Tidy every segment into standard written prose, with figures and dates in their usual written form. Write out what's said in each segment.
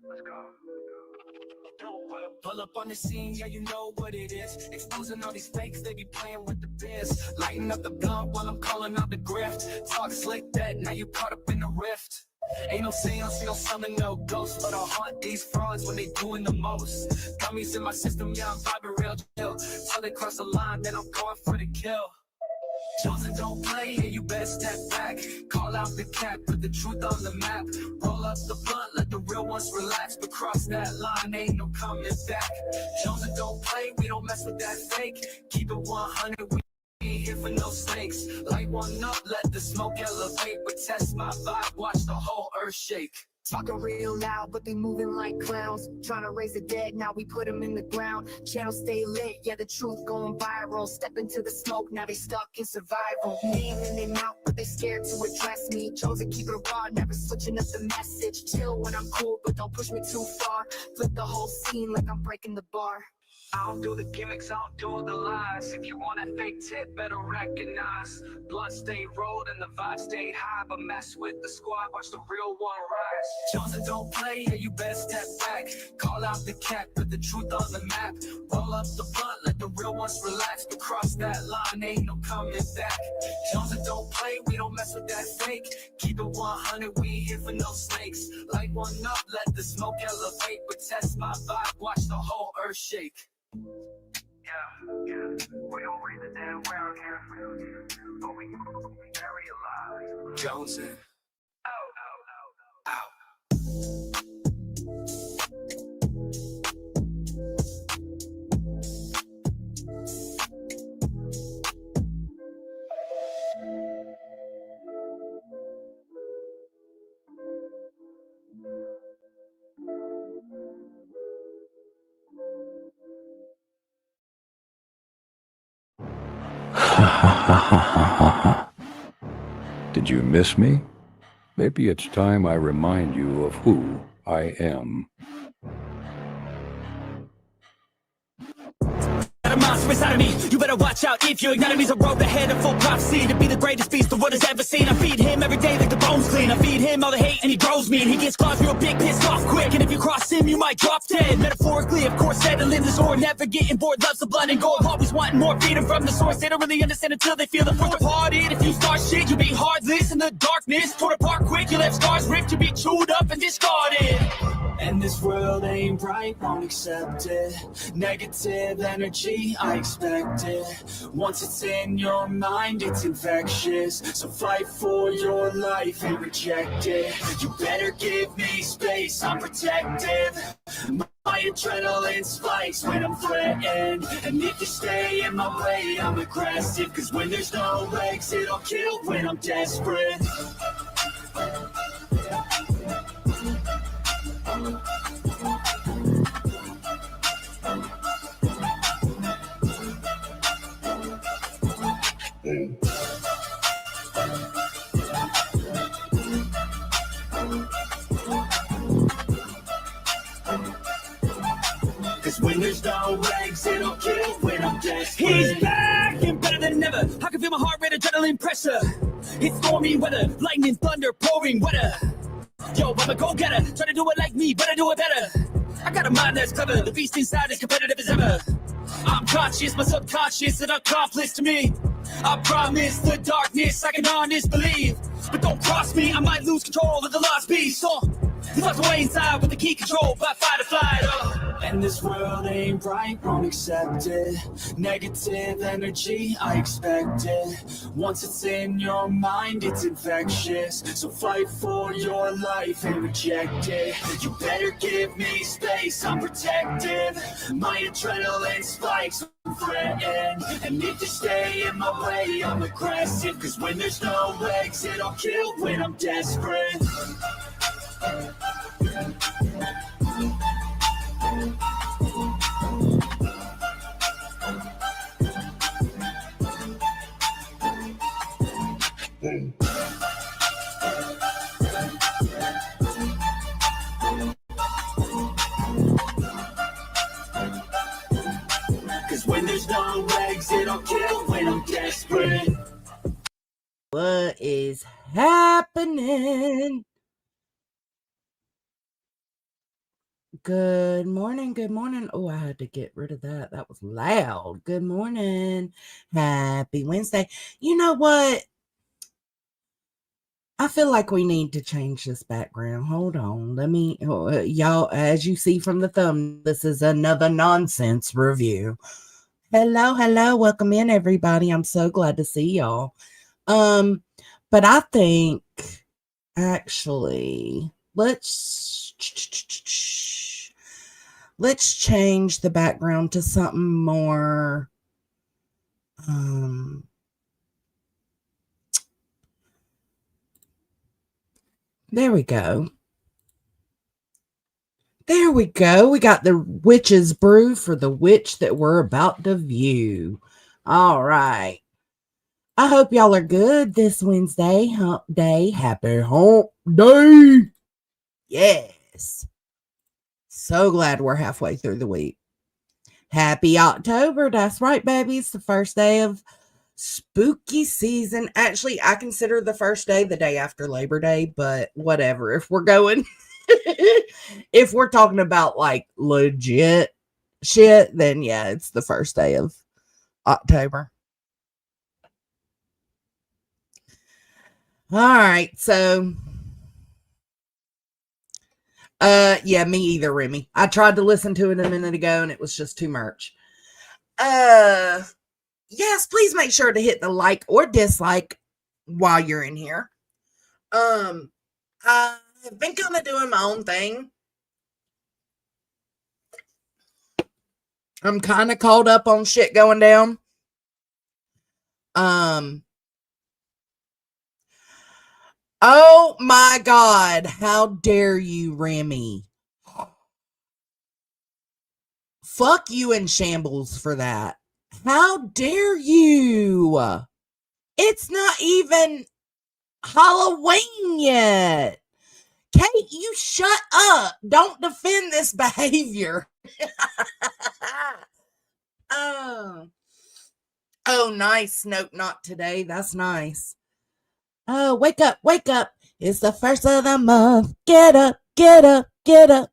Let's go. Pull up on the scene, yeah, you know what it is. Exposing all these fakes, they be playing with the biz. Lighting up the blunt while I'm calling out the grift. Talk slick that, now you caught up in the rift. Ain't no seance, no summon, no ghost, but I'll haunt these frauds when they doing the most. Dummies in my system, yeah, I'm vibing real chill. Till they cross the line, then I'm going for the kill. Chosen don't play, yeah, you better step back. Call out the cat, put the truth on the map. Roll up the blunt, let the real ones relax. But cross that line, ain't no coming back. Chosen don't play, we don't mess with that fake. Keep it 100, we ain't here for no snakes. Light one up, let the smoke elevate. But test my vibe, watch the whole earth shake. Talking real loud, but they moving like clowns. Trying to raise the dead, now we put them in the ground. Channel stay lit, yeah, the truth going viral. Step into the smoke, now they stuck in survival. Name in their mouth, but they scared to address me. Chosen keep it raw, never switching up the message. Chill when I'm cool, but don't push me too far. Flip the whole scene like I'm breaking the bar. I don't do the gimmicks, I don't do the lies. If you want a fake tip, better recognize. Blood stay rolled and the vibe stayed high. But mess with the squad, watch the real one rise. Johnson don't play, yeah, you better step back. Call out the cat, put the truth on the map. Roll up the blunt, let the real ones relax. But cross that line, ain't no coming back. Johnson don't play, we don't mess with that fake. Keep it 100, we ain't here for no snakes. Light one up, let the smoke elevate. But test my vibe, watch the whole earth shake. Yeah, we don't read the damn world here, but we very alive. Jonesing. Did you miss me? Maybe it's time I remind you of who I am. A monster inside of me, you better watch out if your enemy's a road ahead of full prophecy to be the greatest beast the world has ever seen. I feed him every day like the bones clean. I feed him all the hate and he grows me, and he gets claws real big, pissed off quick. And if you cross him, you might drop dead. Metaphorically, of course, settling the sword, never getting bored, loves the blood and gore. Always wanting more, feeding from the source. They don't really understand until they feel the force departed. If you start shit, you'll be heartless in the darkness. Torn apart quick, you left scars ripped, you'll be chewed up and discarded. And this world ain't right, won't accept it. Negative energy, I expect it. Once it's in your mind, it's infectious. So fight for your life and reject it. You better give me space, I'm protective. My adrenaline spikes when I'm threatened. And if you stay in my way, I'm aggressive. Cause when there's no exit, I'll kill when I'm desperate. Cause when there's no exit, I'll kill when I'm desperate. He's back and better than ever. I can feel my heart rate, adrenaline pressure. It's stormy weather, lightning, thunder, pouring weather. Yo, I'm a go-getter, try to do it like me, but I do it better. I got a mind that's clever, the beast inside is competitive as ever. I'm conscious, my subconscious, an accomplice to me. I promise the darkness, I can honest believe. But don't cross me, I might lose control of the lost beast. So, he locked away inside with the key control by fight or flight. And this world ain't right, won't accept it. Negative energy, I expect it. Once it's in your mind, it's infectious. So fight for your life and reject it. You better give me space, I'm protective. My adrenaline spikes, I'm threatened. And if you stay in my way, I'm aggressive. Cause when there's no exit, I'll kill when I'm desperate. Cause when there's no exit, I'll kill when I'm desperate. What is happening? Good morning. Good morning. Oh, I had to get rid of that. That was loud. Good morning. Happy Wednesday. You know what? I feel like we need to change this background. Hold on. Let me, y'all, as you see from the thumb, this is another nonsense review. Hello, hello. Welcome in, everybody. I'm so glad to see y'all. But I think actually, let's change the background to something more there we go. There we go. We got the witch's brew for the witch that we're about to view. All right. I hope y'all are good this Wednesday, hump day. Happy hump day. Yes. So glad we're halfway through the week. Happy October. That's right, baby. It's the first day of spooky season. Actually, I consider the first day the day after Labor Day, but whatever. If we're going, if we're talking about like legit shit, then yeah, it's the first day of October. All right, so yeah, me either, Remy. I tried to listen to it a minute ago and it was just too much. Yes, please make sure to hit the like or dislike while you're in here. I've been kind of doing my own thing. I'm kind of caught up on shit going down. Oh my God. How dare you, Remy? Fuck you in shambles for that. How dare you? It's not even Halloween yet. Kate, you shut up. Don't defend this behavior. Oh, nice. Nope, not today. That's nice. Oh, wake up, wake up. It's the first of the month. Get up, get up, get up.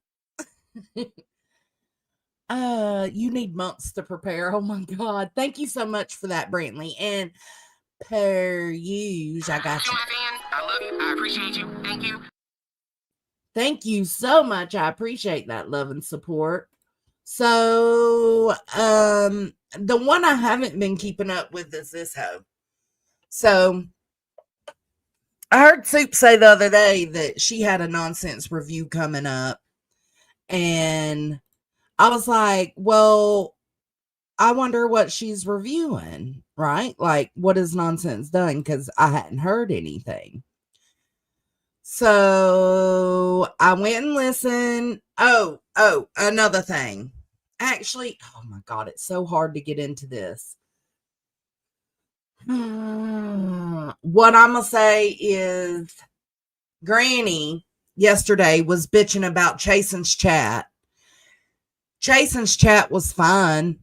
You need months to prepare. Oh my God. Thank you so much for that, Brantley. And per usual, I got you. I love you. I appreciate you. Thank you. Thank you so much. I appreciate that love and support. So, the one I haven't been keeping up with is this hoe. So, I heard Soup say the other day that she had a nonsense review coming up. And I was like, well, I wonder what she's reviewing, right? Like, what has nonsense done? Because I hadn't heard anything. So I went and listened. Oh, another thing. Actually, oh my God, it's so hard to get into this. What I'm going to say is Granny yesterday was bitching about Chasen's chat. Chasen's chat was fine.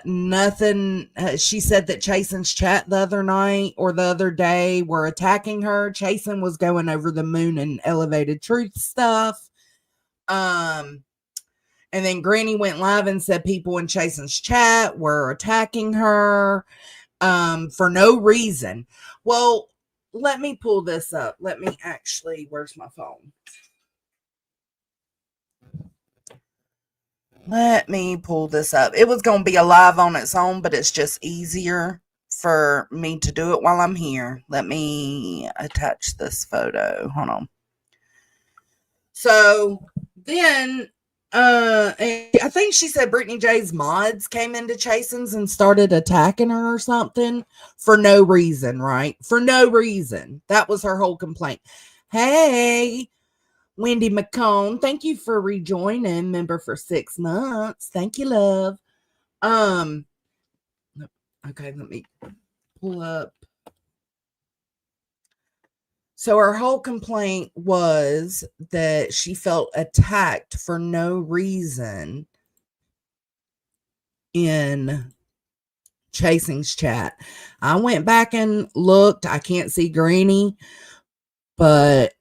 Nothing. She said that Chasen's chat the other night or the other day were attacking her. Chasen was going over the moon and elevated truth stuff. And then Granny went live and said people in Chasen's chat were attacking her for no reason. Well, let me pull this up. Let me actually, where's my phone? Let me pull this up. It was going to be a live on its own, but it's just easier for me to do it while I'm here. Let me attach this photo. Hold on. So then, I think she said Brittany J's mods came into Chasen's and started attacking her or something for no reason, right? For no reason. That was her whole complaint. Hey, Wendy McCone, thank you for rejoining, member for 6 months. Thank you, love. Okay, let me pull up. So her whole complaint was that she felt attacked for no reason in Chasing's chat. I went back and looked. I can't see Granny, but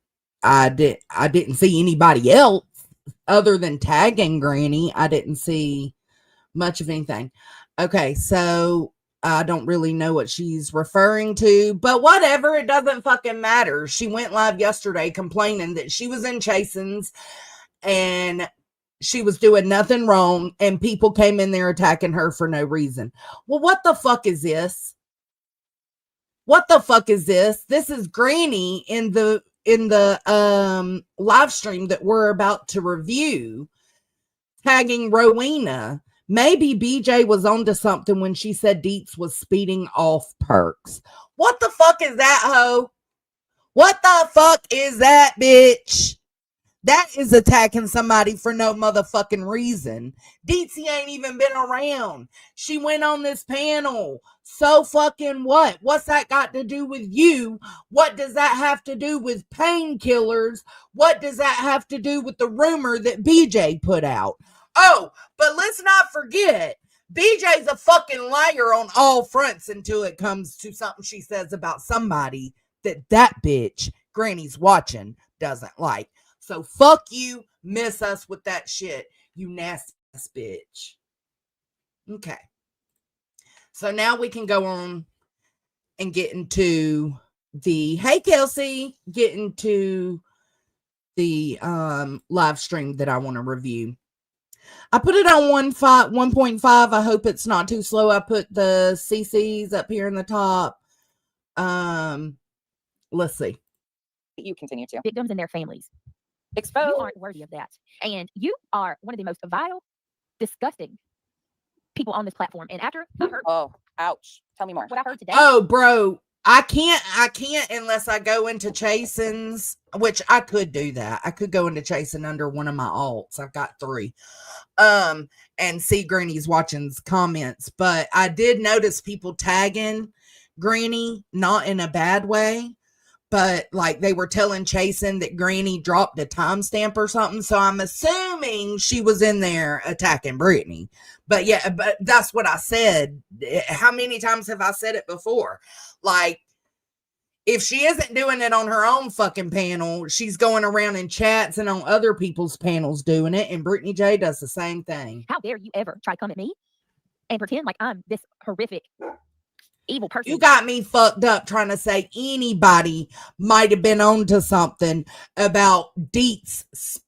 I didn't see anybody else. other than tagging Granny, I didn't see much of anything. Okay, so I don't really know what she's referring to, but whatever, it doesn't fucking matter. She went live yesterday complaining that she was in Chasen's and she was doing nothing wrong, and people came in there attacking her for no reason. Well, what the fuck is this? What the fuck is this? This is Granny in the live stream that we're about to review, tagging Rowena. Maybe BJ was onto something when she said Deets was speeding off perks. What the fuck is that, hoe? What the fuck is that, bitch? That is attacking somebody for no motherfucking reason. Deetsy ain't even been around. She went on this panel. So fucking what? What's that got to do with you? What does that have to do with painkillers? What does that have to do with the rumor that BJ put out? Oh, but let's not forget, BJ's a fucking liar on all fronts until it comes to something she says about somebody that bitch, Granny's watching, doesn't like. So fuck you, miss us with that shit, you nasty ass bitch. Okay. So now we can go on and get into the, hey Kelsey, get into the live stream that I want to review. I put it on 1.5. I hope it's not too slow. I put the CCs up here in the top. Let's see. You continue to. Victims and their families. Expose. You aren't worthy of that. And you are one of the most vile, disgusting people on this platform. And after I heard Oh, ouch. Tell me more. what I heard today. Oh, bro, I can't unless I go into Chasen's, which I could do that. I could go into Chasen under one of my alts. I've got 3. And see Granny's watching's comments. But I did notice people tagging Granny, not in a bad way, but like they were telling Chasen that Granny dropped a timestamp or something. So I'm assuming she was in there attacking Brittany. But yeah, but that's what I said. How many times have I said it before? Like, if she isn't doing it on her own fucking panel, she's going around in chats and on other people's panels doing it. And Brittany J does the same thing. How dare you ever try to come at me and pretend like I'm this horrific, evil person? You got me fucked up trying to say anybody might have been onto something about Deets.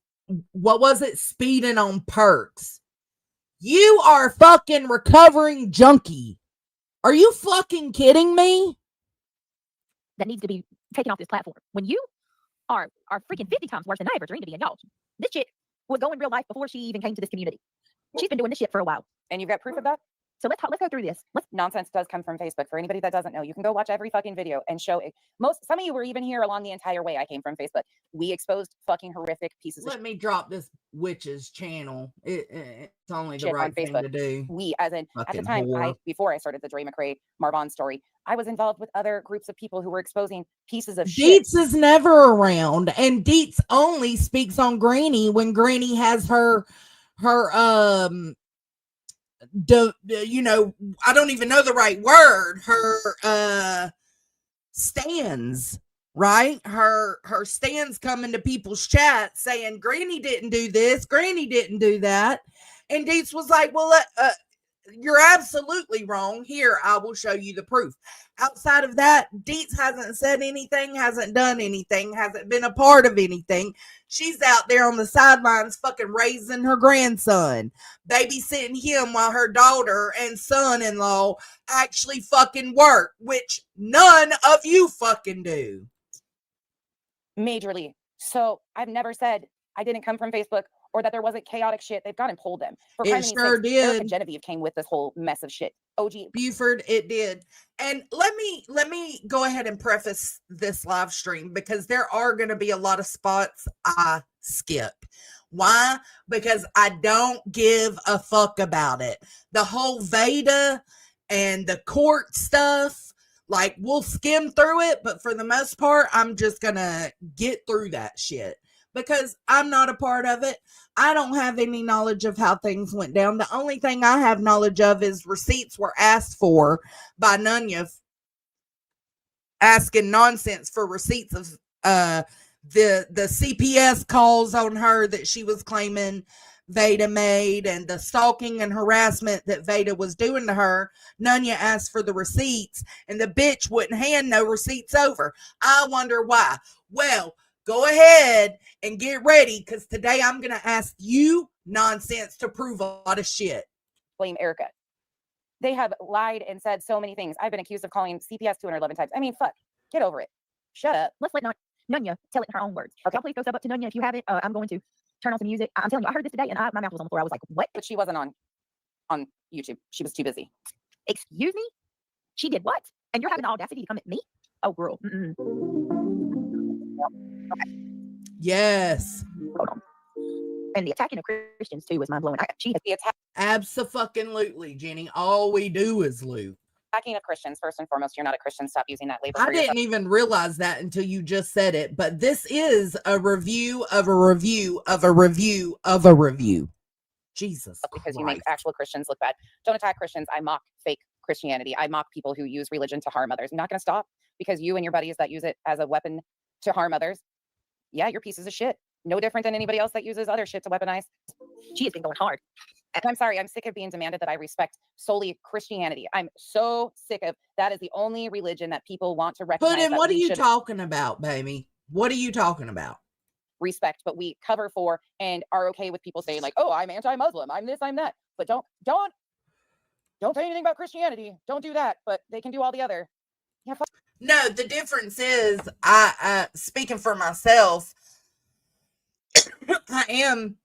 What was it? Speeding on perks. You are a fucking recovering junkie. Are you fucking kidding me? That needs to be taken off this platform. When you are freaking 50 times worse than I ever dreamed to be. And y'all, this chick was going real life before she even came to this community. She's been doing this shit for a while. And you've got proof of that? So let's go through this. Nonsense does come from Facebook. For anybody that doesn't know, you can go watch every fucking video and show it. Some of you were even here along the entire way. I came from Facebook. We exposed fucking horrific pieces of Let me drop this witch's channel. It's only the shit right on thing Facebook. to do. We, as in, at the Fucking time, whore. before I started the Dre McRae Marvon story, I was involved with other groups of people who were exposing pieces of shit. Deets is never around, and Deets only speaks on Granny when Granny has her you know, I don't even know the right word, her stands, right? Her stands come into people's chat saying Granny didn't do this, Granny didn't do that, and Deets was like, well, you're absolutely wrong. Here, I will show you the proof. Outside of that, Deets hasn't said anything, hasn't done anything, hasn't been a part of anything. She's out there on the sidelines fucking raising her grandson, babysitting him while her daughter and son-in-law actually fucking work, which none of you fucking do. Majorly. So I've never said I didn't come from Facebook or that there wasn't chaotic shit. They've gone and pulled them. For It sure did. Erica Genevieve came with this whole mess of shit. OG Buford, it did. And let me go ahead and preface this live stream because there are going to be a lot of spots I skip. Why? Because I don't give a fuck about it. The whole Veda and the court stuff, like, we'll skim through it, but for the most part, I'm just going to get through that shit because I'm not a part of it. I don't have any knowledge of how things went down. The only thing I have knowledge of is receipts were asked for by Nunya, asking nonsense for receipts of the CPS calls on her that she was claiming Veda made, and the stalking and harassment that Veda was doing to her. Nunya asked for the receipts, and the bitch wouldn't hand no receipts over. I wonder why. Well, go ahead and get ready, because today I'm going to ask you nonsense to prove a lot of shit. Blame Erica. They have lied and said so many things. I've been accused of calling CPS 211 times. I mean, fuck. Get over it. Shut up. Let's let Nunya tell it in her own words. Okay. Y'all please go sub up to Nunya if you haven't. I'm going to turn on some music. I'm telling you, I heard this today and my mouth was on the floor. I was like, what? But she wasn't on YouTube. She was too busy. Excuse me? She did what? And you're having the audacity to come at me? Oh, girl. Mm-mm. Okay. Yes. Hold on. And the attacking of Christians too was mind blowing. The Absolutely, Jenny. All we do is loot. attacking of Christians, first and foremost, you're not a Christian. Stop using that label. I didn't even realize that until you just said it, but this is a review of a review of a review of a review. Jesus because Christ. you make actual Christians look bad. Don't attack Christians. I mock fake Christianity. I mock people who use religion to harm others. I'm not going to stop because you and your buddies that use it as a weapon to harm others, yeah, you're pieces of shit. No different than anybody else that uses other shit to weaponize. She has been going hard. And I'm sorry, I'm sick of being demanded that I respect solely Christianity. I'm so sick of that is the only religion that people want to recognize. Puddin', what are you talking about, baby? What are you talking about? Respect, but we cover for and are okay with people saying like, oh, I'm anti-Muslim, I'm this, I'm that. But don't say anything about Christianity. Don't do that. But they can do all the other. Yeah, fuck. No, the difference is, I speaking for myself, I am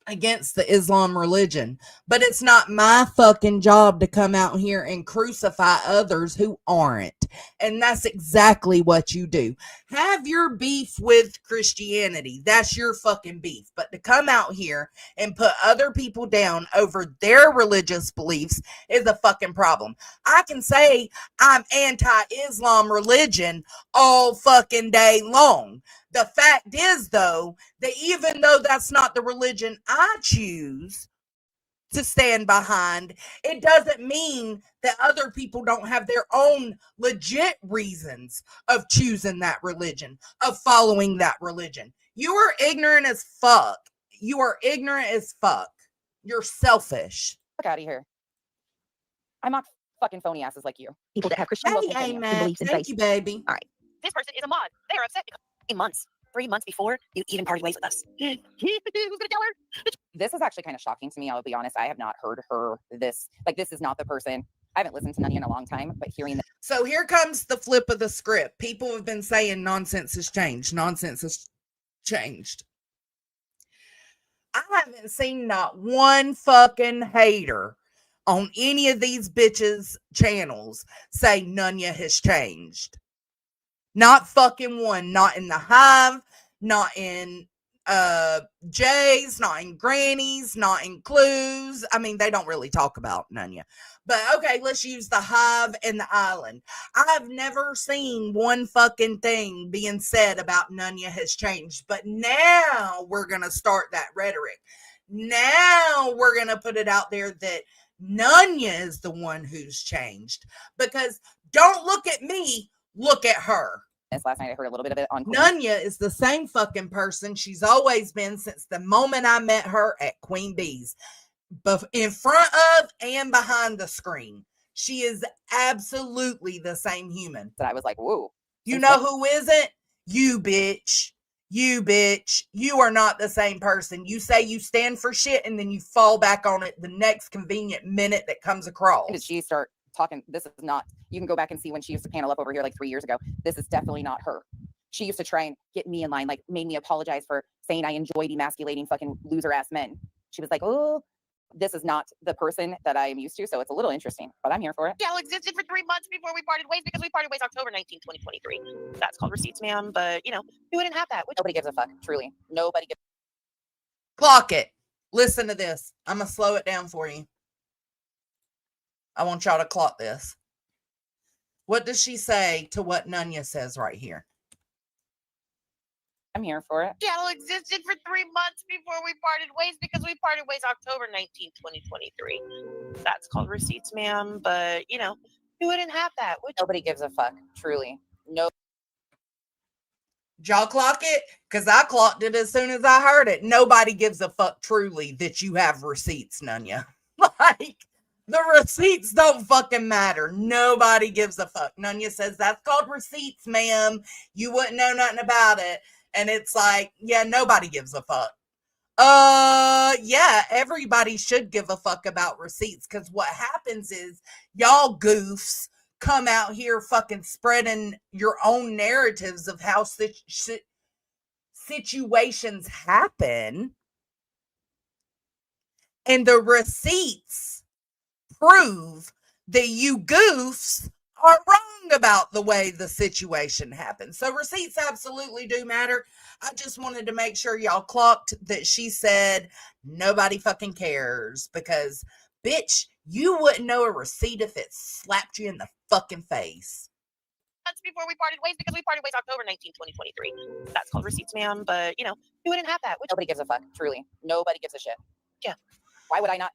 against the Islam religion, but it's not my fucking job to come out here and crucify others who aren't. And that's exactly what you do. Have your beef with Christianity. That's your fucking beef. But to come out here and put other people down over their religious beliefs is a fucking problem. I can say I'm anti-Islam religion all fucking day long. The fact is, though, that even though that's not the religion I choose to stand behind, it doesn't mean that other people don't have their own legit reasons of choosing that religion, of following that religion. You are ignorant as fuck. You are ignorant as fuck. You're selfish. Fuck out of here. I mock fucking phony asses like you. People that have Christian beliefs in Thank faith. you, baby. All right. This person is a mod. They are upset because 3 months before you even parted ways with us. Who's gonna tell her? This is actually kind of shocking to me. I'll be honest. I have not heard her this. Like, this is not the person. I haven't listened to Nunny in a long time, but hearing this. So here comes the flip of the script. People have been saying nonsense has changed. Nonsense has changed. I haven't seen not one fucking hater on any of these bitches' channels say Nunya has changed. Not fucking one. Not in the Hive, not in Jay's, not in Granny's, not in Clues. I mean, they don't really talk about Nunya. But okay, let's use the Hive and the Island. I've never seen one fucking thing being said about Nunya has changed. But now we're going to start that rhetoric. Now we're going to put it out there that Nunya is the one who's changed. Because don't look at me, look at her. Last night I heard a little bit of it on Nunya is the same fucking person she's always been since the moment I met her at Queen Bee's. But in front of and behind the screen, she is absolutely the same human. that I was like, whoa. You know who isn't? You, bitch. You, bitch. You are not the same person. You say you stand for shit and then you fall back on it the next convenient minute that comes across. Did she start talking? This is not, you can go back and see when she used to panel up over here like 3 years ago. This is definitely not her. She used to try and get me in line, like made me apologize for saying I enjoyed emasculating fucking loser ass men. She was like, oh, this is not the person that I am used to. So it's a little interesting, but I'm here for it. Shell existed for 3 months before we parted ways because we parted ways October 19, 2023. That's called receipts, ma'am. But, you know, we wouldn't have that. Nobody gives a fuck. Truly. Nobody gives. Clock it. Listen to this. I'm going to slow it down for you. I want y'all to clock this. What does she say to what Nunya says right here? I'm here for it. Shell existed for 3 months before we parted ways because we parted ways October 19, 2023. That's called receipts, ma'am. But, you know, we wouldn't have that. Nobody gives a fuck. Truly. No. Did y'all clock it? Because I clocked it as soon as I heard it. Nobody gives a fuck truly that you have receipts, Nunya. Like, the receipts don't fucking matter. Nobody gives a fuck. Nunya says, that's called receipts, ma'am. You wouldn't know nothing about it. And it's like, yeah, nobody gives a fuck. Yeah, everybody should give a fuck about receipts, because what happens is y'all goofs come out here fucking spreading your own narratives of how situations happen, and the receipts prove that you goofs are wrong about the way the situation happened. So receipts absolutely do matter. I just wanted to make sure y'all clocked that she said nobody fucking cares, because bitch, you wouldn't know a receipt if it slapped you in the fucking face. Months before we parted ways, because we parted ways October 19, 2023. That's called receipts, ma'am. But you wouldn't have that. Nobody gives a fuck. Truly, nobody gives a shit. Yeah. Why would I not?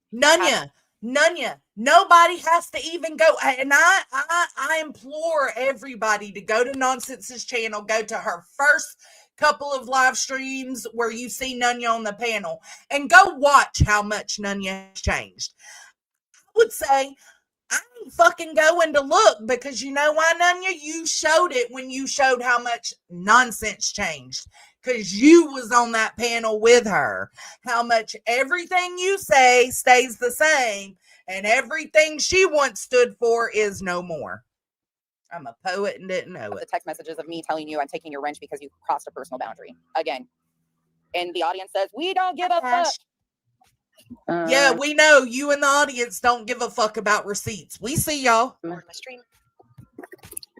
Nunya, nobody has to even go. And I implore everybody to go to Nonsense's channel, go to her first couple of live streams where you see Nunya on the panel, and go watch how much Nunya has changed. I would say I ain't fucking going to look, because you know why, Nunya? You showed it when you showed how much Nonsense changed, because you was on that panel with her. How much everything you say stays the same, and everything she once stood for is no more. I'm a poet and didn't know The it. text messages of me telling you I'm taking your wrench because you crossed a personal boundary. Again. And the audience says, we don't give a fuck. Yeah, we know you and the audience don't give a fuck about receipts. We see y'all. Or my stream.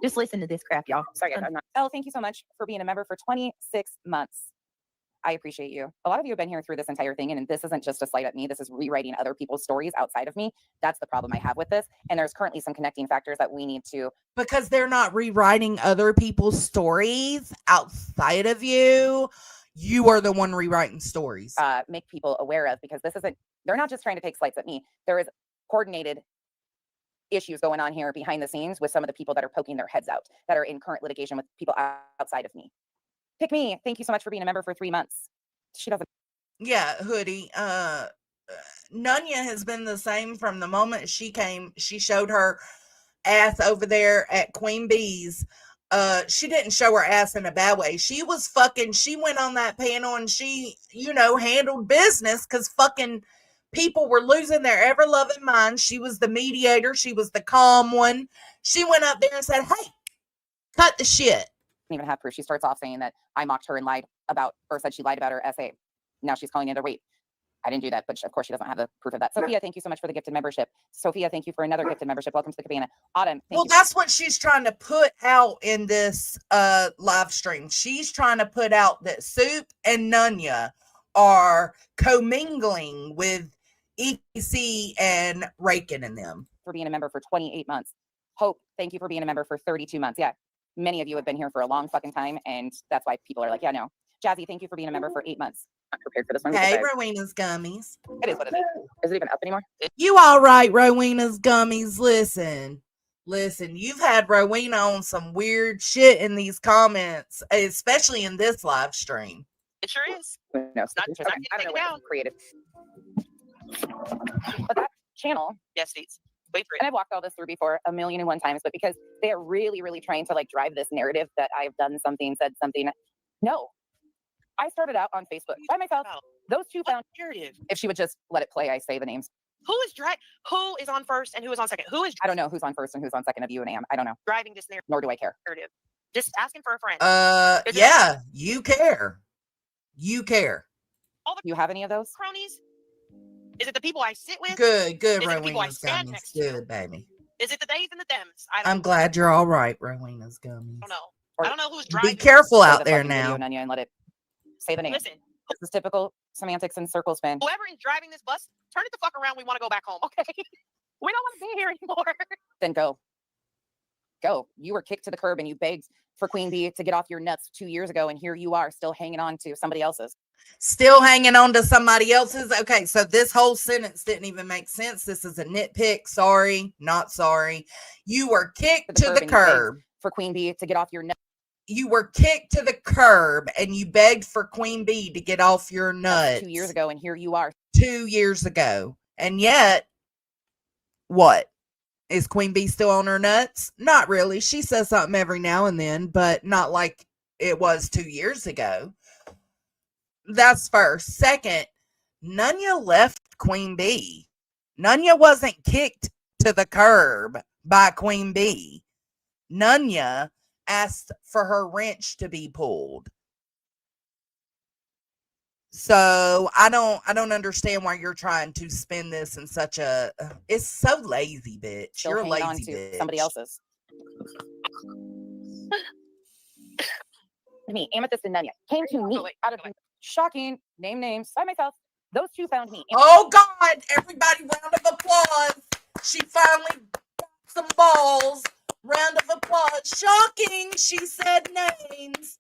Just listen to this crap, y'all. Sorry, guys, I'm not. Oh, thank you so much for being a member for 26 months. I appreciate you. A lot of you have been here through this entire thing, and this isn't just a slight at me. This is rewriting other people's stories outside of me. That's the problem I have with this. And there's currently some connecting factors that we need to. Because they're not rewriting other people's stories outside of you. You are the one rewriting stories. Make people aware of, because this isn't, they're not just trying to take slights at me. There is coordinated issues going on here behind the scenes with some of the people that are poking their heads out, that are in current litigation with people outside of me. Pick me. Thank you so much for being a member for 3 months. She doesn't. Yeah, Hoodie. Nunya has been the same from the moment she came. She showed her ass over there at Queen Bee's. She didn't show her ass in a bad way. She went on that panel and she, handled business, because fucking people were losing their ever-loving minds. She was the mediator. She was the calm one. She went up there and said, hey, cut the shit. Even have proof. She starts off saying that I mocked her and said she lied about her essay. Now she's calling it a rape. I didn't do that, but of course she doesn't have the proof of that. Sophia, thank you so much for the gifted membership. Sophia, thank you for another gifted membership. Welcome to the cabana. Autumn, thank you. That's what she's trying to put out in this live stream. She's trying to put out that Soup and Nunya are commingling with EC and Rakin and them. For being a member for 28 months. Hope, thank you for being a member for 32 months. Yeah, many of you have been here for a long fucking time, and that's why people are like, yeah, no. Jazzy, thank you for being a member for 8 months. I'm prepared for this one. Hey, Rowena's Gummies. It is what it is. Is it even up anymore? You all right, Rowena's Gummies? Listen, you've had Rowena on some weird shit in these comments, especially in this live stream. It sure is. No, I don't know what creative. But that channel. Yes, States. Wait for it. And I've walked all this through before 1,001 times, but because they are really, really trying to drive this narrative that I've done something, said something. No. I started out on Facebook by myself. Those two found narrative. If she would just let it play, I say the names. Who is on first and who is on second? I don't know who's on first and who's on second of you and Am. I don't know. Driving this narrative. Nor do I care. Just asking for a friend. Yeah, you care. You care. You have any of those? Cronies? Is it the people I sit with? Good, Is it the people I Rowena's stand Gummies. next to? Good, baby. Is it the days and the dems? I'm glad you're all right, Rowena's Gummies. I don't know who's driving. Be careful out there now. And let it say the name. Listen. This is typical semantics and circle spin. Whoever is driving this bus, turn it the fuck around. We want to go back home, okay? We don't want to be here anymore. Then go. Go. You were kicked to the curb and you begged for Queen Bee to get off your nuts 2 years ago, and here you are still hanging on to somebody else's. Still hanging on to somebody else's? Okay, so this whole sentence didn't even make sense. This is a nitpick. Sorry, not sorry. You were kicked to the curb. For Queen Bee to get off your nuts. you were kicked to the curb and you begged for Queen Bee to get off your nuts 2 years ago, and here you are. 2 years ago. And yet, what? Is Queen Bee still on her nuts? Not really. She says something every now and then, but not like it was 2 years ago. That's first. Second, Nunya left Queen Bee. Nunya wasn't kicked to the curb by Queen Bee. Nunya asked for her wrench to be pulled. So I don't understand why you're trying to spin this in such a. It's so lazy, bitch. Still You're a hanging on lazy to bitch. somebody else's. Me, Amethyst and Nunya came to me out of shocking name names by myself. Those two found me. Oh God! Everybody, round of applause. She finally got some balls. Round of applause. Shocking. She said names.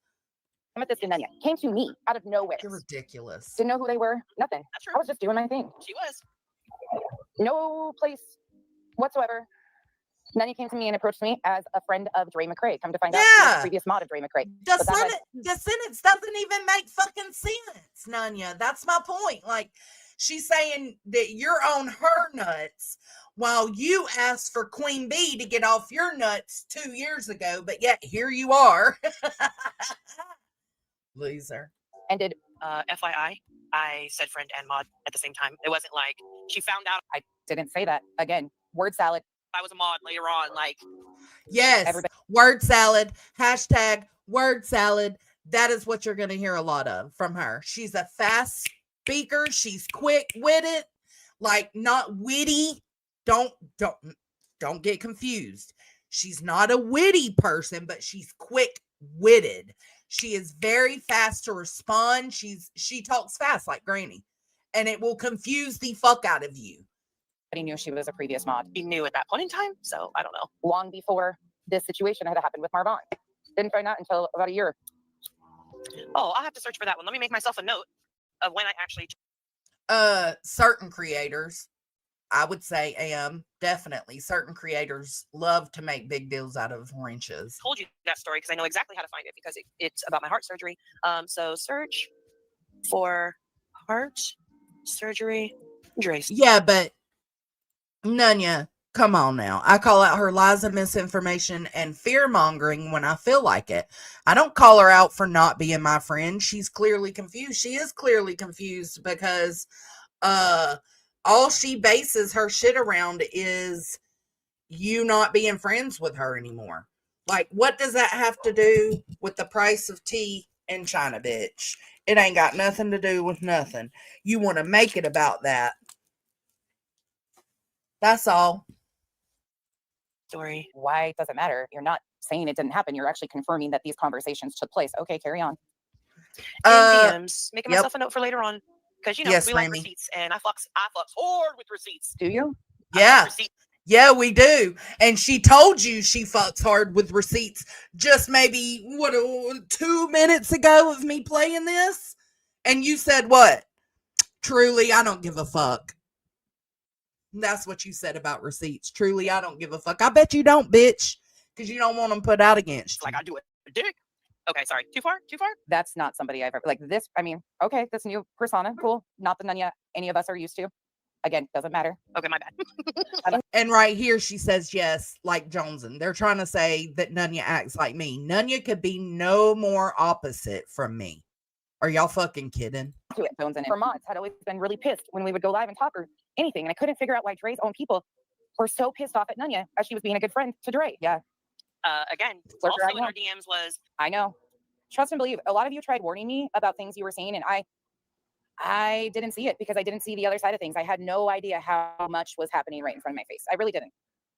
Amethyst and Nunya came to me out of nowhere. You're ridiculous. Didn't know who they were. Nothing. That's true. I was just doing my thing. She was. No place whatsoever. Nunya came to me and approached me as a friend of Dre McCrae. Come to find out, she was a previous mod of Dre McCrae. The But that had- sentence doesn't even make fucking sense, Nunya. That's my point. Like, she's saying that you're on her nuts while you asked for Queen Bee to get off your nuts 2 years ago, but yet here you are. Loser. ended. FYI, I said friend and mod at the same time. It wasn't like she found out I didn't say that. Again, word salad. I was a mod later on. Like, Yes. Everybody- Word salad. Hashtag word salad. That is what you're going to hear a lot of from her. She's a fast speaker. She's quick-witted, like not witty. Don't get confused. She's not a witty person, but she's quick-witted. She is very fast to respond. She talks fast like Granny, and it will confuse the fuck out of you. Everybody knew she was a previous mod she knew at that point in time. So I don't know. long before this situation had happened with Marvon. Didn't find out until about a year. Oh, I'll have to search for that one. Let me make myself a note of when I actually. Certain creators, I would say, definitely certain creators love to make big deals out of wrenches. Told you that story because I know exactly how to find it because it's about my heart surgery. So search for heart surgery Drace. Yeah, but Nunya, come on now. I call out her lies and misinformation and fear mongering when I feel like it. I don't call her out for not being my friend. She's clearly confused. She is clearly confused because all she bases her shit around is you not being friends with her anymore. Like, what does that have to do with the price of tea in China, bitch? It ain't got nothing to do with nothing. You want to make it about that. That's all. Story. Why does it matter? You're not saying it didn't happen. You're actually confirming that these conversations took place. Okay, carry on. DMs. Making yep. myself a note for later on because Yes, we like Remy. receipts and I flux hard with receipts. Do you? I Yeah. love receipts. Yeah, we do. And she told you she fucks hard with receipts just maybe, 2 minutes ago of me playing this? And you said what? Truly, I don't give a fuck. That's what you said about receipts. Truly, I don't give a fuck. I bet you don't, bitch, because you don't want them put out against you. Like I do it. Dick. Okay, sorry. Too far? That's not somebody I've ever like this. I mean, okay, this new persona, cool. Not the Nunya any of us are used to. Again, doesn't matter. Okay, my bad. And right here, she says yes, like Joneson. They're trying to say that Nunya acts like me. Nunya could be no more opposite from me. Are y'all fucking kidding? To it, Jones and her mods had always been really pissed when we would go live and talk or anything, and I couldn't figure out why Dre's own people were so pissed off at Nunya as she was being a good friend to Dre. Yeah, Again, Flirt her also in out. her DMs was I know. Trust and believe. A lot of you tried warning me about things you were saying, and I didn't see it because I didn't see the other side of things. I had no idea how much was happening right in front of my face. I really didn't.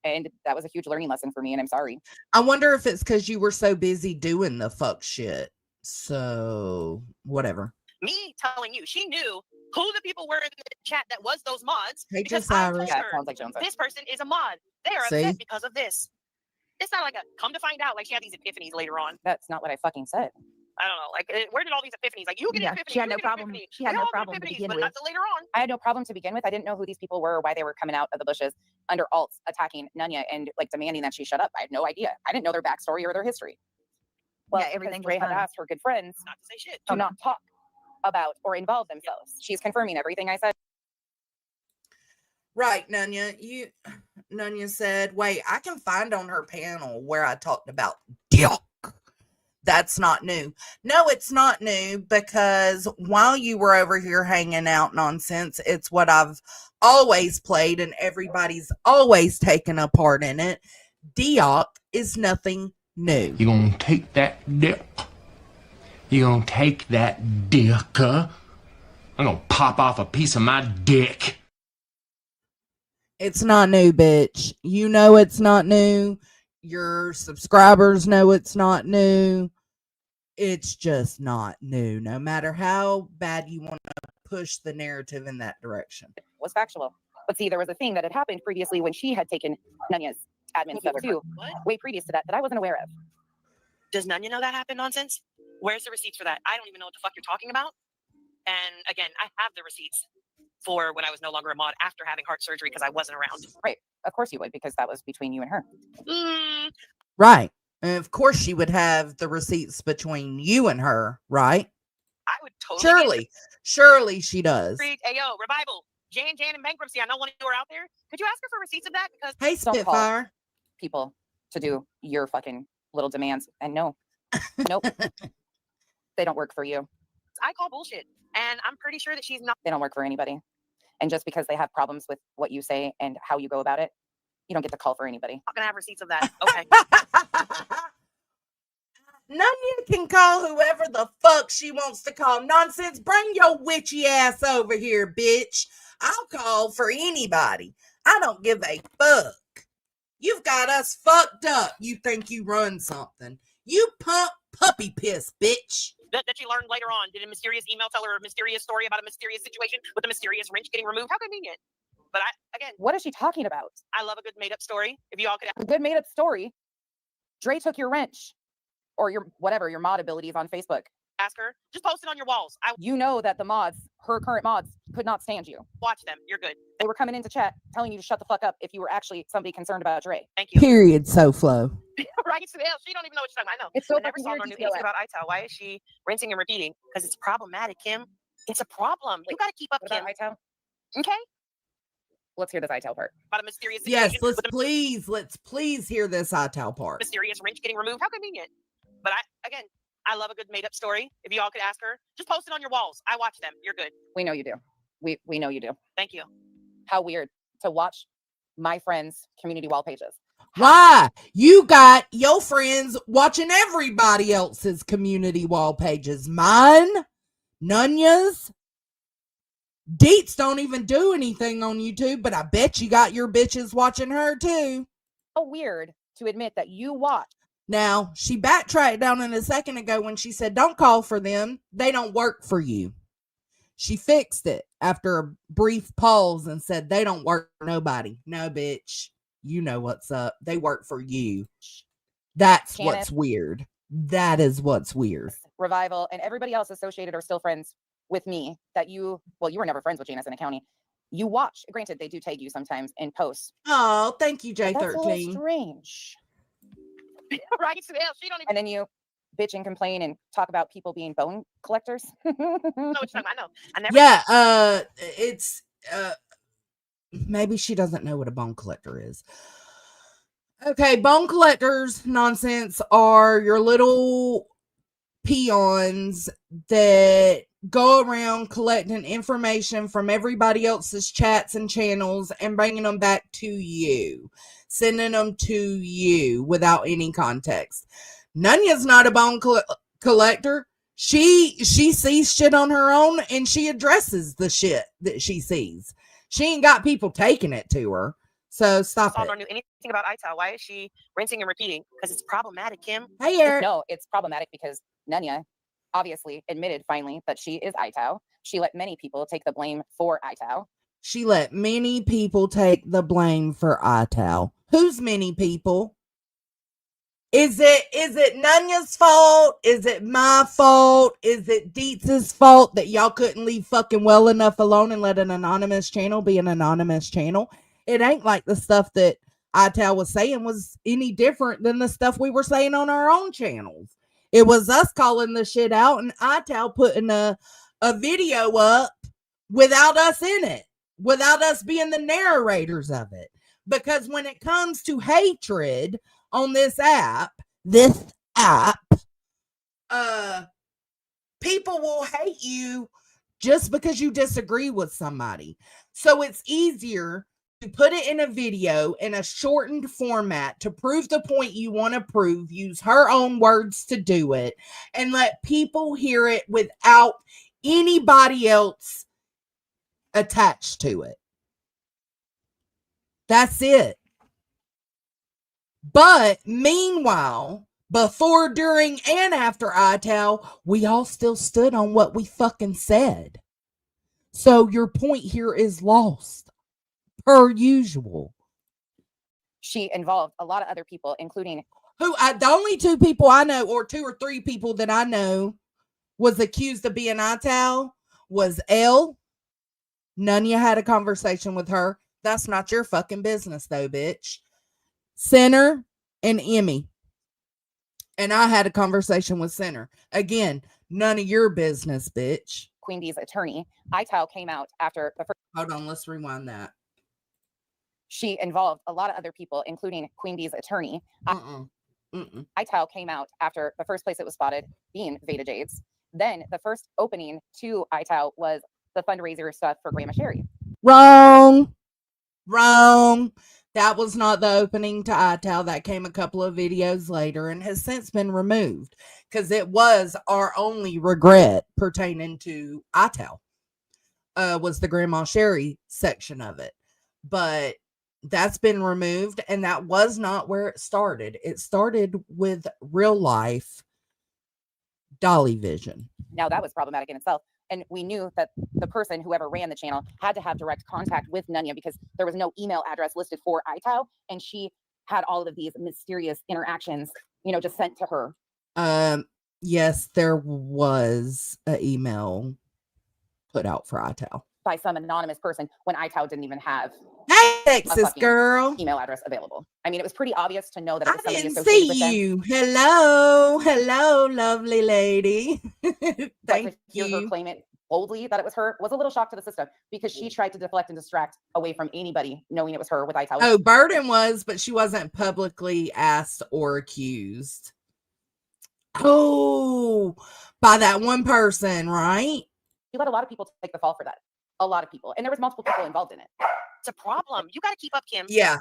And that was a huge learning lesson for me, and I'm sorry. I wonder if it's because you were so busy doing the fuck shit. So, whatever. me telling you. She knew who the people were in the chat that was those mods. Hey, because just I told Irish. Yeah, it her, sounds like Jones. this person is a mod. They are See? upset because of this. It's not like a come to find out. Like she had these epiphanies later on. That's not what I fucking said. I don't know. Like where did all these epiphanies? Like you get Yeah, an epiphany. she had you no get an problem- epiphany. she had We no all get problem to epiphanies, begin but with. not till later on. I had no problem to begin with. I didn't know who these people were or why they were coming out of the bushes under alts attacking Nunya and like demanding that she shut up. I had no idea. I didn't know their backstory or their history. Well, Yeah, because everything was Dre had fine. asked her good friends Not to say shit. to not talk about or involve themselves. She's confirming everything I said. Right, Nunya. Nunya said, wait, I can find on her panel where I talked about dick. That's not new. No, it's not new, because while you were over here hanging out nonsense, it's what I've always played and everybody's always taken a part in it. Diok is nothing new. You're gonna take that dick. You're gonna take that dick. I'm gonna pop off a piece of my dick. It's not new, bitch. You know it's not new. Your subscribers know it's not new. It's just not new, no matter how bad you want to push the narrative in that direction. Was factual. But see, there was a thing that had happened previously when she had taken Nunya's admin stuff too, way previous to that I wasn't aware of. Does Nunya know that happened nonsense? Where's the receipts for that? I don't even know what the fuck you're talking about. And again, I have the receipts for when I was no longer a mod after having heart surgery because I wasn't around. Right. Of course you would, because that was between you and her. Right. And of course she would have the receipts between you and her, right? I would totally. Surely she does. Ayo, Revival, Jan in bankruptcy. I know one of you are out there. Could you ask her for receipts of that? Because Hey, Don't call. Spitfire. People to do your fucking little demands. And no, nope. They don't work for you. I call bullshit. And I'm pretty sure that she's not. They don't work for anybody. And just because they have problems with what you say and how you go about it, you don't get to call for anybody. Not gonna have receipts of that. Okay. Nunya can call whoever the fuck she wants to call. Nonsense. Bring your witchy ass over here, bitch. I'll call for anybody. I don't give a fuck. You've got us fucked up. You think you run something. You pump puppy piss, bitch. That she learned later on. Did a mysterious email tell her a mysterious story about a mysterious situation with a mysterious wrench getting removed? How convenient. But again, What is she talking about? I love a good made-up story. If you all could A good made up story. Dre took your wrench or your whatever, your mod abilities on Facebook. ask her, just post it on your walls. I You know that the mods, her current mods, could not stand you. watch them. You're good. They were coming into chat telling you to shut the fuck up if you were actually somebody concerned about Dre. Thank you. Period. So flow. Right? Hell, she don't even know what she's talking about. I know. It's so I never fucking saw her weird knew to feel anything about ITAL. Why is she rinsing and repeating? Because it's problematic, Kim. It's a problem. You got to keep up, What Kim. about ITAL? Okay? Let's hear this ITAL part. About a mysterious Yes, situation let's please hear this ITAL part. mysterious wrench getting removed. How convenient. But I love a good made up story. If you all could ask her, just post it on your walls. I watch them. You're good. We know you do. We know you do. Thank you. How weird to watch my friends' community wall pages. Why? You got your friends watching everybody else's community wall pages. Mine, Nunya's, Deets don't even do anything on YouTube, but I bet you got your bitches watching her too. How weird to admit that you watch. Now, she backtracked down in a second ago when she said, don't call for them. They don't work for you. She fixed it after a brief pause and said, they don't work for nobody. No, bitch. You know what's up. They work for you. That's Janet. what's weird. That is what's weird. Revival, and everybody else associated or still friends with me that you were never friends with Janice in the county. You watch. Granted, they do tag you sometimes in posts. Oh, thank you, But that's a little J13. strange. Right? Hell, she don't even And then you bitch and complain and talk about people being bone collectors. know what you're talking about. I know. I never. Yeah, it's maybe she doesn't know what a bone collector is. Okay, bone collectors nonsense are your little peons that go around collecting information from everybody else's chats and channels and bringing them back to you, sending them to you without any context. Nunya's not a bone collector. She sees shit on her own and she addresses the shit that she sees. She ain't got people taking it to her. So stop Saw nor it. knew anything about ITAL. Why is she rinsing and repeating? Because it's problematic, Kim. Hey, Eric. No, it's problematic because Nunya obviously admitted finally that she is ITAO. She let many people take the blame for ITAO. She let many people take the blame for ITAL. Who's many people? Is it Nunya's fault? Is it my fault? Is it Deetz's fault that y'all couldn't leave fucking well enough alone and let an anonymous channel be an anonymous channel? It ain't like the stuff that ITAL was saying was any different than the stuff we were saying on our own channels. It was us calling the shit out and ITAL putting a video up without us in it, without us being the narrators of it. Because when it comes to hatred on this app, people will hate you just because you disagree with somebody. So it's easier to put it in a video in a shortened format to prove the point you want to prove, use her own words to do it, and let people hear it without anybody else attached to it. That's it. But meanwhile, before, during, and after ITAL, we all still stood on what we fucking said. So your point here is lost, per usual. She involved a lot of other people, including The only two people I know, or two or three people that I know, was accused of being ITAL was Elle. None of you had a conversation with her. That's not your fucking business, though, bitch. Center and Emmy. And I had a conversation with Center. Again, none of your business, bitch. Queen Bee's attorney. ITAL came out after the first. Hold on, let's rewind that. She involved a lot of other people, including Queen Bee's attorney. ITAL came out after the first place it was spotted being Veda Jades. Then the first opening to ITAL was the fundraiser stuff for Grandma Sherry. Wrong. That was not the opening to ITAL. That came a couple of videos later and has since been removed because it was our only regret pertaining to ITAL. Was the Grandma Sherry section of it. But that's been removed, and that was not where it started. It started with real life Dolly Vision. Now that was problematic in itself. And we knew that the person, whoever ran the channel, had to have direct contact with Nunya because there was no email address listed for ITAL. And she had all of these mysterious interactions, just sent to her. Yes, there was an email put out for ITAL by some anonymous person when ITAL didn't even have Texas girl email address available. I mean, it was pretty obvious to know that it was somebody I didn't associated with see them. you. Hello, lovely lady. Thank you. Her claim it boldly that it was her was a little shock to the system because she tried to deflect and distract away from anybody knowing it was her with ITAL. Oh, Burden was, but she wasn't publicly asked or accused. Oh, by that one person, right? You let a lot of people take the fall for that. A lot of people. And there was multiple people involved in it. It's a problem. You got to keep up, Kim. Yeah.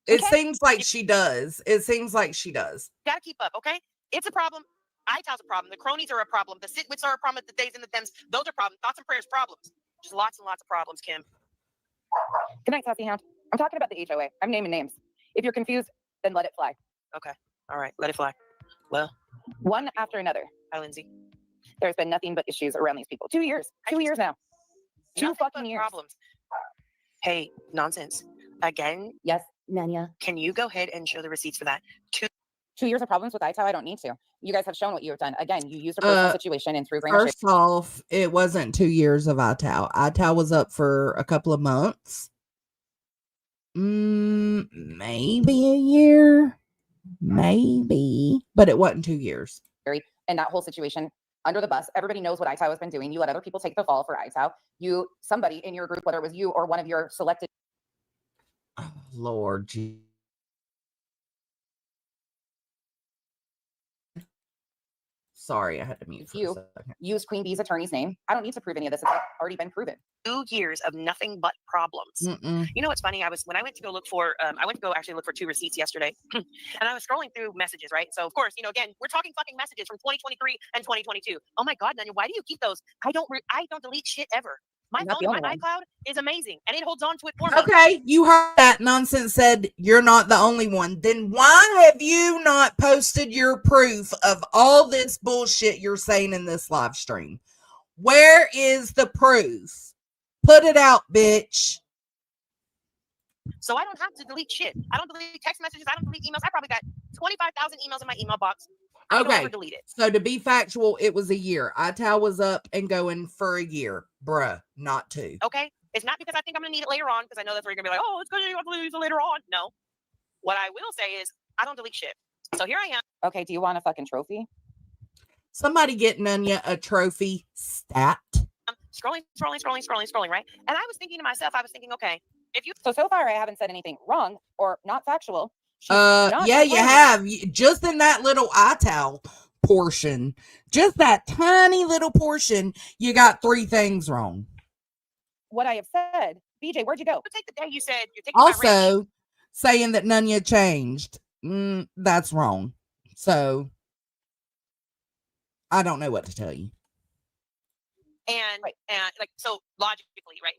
It seems like she does. You got to keep up, okay? It's a problem. ITAL's a problem. The cronies are a problem. The sitwits are a problem. The days and the thems, those are problems. Thoughts and prayers, problems. Just lots and lots of problems, Kim. Good night, Sassy Hound. I'm talking about the HOA. I'm naming names. If you're confused, then let it fly. Okay. All right. Let it fly. Well. One after another. Hi, Lindsay. There's been nothing but issues around these people. 2 years. 2 years now. 2 fucking years. Problems. Hey, nonsense. Again? Yes, Nanya. Can you go ahead and show the receipts for that? 2 years of problems with ITAL? I don't need to. You guys have shown what you have done. Again, you used a personal situation and through Grandma. First off, it wasn't 2 years of ITAL. ITAL was up for a couple of months. Maybe a year. Maybe. But it wasn't 2 years. And that whole situation under the bus. Everybody knows what ITAL has been doing. You let other people take the fall for ITAL. Somebody in your group, whether it was you or one of your selected. Oh, Lord. Gee. Sorry, I had to mute. You use Queen Bee's attorney's name. I don't need to prove any of this. It's already been proven. 2 years of nothing but problems. You know what's funny? When I went to go look for, actually look for 2 receipts yesterday, and I was scrolling through messages, right? So of course, again, we're talking fucking messages from 2023 and 2022. Oh my God, Nanya, why do you keep those? I don't delete shit ever. My phone, my iCloud is amazing, and it holds on to it for me. Okay, you heard that nonsense said you're not the only one. Then why have you not posted your proof of all this bullshit you're saying in this live stream? Where is the proof? Put it out, bitch. So I don't have to delete shit. I don't delete text messages. I don't delete emails. I probably got 25,000 emails in my email box. I don't ever delete it. So to be factual, it was a year. ITAL was up and going for a year. Bruh, not 2. Okay. It's not because I think I'm going to need it later on, because I know that's where you're going to be like, oh, it's because you're going to use it later on. No. What I will say is I don't delete shit. So here I am. Okay, do you want a fucking trophy? Somebody get Nunya a trophy stat. Scrolling, right? And I was thinking to myself, okay, if you So far I haven't said anything wrong or not factual. Yeah, you have. Just in that little ital portion, just that tiny little portion, you got 3 things wrong. What I have said, BJ, where'd you go? take the day you said you're taking my wrench. Also, saying that Nunya changed, that's wrong. So, I don't know what to tell you. And like, so logically, right?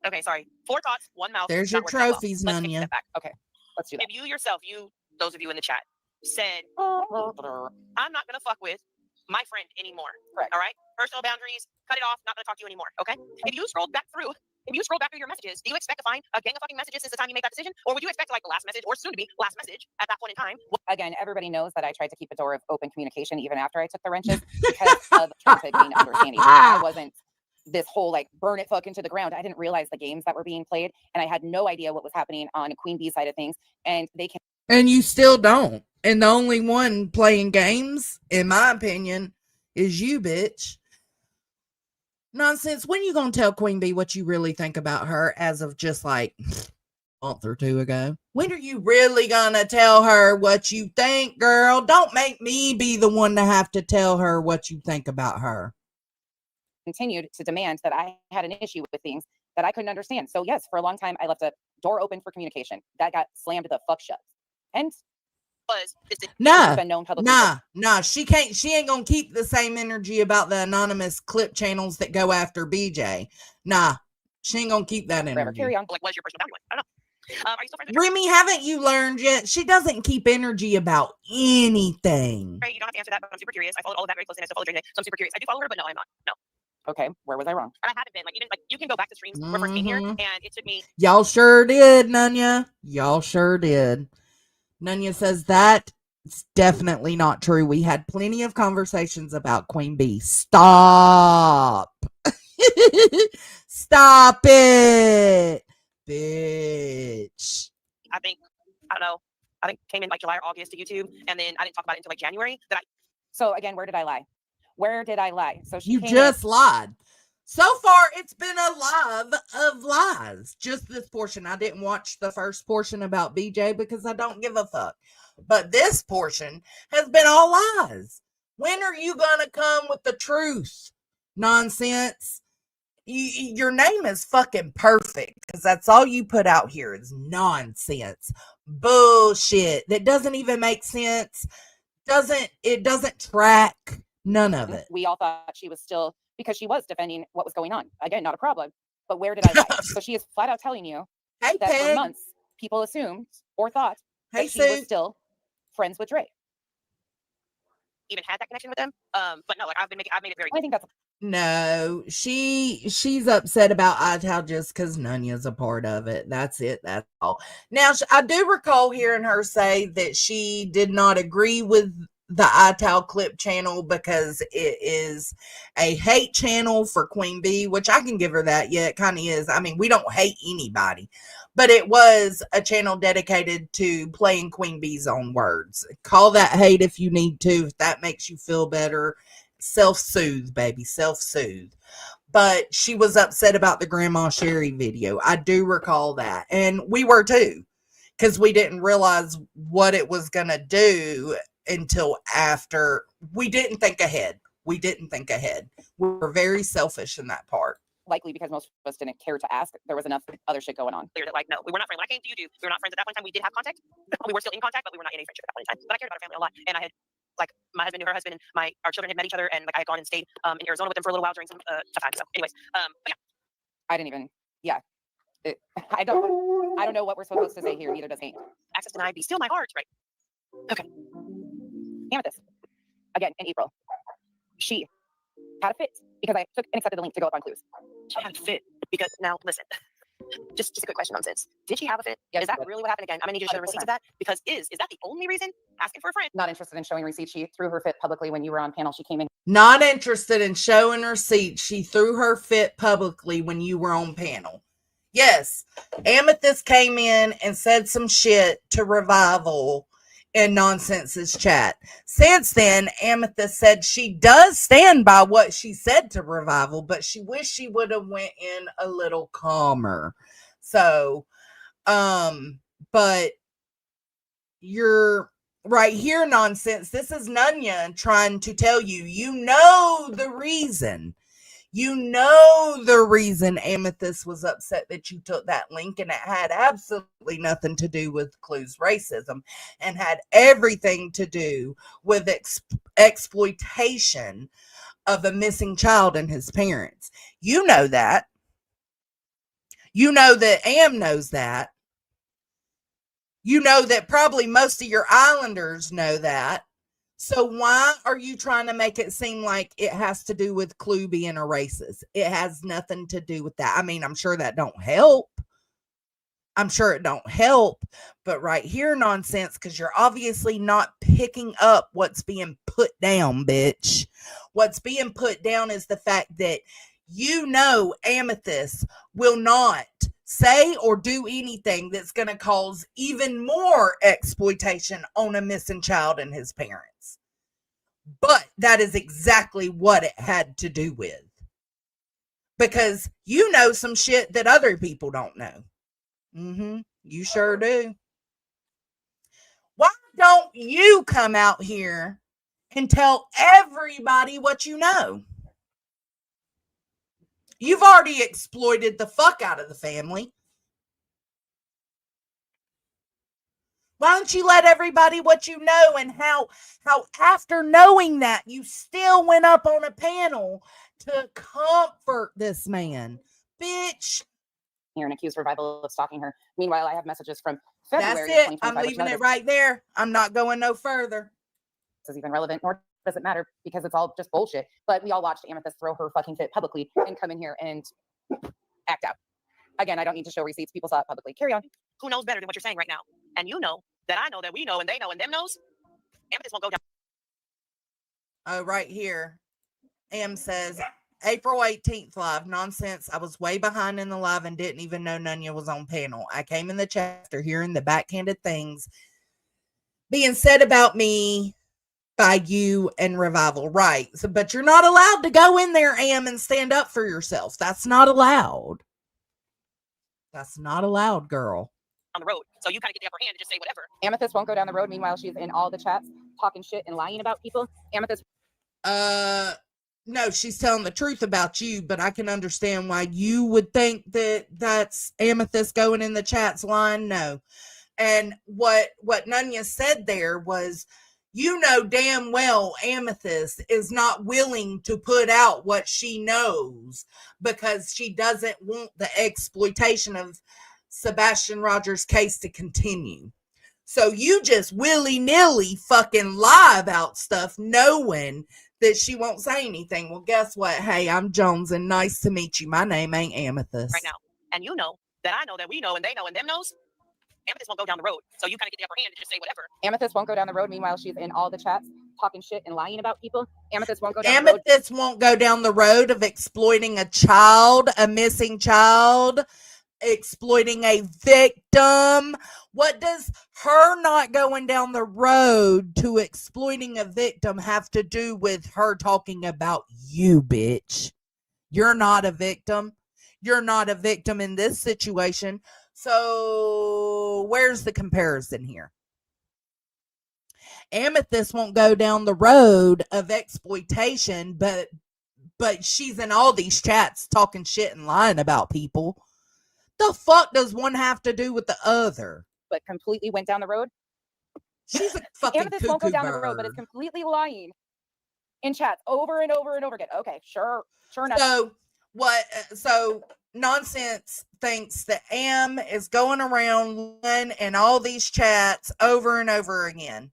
Okay, sorry. 4 thoughts, 1 mouth. There's your trophies, well. Let's take a Nunya. step back. Okay, let's do that. If you yourself, those of you in the chat, said, I'm not going to fuck with my friend anymore. Correct. All right? Personal boundaries, cut it off, not going to talk to you anymore. Okay? If you scroll back through your messages, do you expect to find a gang of fucking messages since the time you make that decision? Or would you expect like the last message or soon to be last message at that point in time? Again, everybody knows that I tried to keep a door of open communication even after I took the wrenches because of trying to gain understanding. I wasn't this whole like burn it fucking to the ground. I didn't realize the games that were being played, and I had no idea what was happening on Queen Bee side of things. And they can. And you still don't. And the only one playing games, in my opinion, is you, bitch. Nonsense. When you gonna tell Queen Bee what you really think about her as of just like a month or 2 ago? When are you really gonna tell her what you think, girl? Don't make me be the one to have to tell her what you think about her. Continued to demand that I had an issue with things that I couldn't understand. So yes, for a long time, I left a door open for communication. That got slammed the fuck shut. And Nah, she ain't gonna keep the same energy about the anonymous clip channels that go after BJ. Nah, she ain't gonna keep that energy. Carry on. Like, what's your personal boundary? I don't know. Are you still friends with Remy, haven't you learned yet? She doesn't keep energy about anything. her? You don't have to answer that, but I'm super curious. I followed all of that very closely, and I still follow Dre, so I'm super curious. I do follow her, but no, I'm not. No. Okay, where was I wrong? And I haven't been. Like, even like you can go back to streams where first came here, and it took me. Y'all sure did, Nunya. Y'all sure did. Nunya says that's definitely not true. We had plenty of conversations about Queen Bee. Stop. Stop it, bitch. I think came in like July or August to YouTube, and then I didn't talk about it until like January. So again, where did I lie? Where did I lie? So you just lied. So far, it's been a live of lies. Just this portion. I didn't watch the first portion about BJ because I don't give a fuck. But this portion has been all lies. When are you going to come with the truth? Nonsense. Your name is fucking perfect because that's all you put out here is nonsense. Bullshit. That doesn't even make sense. It doesn't track. None of it. We all thought she was still, because she was defending what was going on. Again, not a problem. But where did I lie? So she is flat out telling you that for months, people assumed or thought that she was still friends with Dre. Even had that connection with them. But no, like I've made it very. I think that's. No, she's upset about iTal just because Nunya's a part of it. That's it. That's all. Now, I do recall hearing her say that she did not agree with the iTal clip channel because it is a hate channel for Queen Bee, which I can give her that. Yeah, it kind of is. I mean, we don't hate anybody, but it was a channel dedicated to playing Queen Bee's own words. Call that hate if you need to, if that makes you feel better. Self-soothe, baby, self-soothe. But she was upset about the Grandma Sherry video. I do recall that. And we were too, because we didn't realize what it was going to do until after. We didn't think ahead. We were very selfish in that part. Likely because most of us didn't care to ask. There was enough other shit going on. Clear that, like, no, we were not friends. When I came to YouTube, we were not friends at that point in time. We did have contact. We were still in contact, but we were not in any friendship at that point in time. But I cared about our family a lot. And I had, like, my husband knew her husband, and our children had met each other, and like I had gone and stayed in Arizona with them for a little while during some tough times. So anyways, but yeah. I didn't even, I don't know what we're supposed to say here. Neither does Hank. Access denied. Be still my heart. Right. Okay. Amethyst. Again, in April. She had a fit because I took and accepted the link to go up on Clues. She had a fit because, now listen, just a quick question, nonsense. Did she have a fit? Yeah, is that really what happened? Again, I'm gonna need you to show the receipts of that, because is that the only reason? Asking for a friend. Not interested in showing receipts. She threw her fit publicly when you were on panel. She came in. Not interested in showing receipts. She threw her fit publicly when you were on panel. Yes, Amethyst came in and said some shit to Revival in Nonsense's chat. Since then, Amethyst said she does stand by what she said to Revival, but she wished she would have went in a little calmer. So, but you're right here, Nonsense. This is Nunya trying to tell you, the reason. You know the reason Amethyst was upset that you took that link, and it had absolutely nothing to do with Clue's racism and had everything to do with exploitation of a missing child and his parents. You know that. You know that Am knows that. You know that probably most of your Islanders know that. So why are you trying to make it seem like it has to do with Clue being a racist? It has nothing to do with that. I mean, I'm sure that don't help. I'm sure it don't help. But right here, Nonsense, because you're obviously not picking up what's being put down, bitch. What's being put down is the fact that Amethyst will not say or do anything that's going to cause even more exploitation on a missing child and his parents. But that is exactly what it had to do with. Because you know some shit that other people don't know. You sure do. Why don't you come out here and tell everybody what you know? You've already exploited the fuck out of the family. Why don't you let everybody what you know, and how after knowing that you still went up on a panel to comfort this man, bitch. Here and accused Revival of stalking her. Meanwhile, I have messages from February. That's it. I'm leaving it right there. I'm not going no further. This is even relevant, nor does it matter because it's all just bullshit. But we all watched Amethyst throw her fucking fit publicly and come in here and act out. Again, I don't need to show receipts. People saw it publicly. Carry on. Who knows better than what you're saying right now? And you know that I know that we know and they know and them knows. Amethyst won't go down. Oh, right here. Am says, April 18th live. Nonsense. I was way behind in the live and didn't even know Nunya was on panel. I came in the chat after hearing the backhanded things being said about me by you and Revival. Right. So, but you're not allowed to go in there, Am, and stand up for yourself. That's not allowed. That's not allowed, girl. On the road. So you kind of get the upper hand and just say whatever. Amethyst won't go down the road. Meanwhile, she's in all the chats talking shit and lying about people. Amethyst. No, she's telling the truth about you, but I can understand why you would think that that's Amethyst going in the chat's line. No. And what Nunya said there was, you know damn well Amethyst is not willing to put out what she knows because she doesn't want the exploitation of Sebastian Rogers' case to continue. So you just willy-nilly fucking lie about stuff knowing that she won't say anything. Well, guess what? Hey, I'm Jones, and nice to meet you. My name ain't Amethyst. Right now. And you know that I know that we know and they know and them knows. Amethyst won't go down the road. So you kind of get the upper hand and just say whatever. Amethyst won't go down the road. Meanwhile, she's in all the chats talking shit and lying about people. Amethyst won't go down the road. Amethyst won't go down the road of exploiting a child, a missing child, exploiting a victim. What does her not going down the road to exploiting a victim have to do with her talking about you, bitch? You're not a victim. You're not a victim in this situation. So where's the comparison here? Amethyst won't go down the road of exploitation, but she's in all these chats talking shit and lying about people. The fuck does one have to do with the other? But completely went down the road. She's a fucking Amethyst won't go down the road, but bird. it's completely lying in chats over and over and over again. Okay, sure enough. So Nonsense thinks that Am is going around and all these chats over and over again.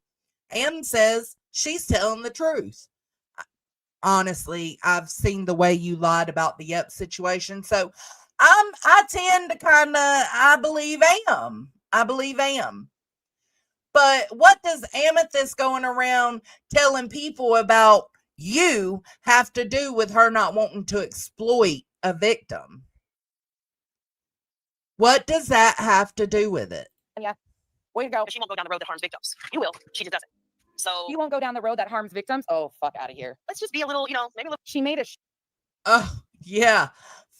Am says she's telling the truth. Honestly, I've seen the way you lied about the Yep situation, so I tend to I believe Am. But what does Amethyst going around telling people about you have to do with her not wanting to exploit a victim? What does that have to do with it? Yeah. Way to go. She won't go down the road that harms victims. You will. She just doesn't. So You won't go down the road that harms victims. Oh, fuck out of here. let's just be a little, maybe a little. She made a Oh, yeah.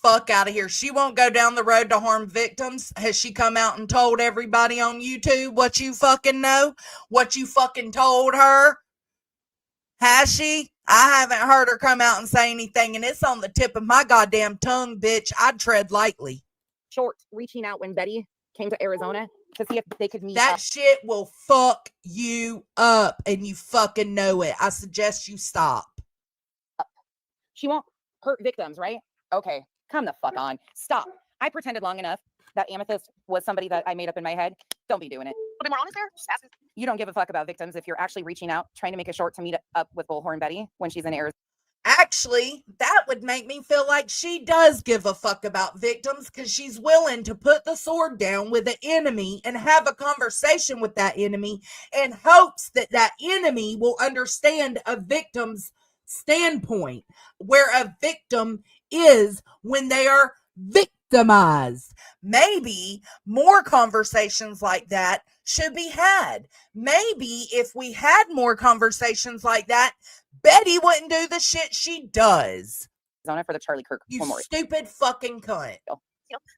Fuck out of here. She won't go down the road to harm victims. Has she come out and told everybody on YouTube what you fucking know? What you fucking told her? Has she? I haven't heard her come out and say anything, and it's on the tip of my goddamn tongue, bitch. I'd tread lightly. short reaching out when Betty came to Arizona to see if they could meet That up. shit will fuck you up, and you fucking know it. I suggest you stop. She won't hurt victims, right? Okay, come the fuck on. Stop. I pretended long enough that Amethyst was somebody that I made up in my head. Don't be doing it. A little bit more honest there. Just asking. You don't give a fuck about victims if you're actually reaching out, trying to make a short to meet up with Bullhorn Betty when she's in Arizona. Actually, that would make me feel like she does give a fuck about victims, because she's willing to put the sword down with the enemy and have a conversation with that enemy in hopes that that enemy will understand a victim's standpoint, where a victim is when they are victimized. Maybe more conversations like that should be had. Maybe if we had more conversations like that, Betty wouldn't do the shit she does. Arizona for the Charlie Kirk You Memorial. stupid fucking cunt.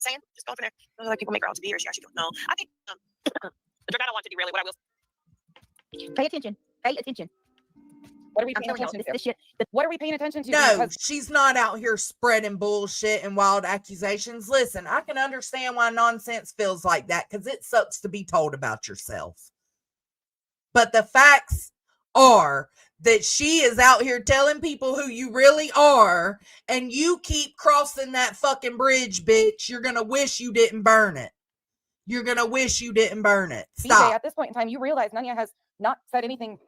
Saying just go from there. Like people make her out to be, or she actually don't know. I think the drug I don't want to derail it. What I will. Pay attention. Pay attention. What are we I'm paying telling y'all, attention this to? shit. What are we paying attention to? No, Because she's not out here spreading bullshit and wild accusations. Listen, I can understand why nonsense feels like that, because it sucks to be told about yourself. But the facts are that she is out here telling people who you really are, and you keep crossing that fucking bridge, bitch. You're going to wish you didn't burn it. You're going to wish you didn't burn it. BJ, Stop. at this point in time, you realize Nanya has not said anything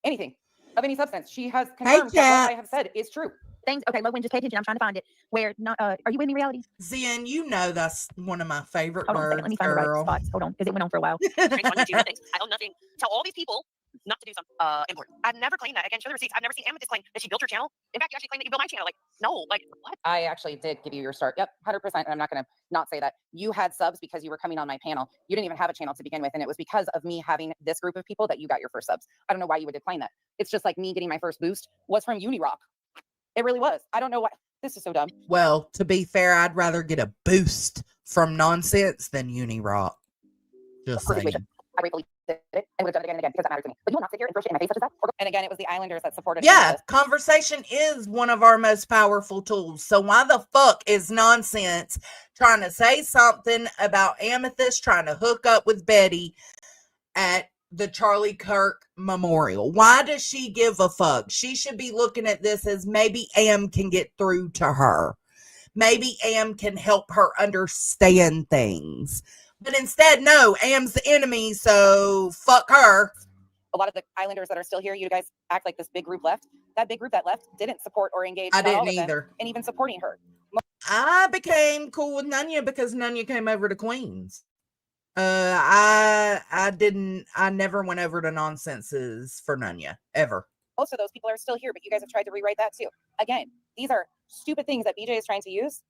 of any substance. She has confirmed that Kat. what I have said is true. Things. Okay, Lowen, just pay attention. I'm trying to find it. Where not? Are you with me, reality? Zen, you know that's one of my favorite Hold on a second. words, Let me find the right girl. spots. Hold on, because it went on for a while. Straight on YouTube, things. I own nothing. Tell all these people not to do something important. I've never claimed that. Again, show the receipts. I've never seen Amethyst claim that she built her channel. In fact, you actually claimed that you built my channel. Like, no, like what? I actually did give you your start. Yep, 100%. And I'm not going to not say that. You had subs because you were coming on my panel. You didn't even have a channel to begin with. And it was because of me having this group of people that you got your first subs. I don't know why you would decline that. It's just like me getting my first boost was from UniRock. It really was. I don't know why. This is so dumb. Well, to be fair, I'd rather get a boost from nonsense than UniRock. Just saying. Situation. I gratefully did it and would have done it again and again because that matters to me. But you will not sit here and throw shit in my face such as that. And again, it was the Islanders that supported Yeah, Amethyst. conversation is one of our most powerful tools. So why the fuck is nonsense trying to say something about Amethyst trying to hook up with Betty at the Charlie Kirk Memorial? Why does she give a fuck? She should be looking at this as maybe Am can get through to her. Maybe Am can help her understand things. But instead, no, Am's the enemy, so fuck her. A lot of the Islanders that are still here, you guys act like this big group left. That big group that left didn't support or engage. I not all didn't of them, either. and even supporting her. I became cool with Nunya because Nunya came over to Queens. I never went over to nonsenses for Nunya, ever. Most of those people are still here, but you guys have tried to rewrite that too. Again, these are stupid things that BJ is trying to use.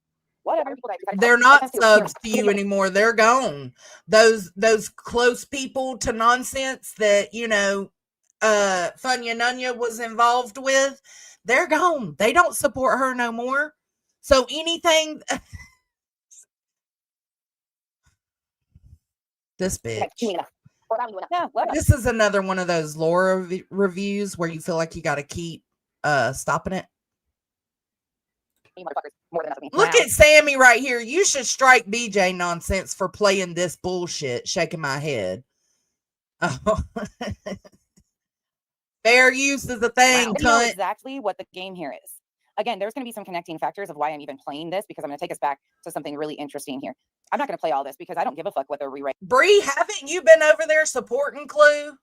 Whatever. They're not subs to you anymore. They're gone. Those close people to nonsense that, Funya Nunya was involved with, they're gone. They don't support her no more. So anything this bitch. Yeah, This is another one of those Laura reviews where you feel like you got to keep stopping it. More than enough of me. Look at Sammy right here. You should strike BJ nonsense for playing this bullshit. Shaking my head. Oh. Fair use is a thing, You know cunt. exactly what the game here is. Again, there's going to be some connecting factors of why I'm even playing this, because I'm going to take us back to something really interesting here. I'm not going to play all this because I don't give a fuck what they're rewriting. Bree, haven't you been over there supporting Clue?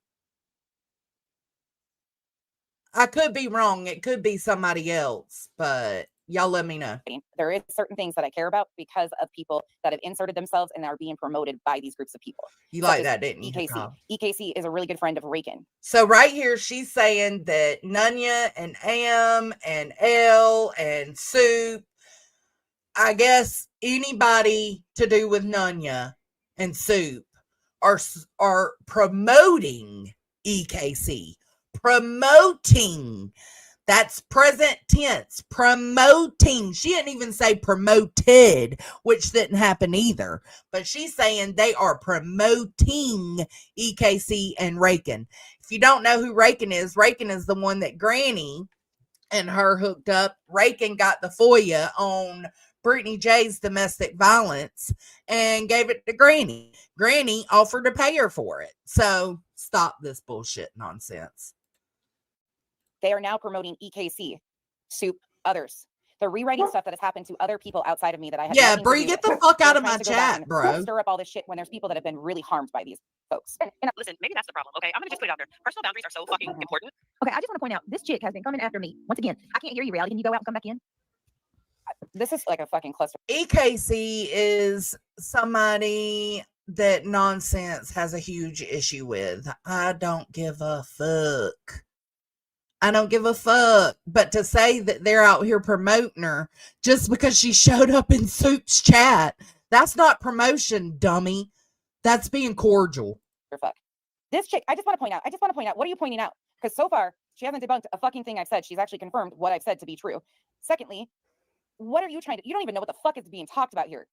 I could be wrong. It could be somebody else, but y'all let me know. There is certain things that I care about because of people that have inserted themselves and are being promoted by these groups of people. You Such like as that, didn't you? EKC. Kyle? EKC is a really good friend of Rakin. So right here, she's saying that Nunya and Am and L and Soup, I guess anybody to do with Nunya and Soup are promoting EKC. Promoting. That's present tense. Promoting. She didn't even say promoted, which didn't happen either. But she's saying they are promoting EKC and Rakin. If you don't know who Rakin is the one that Granny and her hooked up. Rakin got the FOIA on Brittany J's domestic violence and gave it to Granny. Granny offered to pay her for it. So stop this bullshit nonsense. They are now promoting EKC, Soup, others. They're rewriting stuff that has happened to other people outside of me that I have. Yeah, Bree, get the fuck out of my chat, bro. Stir up all this shit when there's people that have been really harmed by these folks. And listen, maybe that's the problem. Okay, I'm gonna just put it out there. Personal boundaries are so fucking important. Okay, I just want to point out this chick has been coming after me. Once again, I can't hear you, Reality. Can you go out and come back in? This is like a fucking cluster. EKC is somebody that nonsense has a huge issue with. I don't give a fuck. I don't give a fuck. But to say that they're out here promoting her just because she showed up in Soup's chat, that's not promotion, dummy. That's being cordial. Fuck. This chick, I just want to point out, what are you pointing out? Because so far, she hasn't debunked a fucking thing I've said. She's actually confirmed what I've said to be true. Secondly, what are you trying to, you don't even know what the fuck is being talked about here.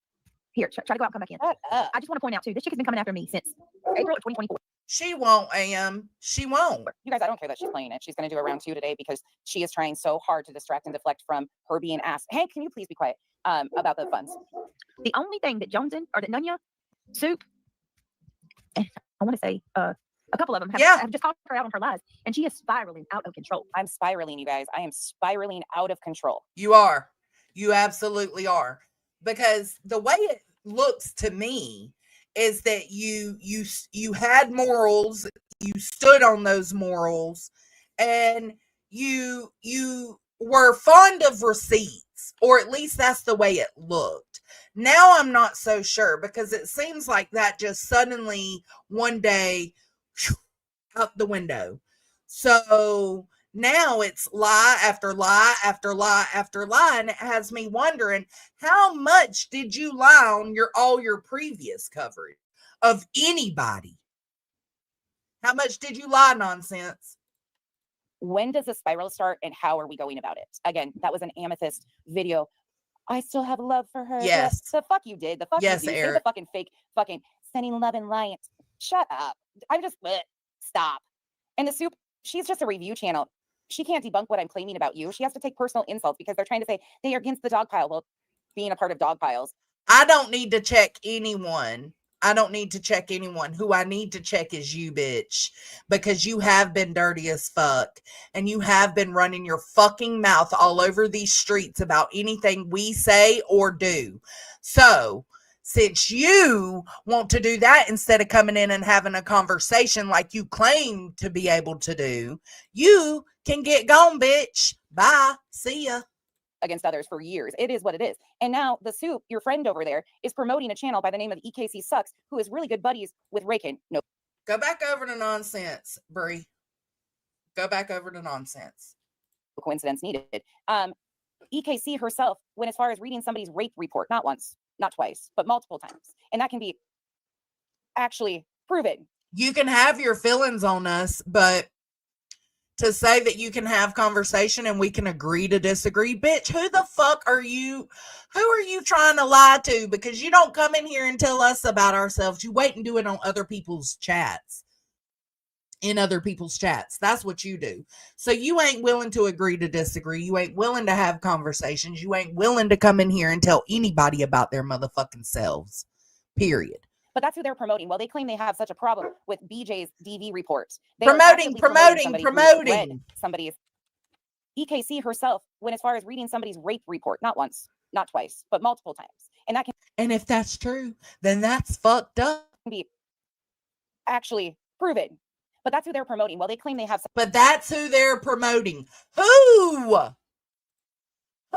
Here, try to go out and come back in. I just want to point out, too, this chick has been coming after me since April of 2024. She won't, She won't. You guys, I don't care that she's playing it. She's going to do a round 2 today because she is trying so hard to distract and deflect from her being asked, Hank, can you please be quiet about the funds? The only thing that Nunya, Soup, I want to say a couple of them have just called her out on her lies, and she is spiraling out of control. I'm spiraling, you guys. I am spiraling out of control. You are. You absolutely are. Because the way it looks to me is that you had morals, you stood on those morals, and you were fond of receipts, or at least that's the way it looked. Now I'm not so sure, because it seems like that just suddenly one day out the window. So now it's lie after lie after lie after lie, and it has me wondering, how much did you lie on all your previous coverage of anybody? How much did you lie, nonsense? When does the spiral start, and how are we going about it? Again, that was an Amethyst video. I still have love for her. Yes. The fuck you did. The fuck yes, you did. Eric. The fucking fake fucking sending love and light. Shut up. I'm just stop. And the Soup, she's just a review channel. She can't debunk what I'm claiming about you. She has to take personal insults because they're trying to say they are against the dog pile. Well, being a part of dog piles. I don't need to check anyone. I don't need to check anyone. Who I need to check is you, bitch, because you have been dirty as fuck, and you have been running your fucking mouth all over these streets about anything we say or do. So since you want to do that instead of coming in and having a conversation like you claim to be able to do, you can get gone, bitch. Bye. See ya. Against others for years. It is what it is. And now the Soup, your friend over there, is promoting a channel by the name of EKC Sucks, who is really good buddies with Rakin. No. Go back over to nonsense, Bree. Go back over to nonsense. Coincidence needed. EKC herself went as far as reading somebody's rape report, not once, not twice, but multiple times. And that can be actually proven. You can have your feelings on us, but to say that you can have conversation and we can agree to disagree, bitch, who the fuck are you? Who are you trying to lie to? Because you don't come in here and tell us about ourselves. You wait and do it on other people's chats. In other people's chats. That's what you do. So you ain't willing to agree to disagree. You ain't willing to have conversations. You ain't willing to come in here and tell anybody about their motherfucking selves. Period. But that's who they're promoting. Well, they claim they have such a problem with BJ's DV reports. Promoting. Somebody's EKC herself went as far as reading somebody's rape report, not once, not twice, but multiple times. And that can. And if that's true, then that's fucked up. Be actually proven. But that's who they're promoting. Well, they claim they have. But that's who they're promoting. Who?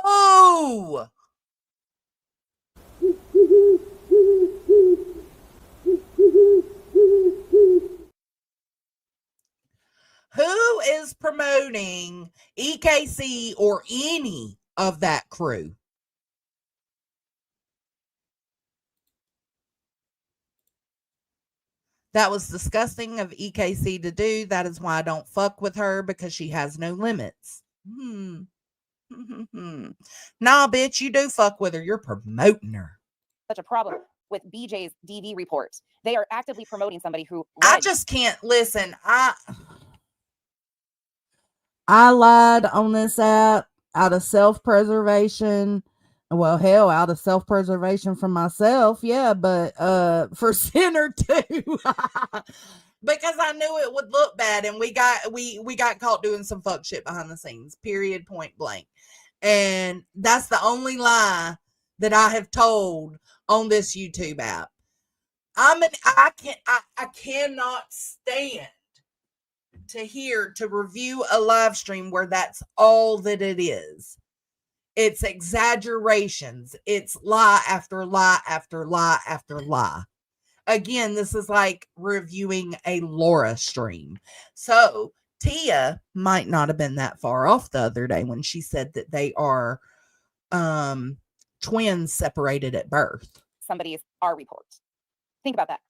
Who? Who is promoting EKC or any of that crew? That was disgusting of EKC to do. That is why I don't fuck with her, because she has no limits. Nah, bitch, you do fuck with her. You're promoting her. Such a problem with BJ's DV report. They are actively promoting somebody who I just can't listen. I lied on this app out of self-preservation. Well, hell, out of self-preservation from myself, yeah, but for Sinner too. Because I knew it would look bad, and we got caught doing some fuck shit behind the scenes. Period, point blank. And that's the only lie that I have told on this YouTube app. I cannot stand to review a live stream where that's all that it is. It's exaggerations. It's lie after lie after lie after lie. Again, this is like reviewing a Laura stream. So Tia might not have been that far off the other day when she said that they are twins separated at birth. Somebody's our report. Think about that.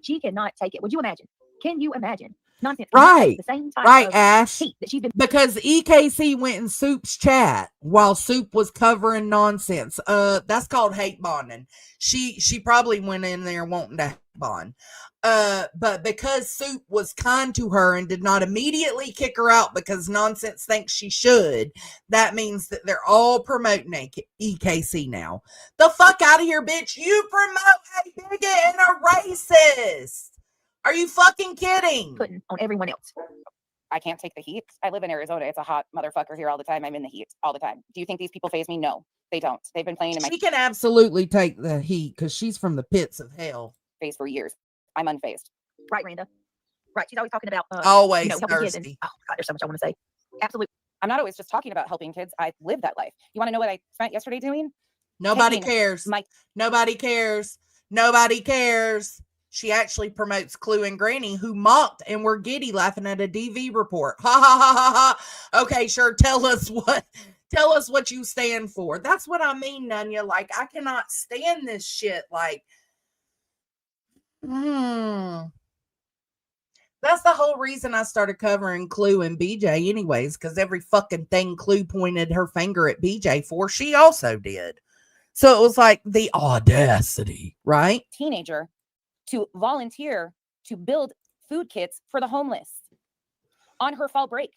She cannot take it. Would you imagine? Can you imagine? Nonsense. Right. The same type Right, of Ash. heat that she's been. Because EKC went in Soup's chat while Soup was covering nonsense. That's called hate bonding. She probably went in there wanting to bond. But because Soup was kind to her and did not immediately kick her out because nonsense thinks she should, that means that they're all promoting EKC now. The fuck out of here, bitch. You promote a bigot and a racist. Are you fucking kidding? Putting on everyone else. I can't take the heat. I live in Arizona. It's a hot motherfucker here all the time. I'm in the heat all the time. Do you think these people faze me? No, they don't. They've been playing in my She can absolutely take the heat because she's from the pits of hell. face for years. I'm unfazed. Right, Randa. Right. She's always talking about always helping kids. And, thirsty. oh God, there's so much I want to say. Absolutely. I'm not always just talking about helping kids. I live that life. You want to know what I spent yesterday doing? Nobody Taking cares. Nobody cares. Nobody cares. She actually promotes Clue and Granny, who mocked and were giddy laughing at a DV report. Ha ha ha ha ha. Okay, sure. Tell us what you stand for. That's what I mean, Nunya. Like, I cannot stand this shit. Like, that's the whole reason I started covering Clue and BJ anyways, because every fucking thing Clue pointed her finger at BJ for, she also did. So it was like the audacity, right? Teenager to volunteer to build food kits for the homeless on her fall break.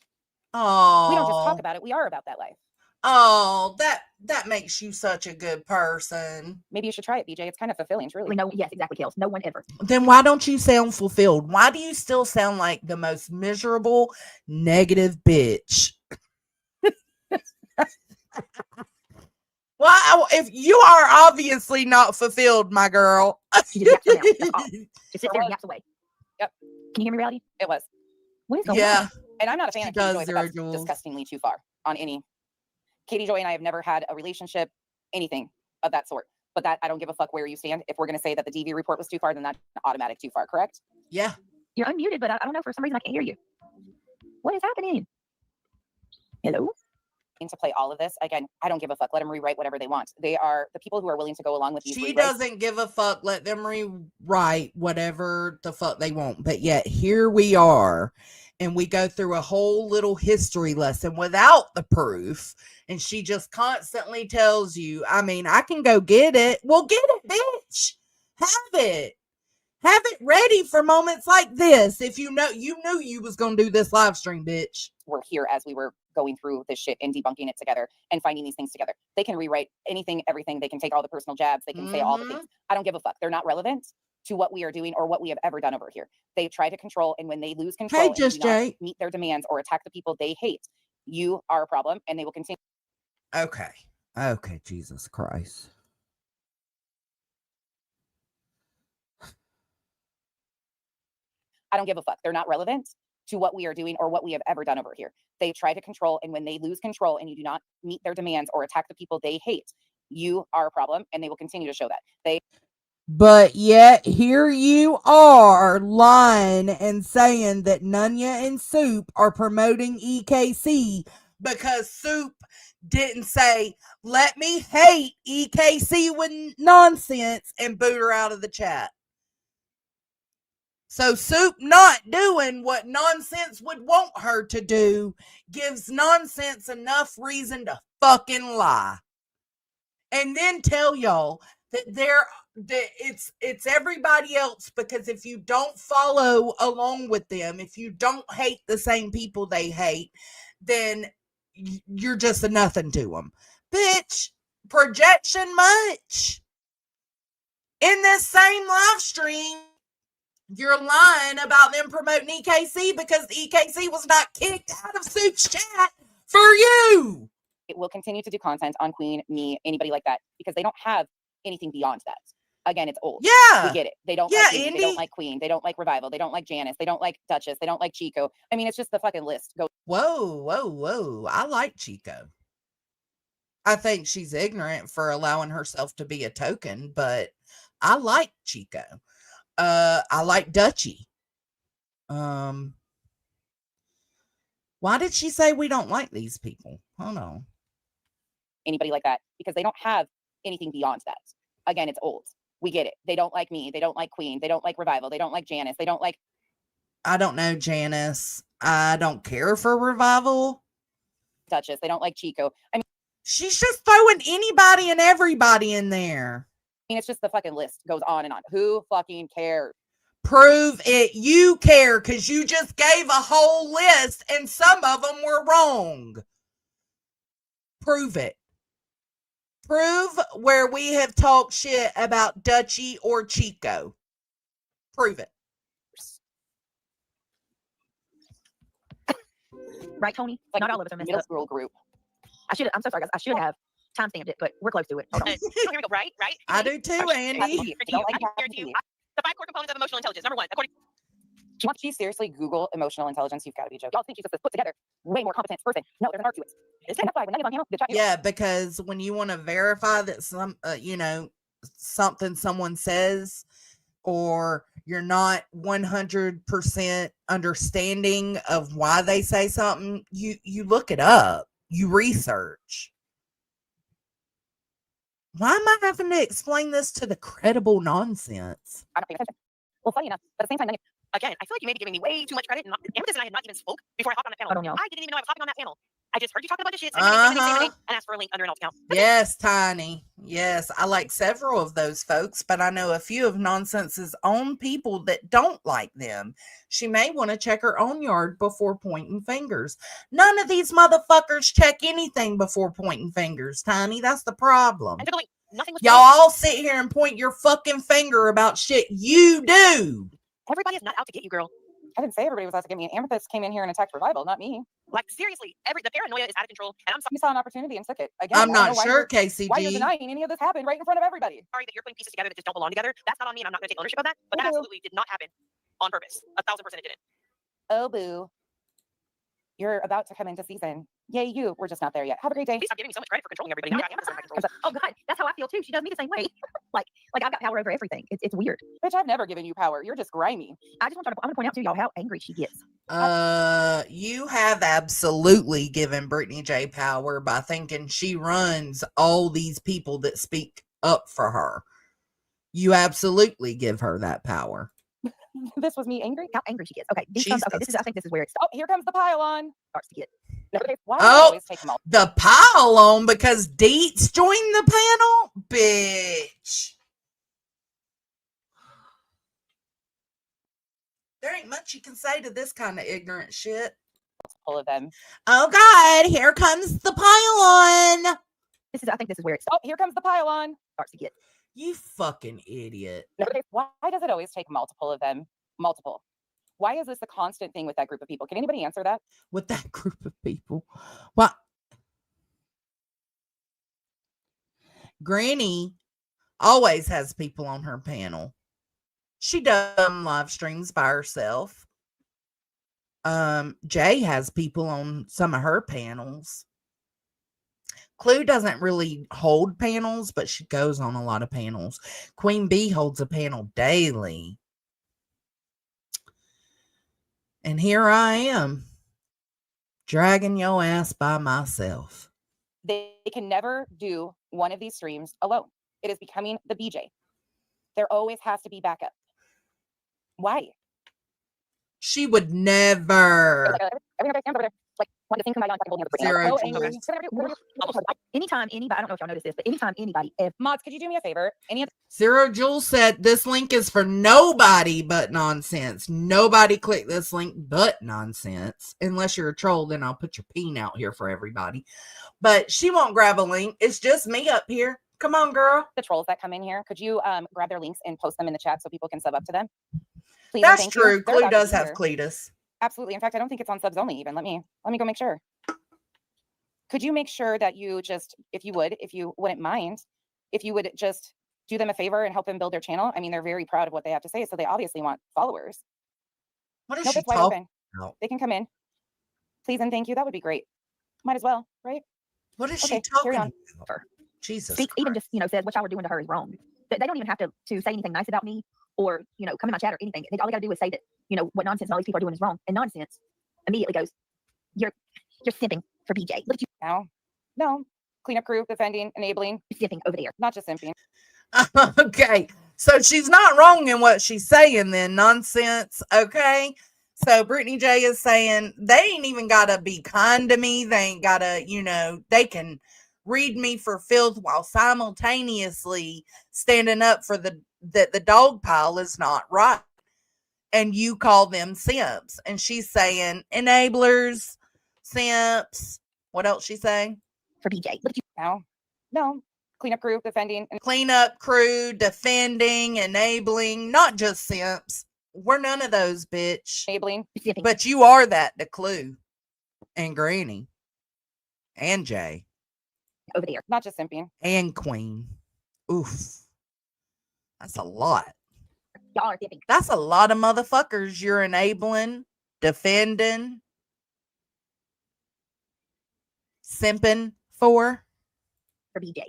Oh, we don't just talk about it. We are about that life. Oh, that makes you such a good person. Maybe you should try it, BJ. It's kind of fulfilling, truly. No, yes, exactly, Kels. No one ever. Then why don't you sound fulfilled? Why do you still sound like the most miserable, negative bitch? Well, if you are obviously not fulfilled, my girl. She just yaps her mouth. Just sit there and yaps away. Yep. Can you hear me, Reality? It was. What is going on? And I'm not a fan She of Katie does Joy, but zero that's joules. disgustingly too far on any. Katie Joy and I have never had a relationship, anything of that sort. But that, I don't give a fuck where you stand. If we're going to say that the DV report was too far, then that's automatic too far, correct? Yeah. You're unmuted, but I don't know. For some reason, I can't hear you. What is happening? Hello? To play all of this again, I don't give a fuck. Let them rewrite whatever they want. They are the people who are willing to go along with these. She doesn't give a fuck. Let them rewrite whatever the fuck they want. But yet here we are, and we go through a whole little history lesson without the proof, and she just constantly tells you, I mean, I can go get it. Well, get it, bitch. Have it ready for moments like this. If you knew you was gonna do this live stream, bitch. We're here as we were going through this shit and debunking it together and finding these things together. They can rewrite anything, everything. They can take all the personal jabs. They can say all the things. I don't give a fuck. They're not relevant to what we are doing or what we have ever done over here. They try to control, and when they lose control and do not meet their demands or attack the people they hate, you are a problem, and they will continue. Okay, Jesus Christ. I don't give a fuck. They're not relevant to what we are doing or what we have ever done over here. They try to control, and when they lose control and you do not meet their demands or attack the people they hate, you are a problem, and they will continue to show that. But yet here you are lying and saying that Nunya and Soup are promoting EKC because Soup didn't say, let me hate EKC with nonsense, and boot her out of the chat. So Soup not doing what Nonsense would want her to do gives Nonsense enough reason to fucking lie. And then tell y'all that it's everybody else, because if you don't follow along with them, if you don't hate the same people they hate, then you're just a nothing to them. Bitch, projection much. In this same live stream, you're lying about them promoting EKC because EKC was not kicked out of Soup's chat for you. It will continue to do content on Queen, me, anybody like that, because they don't have anything beyond that. Again, it's old. Yeah. We get it. They don't like me, they don't like Queen, they don't like Revival, they don't like Janice, they don't like Duchess, they don't like Chico. I mean, it's just the fucking list. Go. Whoa. I like Chico. I think she's ignorant for allowing herself to be a token, but I like Chico. I like Dutchie. Why did she say we don't like these people? Hold on. Anybody like that, because they don't have anything beyond that. Again, it's old. We get it. They don't like me, they don't like Queen, they don't like Revival, they don't like Janice, they don't like... I don't know Janice. I don't care for Revival. Duchess, they don't like Chico. I mean, she's just throwing anybody and everybody in there. I mean, it's just the fucking list goes on and on. Who fucking cares? Prove it. You care, because you just gave a whole list and some of them were wrong. Prove it. Prove where we have talked shit about Dutchie or Chico. Prove it. Right, Tony? Like not all of us are messed middle up. school group. I'm so sorry, guys. I should have time-stamped it, but we're close to it. Hold on. Here we go. Right. I do too, Andy. The 5 core components of emotional intelligence. Number 1, according. She seriously Google emotional intelligence. You've got to be joking. Y'all think she's just this put together, way more competent person. No, there's an art to it. That's why when that is on camera, the chat. Yeah, because when you want to verify that something someone says, or you're not 100% understanding of why they say something, you look it up, you research. Why am I having to explain this to the credible Nonsense? I don't pay attention. Well, funny enough, but at the same time, Again, I feel like you may be giving me way too much credit. Amethyst and I had not even spoke before I hopped on that panel. I didn't even know I was hopping on that panel. I just heard you talking about this shit, and asked for a link under an alt account. Yes, Tiny. Yes, I like several of those folks, but I know a few of Nonsense's own people that don't like them. She may want to check her own yard before pointing fingers. None of these motherfuckers check anything before pointing fingers, Tiny. That's the problem. And nothing was Y'all all sit here and point your fucking finger about shit you do. Everybody is not out to get you, girl. I didn't say everybody was out to get me. Amethyst came in here and attacked Revival, not me. Like, seriously, the paranoia is out of control. And I'm sorry. You saw an opportunity and took it. Again, I'm not sure, KCG. Why you're denying any of this happened right in front of everybody? Sorry that you're putting pieces together that just don't belong together. That's not on me, and I'm not going to take ownership of that. But that absolutely did not happen on purpose. 1000% it didn't. Oh, boo. You're about to come into season. Yay, you. We're just not there yet. Have a great day. Please stop giving me so much credit for controlling everybody. Now I got Amethyst under my control. Oh God, that's how I feel too. She does me the same way. like I've got power over everything. It's weird. Bitch, I've never given you power. You're just grimy. I want to point out to y'all how angry she gets. You have absolutely given Brittany J power by thinking she runs all these people that speak up for her. You absolutely give her that power. This was me angry. How angry she gets. Okay, I think this is where it starts. Oh, here comes the pylon. Starts to get. Why do I always take them all? The pylon because Deets joined the panel? Bitch. There ain't much you can say to this kind of ignorant shit. Full of them. Oh God, here comes the pylon. I think this is where it starts. Oh, here comes the pylon. Starts to get. You fucking idiot. Why does it always take multiple of them? Multiple. Why is this a constant thing with that group of people? Can anybody answer that? With that group of people? What? Granny always has people on her panel. She does live streams by herself. Jay has people on some of her panels. Clue doesn't really hold panels, but she goes on a lot of panels. Queen Bee holds a panel daily. And here I am, dragging your ass by myself. They can never do one of these streams alone. It is becoming the BJ. There always has to be backup. Why? She would never. Like, wanted to sing somebody on fucking holding Zero so Jules. angry. Anytime anybody, I don't know if y'all noticed this, but anytime anybody, if Mods, could you do me a favor? Zero Jules said this link is for nobody but nonsense. Nobody click this link but nonsense. Unless you're a troll, then I'll put your peen out here for everybody. But she won't grab a link. It's just me up here. Come on, girl. The trolls that come in here, could you grab their links and post them in the chat so people can sub up to them? Please. That's true. Clue does have Cletus. Absolutely. In fact, I don't think it's on subs only even. Let me go make sure. Could you make sure that you just, if you wouldn't mind, if you would just do them a favor and help them build their channel? I mean, they're very proud of what they have to say, so they obviously want followers. What is Nope, she it's wide talking open. about? They can come in. Please and thank you. That would be great. Might as well, right? What is Okay, she talking carry on. about? Jesus. speak, even just, says what y'all were doing to her is wrong. They don't even have to say anything nice about me or, come in my chat or anything. All they got to do is say that, what nonsense all these people are doing is wrong. And nonsense immediately goes, you're simping for BJ. Look at you. No. Cleanup crew, defending, enabling. Simping over there. Not just simping. Okay. So she's not wrong in what she's saying then. Nonsense. Okay. So Brittany J is saying they ain't even got to be kind to me. They ain't got to, they can read me for filth while simultaneously standing up for that the dog pile is not right. And you call them simps. And she's saying enablers, simps. What else she saying? For BJ. Look at you. No. Cleanup crew, defending. Cleanup crew, defending, enabling, not just simps. We're none of those, bitch. Enabling. But you are that to Clue and Granny and Jay. Over there. Not just simping. And Queen. Oof. That's a lot. Y'all are simping. That's a lot of motherfuckers you're enabling, defending, simping for. For BJ.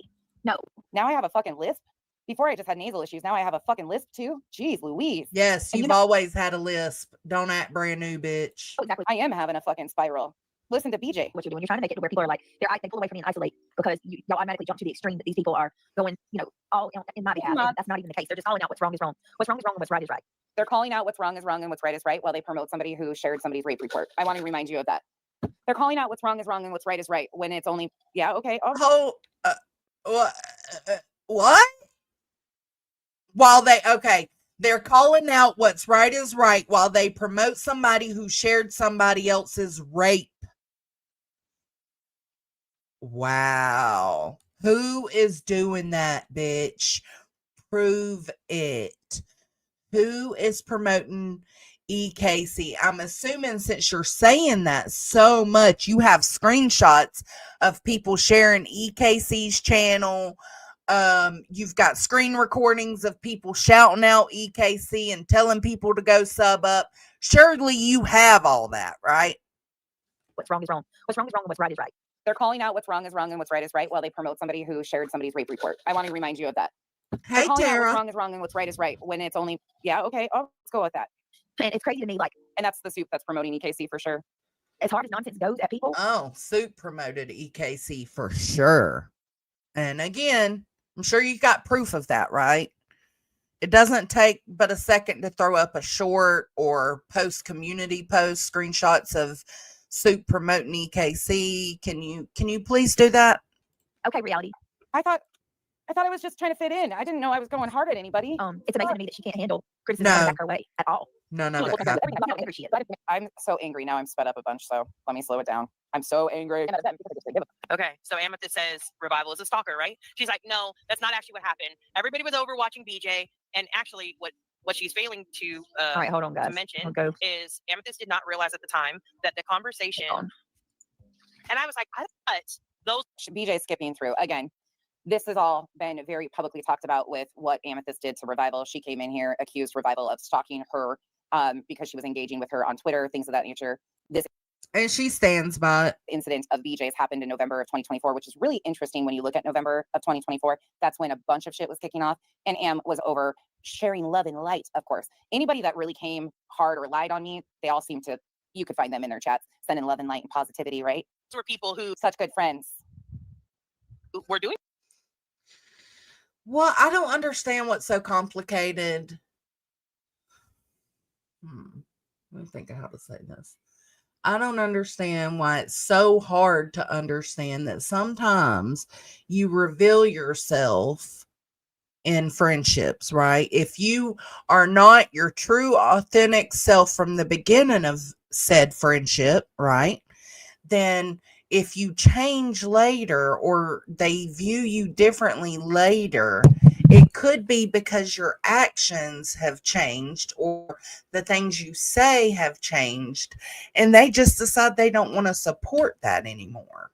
No. Now I have a fucking lisp. Before I just had nasal issues. Now I have a fucking lisp too. Jeez Louise. Yes, you've always had a lisp. Don't act brand new, bitch. Oh, exactly. I am having a fucking spiral. Listen to BJ. What you're doing, you're trying to make it to where people are like, they pull away from me and isolate because y'all automatically jump to the extreme that these people are going, all in my behalf. And that's not even the case. They're just calling out what's wrong is wrong. What's wrong is wrong and what's right is right. They're calling out what's wrong is wrong and what's right is right while they promote somebody who shared somebody's rape report. I want to remind you of that. They're calling out what's wrong is wrong and what's right is right when it's only, yeah, okay. Oh, what? They're calling out what's right is right while they promote somebody who shared somebody else's rape. Wow. Who is doing that, bitch? Prove it. Who is promoting EKC? I'm assuming since you're saying that so much, you have screenshots of people sharing EKC's channel. You've got screen recordings of people shouting out EKC and telling people to go sub up. Surely you have all that, right? What's wrong is wrong. What's wrong is wrong and what's right is right. They're calling out what's wrong is wrong and what's right is right while they promote somebody who shared somebody's rape report. I want to remind you of that. Hey, Tara. What's wrong is wrong and what's right is right when it's only, yeah, okay. Oh, let's go with that. And it's crazy to me, and that's the soup that's promoting EKC for sure. As hard as nonsense goes at people. Oh, Soup promoted EKC for sure. And again, I'm sure you got proof of that, right? It doesn't take but a second to throw up a short or post community post screenshots of Soup promoting EKC. Can you please do that? Okay, reality. I thought I was just trying to fit in. I didn't know I was going hard at anybody. It's amazing to me that she can't handle criticism coming back her way at all. No. I'm so angry now. I'm sped up a bunch, so let me slow it down. I'm so angry. Okay, so Amethyst says Revival is a stalker, right? She's like, no, that's not actually what happened. Everybody was over watching BJ, and actually, what she's failing to all right, hold on, guys. to mention is Amethyst did not realize at the time that the conversation. And I was like, I thought those BJ skipping through again. This has all been very publicly talked about with what Amethyst did to Revival. She came in here, accused Revival of stalking her because she was engaging with her on Twitter, things of that nature. And she stands by it. Incident of BJ's happened in November of 2024, which is really interesting when you look at November of 2024. That's when a bunch of shit was kicking off, and Am was over sharing love and light, of course. Anybody that really came hard or lied on me, they all seem to, you could find them in their chats, sending love and light and positivity, right? were people who Such good friends. were doing. Well, I don't understand what's so complicated. Let me think of how to say this. I don't understand why it's so hard to understand that sometimes you reveal yourself in friendships, right? If you are not your true, authentic self from the beginning of said friendship, right? Then if you change later or they view you differently later, it could be because your actions have changed or the things you say have changed, and they just decide they don't want to support that anymore.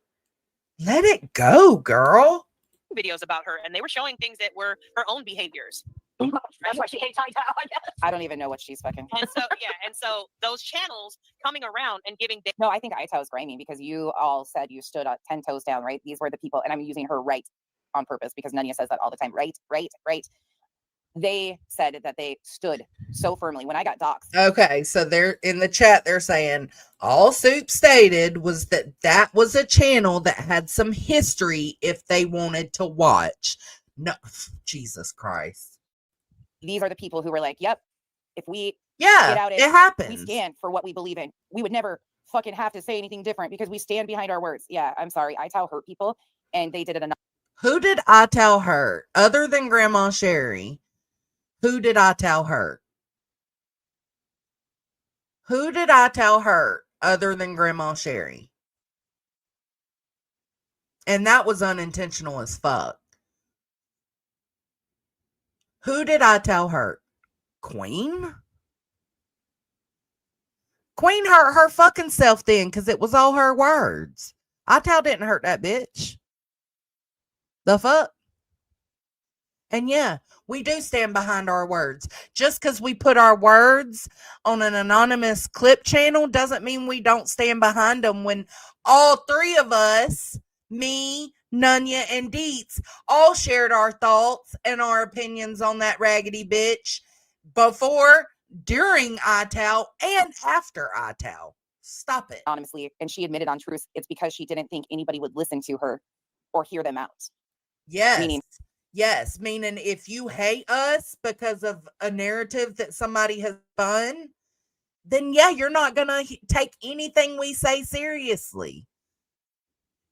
Let it go, girl. videos about her, and they were showing things that were her own behaviors. That's why she hates Hightower, I guess. I don't even know what she's fucking. And so, yeah, and so those channels coming around and giving. No, I think Itao is grimy because you all said you stood 10 toes down, right? These were the people, and I'm using her right on purpose because Nunya says that all the time. Right. They said that they stood so firmly when I got doxxed. Okay, so they're in the chat, they're saying all Soup stated was that was a channel that had some history if they wanted to watch. No, Jesus Christ. These are the people who were like, yep, if we Yeah, get out it happens. we stand for what we believe in. We would never fucking have to say anything different because we stand behind our words. Yeah, I'm sorry. Itao hurt people and they did it enough. Who did Itao hurt other than Grandma Sherry? Who did Itao hurt? Who did Itao hurt other than Grandma Sherry? And that was unintentional as fuck. Who did Itao hurt? Queen? Queen hurt her fucking self then because it was all her words. Itao didn't hurt that bitch. The fuck? And yeah, we do stand behind our words. Just because we put our words on an anonymous clip channel doesn't mean we don't stand behind them when all three of us, me, Nunya, and Deets, all shared our thoughts and our opinions on that raggedy bitch before, during Itao, and after Itao. Stop it. Anonymously, and she admitted on truth, it's because she didn't think anybody would listen to her or hear them out. Yes. Yes, meaning if you hate us because of a narrative that somebody has spun, then yeah, you're not going to take anything we say seriously.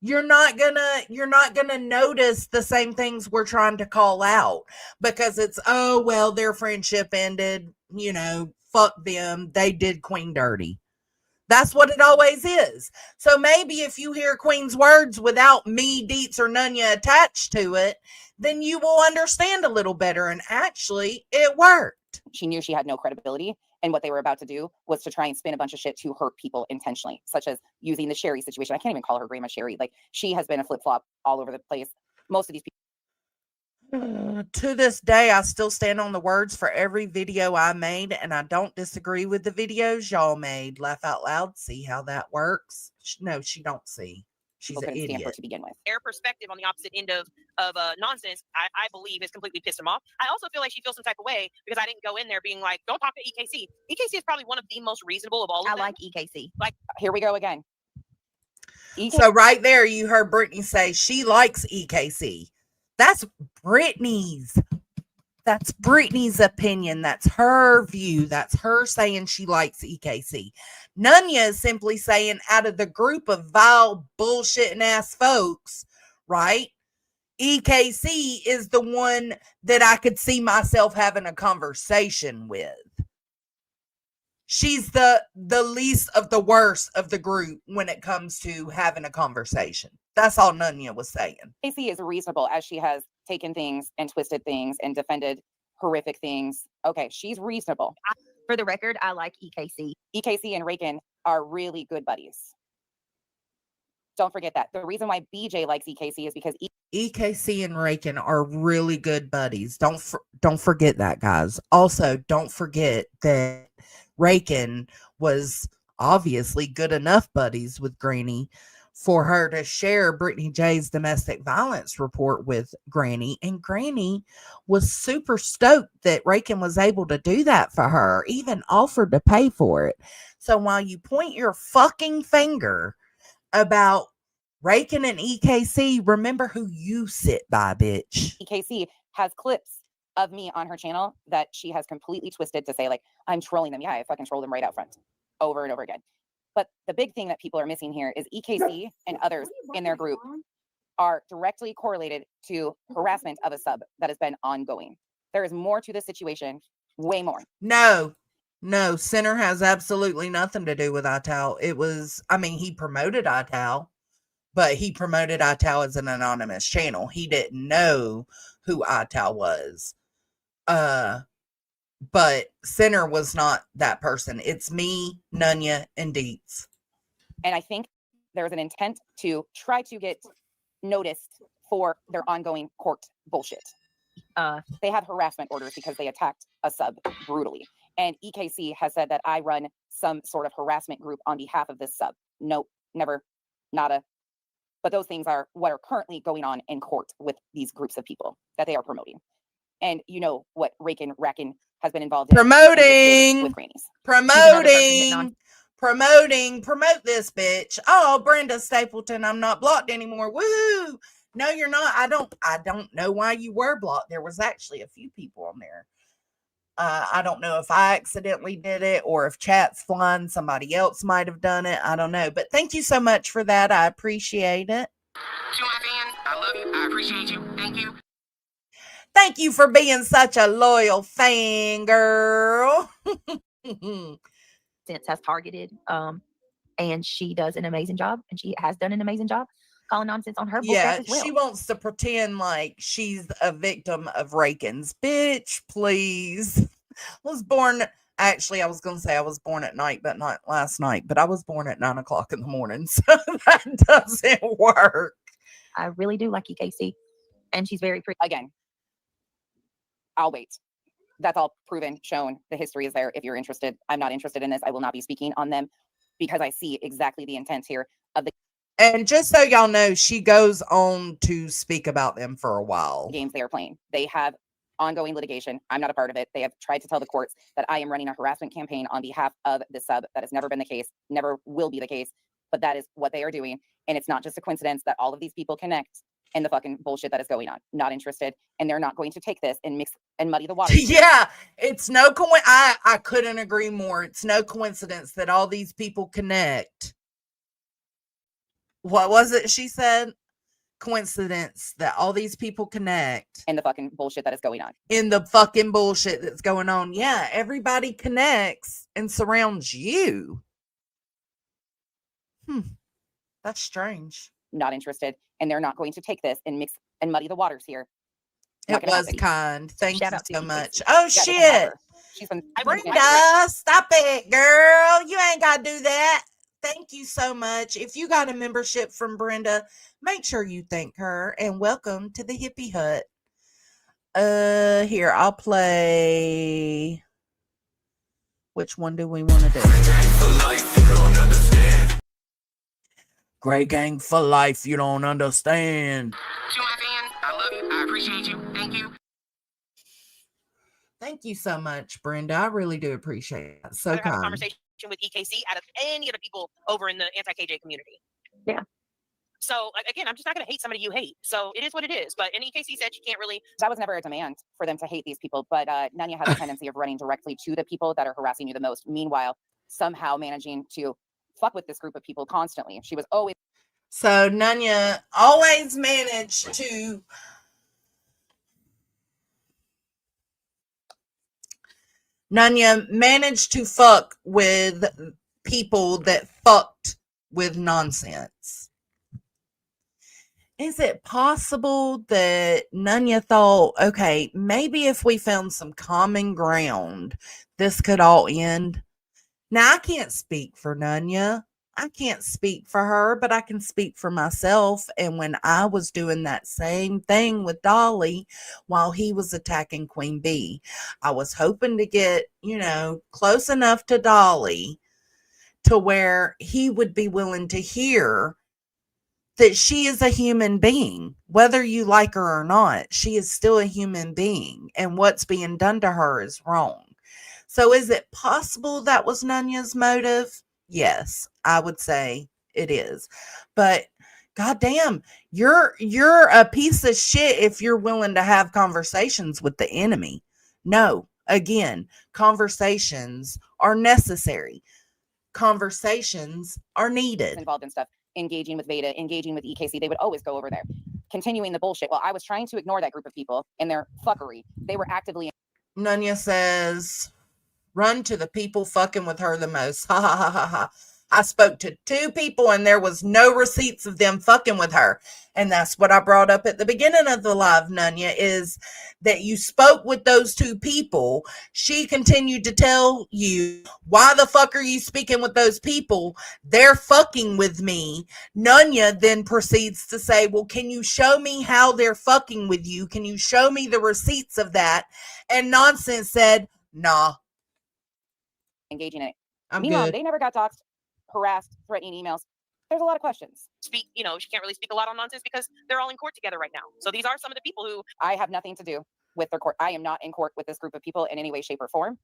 You're not going to notice the same things we're trying to call out because it's, oh, well, their friendship ended, fuck them. They did Queen dirty. That's what it always is. So maybe if you hear Queen's words without me, Deets, or Nunya attached to it, then you will understand a little better. And actually, it worked. She knew she had no credibility. And what they were about to do was to try and spin a bunch of shit to hurt people intentionally, such as using the Sherry situation. I can't even call her Grandma Sherry. Like, she has been a flip-flop all over the place. Most of these people. To this day, I still stand on the words for every video I made, and I don't disagree with the videos y'all made. Laugh out loud. See how that works? No, she don't see. She's an idiot. To begin with. Their perspective on the opposite end of nonsense, I believe, has completely pissed him off. I also feel like she feels some type of way because I didn't go in there being like, don't talk to EKC. EKC is probably one of the most reasonable of all of them. I like EKC. Like, here we go again. So right there, you heard Brittany say she likes EKC. That's Brittany's opinion. That's her view. That's her saying she likes EKC. Nunya is simply saying out of the group of vile, bullshitting ass folks, right? EKC is the one that I could see myself having a conversation with. She's the least of the worst of the group when it comes to having a conversation. That's all Nunya was saying. Casey is reasonable as she has taken things and twisted things and defended horrific things. Okay, she's reasonable. For the record, I like EKC. EKC and Raken are really good buddies. Don't forget that. The reason why BJ likes EKC is because EKC and Raken are really good buddies. Don't forget that, guys. Also, don't forget that Raken was obviously good enough buddies with Granny for her to share Brittany J's domestic violence report with Granny. And Granny was super stoked that Raken was able to do that for her, even offered to pay for it. So while you point your fucking finger about Raken and EKC, remember who you sit by, bitch. EKC has clips of me on her channel that she has completely twisted to say, like, I'm trolling them. Yeah, I fucking trolled them right out front. over and over again. But the big thing that people are missing here is EKC and others in their group are directly correlated to harassment of a sub that has been ongoing. There is more to this situation, way more. No, Center has absolutely nothing to do with ITAL. It was, I mean, he promoted ITAL, but he promoted ITAL as an anonymous channel. He didn't know who ITAL was. But Center was not that person. It's me, Nunya, and Deets. And I think there's an intent to try to get noticed for their ongoing court bullshit. They have harassment orders because they attacked a sub brutally. And EKC has said that I run some sort of harassment group on behalf of this sub. Nope, never, nada. But those things are what are currently going on in court with these groups of people that they are promoting. And you know what Rakin has been involved in. Promoting. With grannies. Promote this bitch. Oh, Brenda Stapleton, I'm not blocked anymore. Woo! No, you're not. I don't know why you were blocked. There was actually a few people on there. I don't know if I accidentally did it or if chat's flying, somebody else might have done it. I don't know. But thank you so much for that. I appreciate it. To my fans, I love you. I appreciate you. Thank you. Thank you for being such a loyal fan, girl. Since has targeted, and she does an amazing job, and she has done an amazing job calling nonsense on her. Yeah, as well. She wants to pretend like she's a victim of Rakins. Bitch, please. Actually, I was going to say I was born at night, but not last night. But I was born at 9 o'clock in the morning, so that doesn't work. I really do like EKC, and she's very pretty. Again, I'll wait. That's all proven, shown. The history is there if you're interested. I'm not interested in this. I will not be speaking on them because I see exactly the intent here of the. And just so y'all know, she goes on to speak about them for a while. Games they are playing. They have ongoing litigation. I'm not a part of it. They have tried to tell the courts that I am running a harassment campaign on behalf of the sub. That has never been the case, never will be the case, but that is what they are doing. And it's not just a coincidence that all of these people connect and the fucking bullshit that is going on. Not interested. And they're not going to take this and mix and muddy the water. Yeah, it's no I couldn't agree more. It's no coincidence that all these people connect. What was it she said? Coincidence that all these people connect. And the fucking bullshit that is going on. In the fucking bullshit that's going on. Yeah, everybody connects and surrounds you. That's strange. Not interested. And they're not going to take this and mix and muddy the waters here. It was kind. Thank you so much. Oh, Yeah, shit. Brenda, stop it, girl. You ain't got to do that. Thank you so much. If you got a membership from Brenda, make sure you thank her and welcome to the Hippie Hut. Here, I'll play. Which one do we want to do? Great gang for life, you don't understand. To my fans, I love you. I appreciate you. Thank you. Thank you so much, Brenda. I really do appreciate it. So I have a kind. conversation with EKC out of any of the people over in the anti-KJ community. Yeah. So again, I'm just not going to hate somebody you hate. So it is what it is. But EKC said she can't really. That was never a demand for them to hate these people. But Nunya has a tendency of running directly to the people that are harassing you the most. Meanwhile, somehow managing to fuck with this group of people constantly. She was always. So Nunya always managed to. Nunya managed to fuck with people that fucked with nonsense. Is it possible that Nunya thought, okay, maybe if we found some common ground, this could all end? Now, I can't speak for Nunya. I can't speak for her, but I can speak for myself. And when I was doing that same thing with Dolly while he was attacking Queen Bee, I was hoping to get, close enough to Dolly to where he would be willing to hear that she is a human being. Whether you like her or not, she is still a human being. And what's being done to her is wrong. So is it possible that was Nunya's motive? Yes, I would say it is. But goddamn, you're a piece of shit if you're willing to have conversations with the enemy. No, again, conversations are necessary. conversations are needed. Involved in stuff, engaging with Veda, engaging with EKC, they would always go over there, continuing the bullshit. Well, I was trying to ignore that group of people and their fuckery. They were actively. Nunya says, run to the people fucking with her the most. Ha ha ha ha ha. I spoke to 2 people and there was no receipts of them fucking with her. And that's what I brought up at the beginning of the live, Nunya, is that you spoke with those 2 people. She continued to tell you, why the fuck are you speaking with those people? They're fucking with me. Nunya then proceeds to say, well, can you show me how they're fucking with you? Can you show me the receipts of that? And Nonsense said, nah. Engaging in it. Meanwhile, they never got doxxed, harassed, threatening emails. There's a lot of questions. Speak, you know, she can't really speak a lot on Nonsense because they're all in court together right now. So these are some of the people who I have nothing to do with their court. I am not in court with this group of people in any way, shape, or form.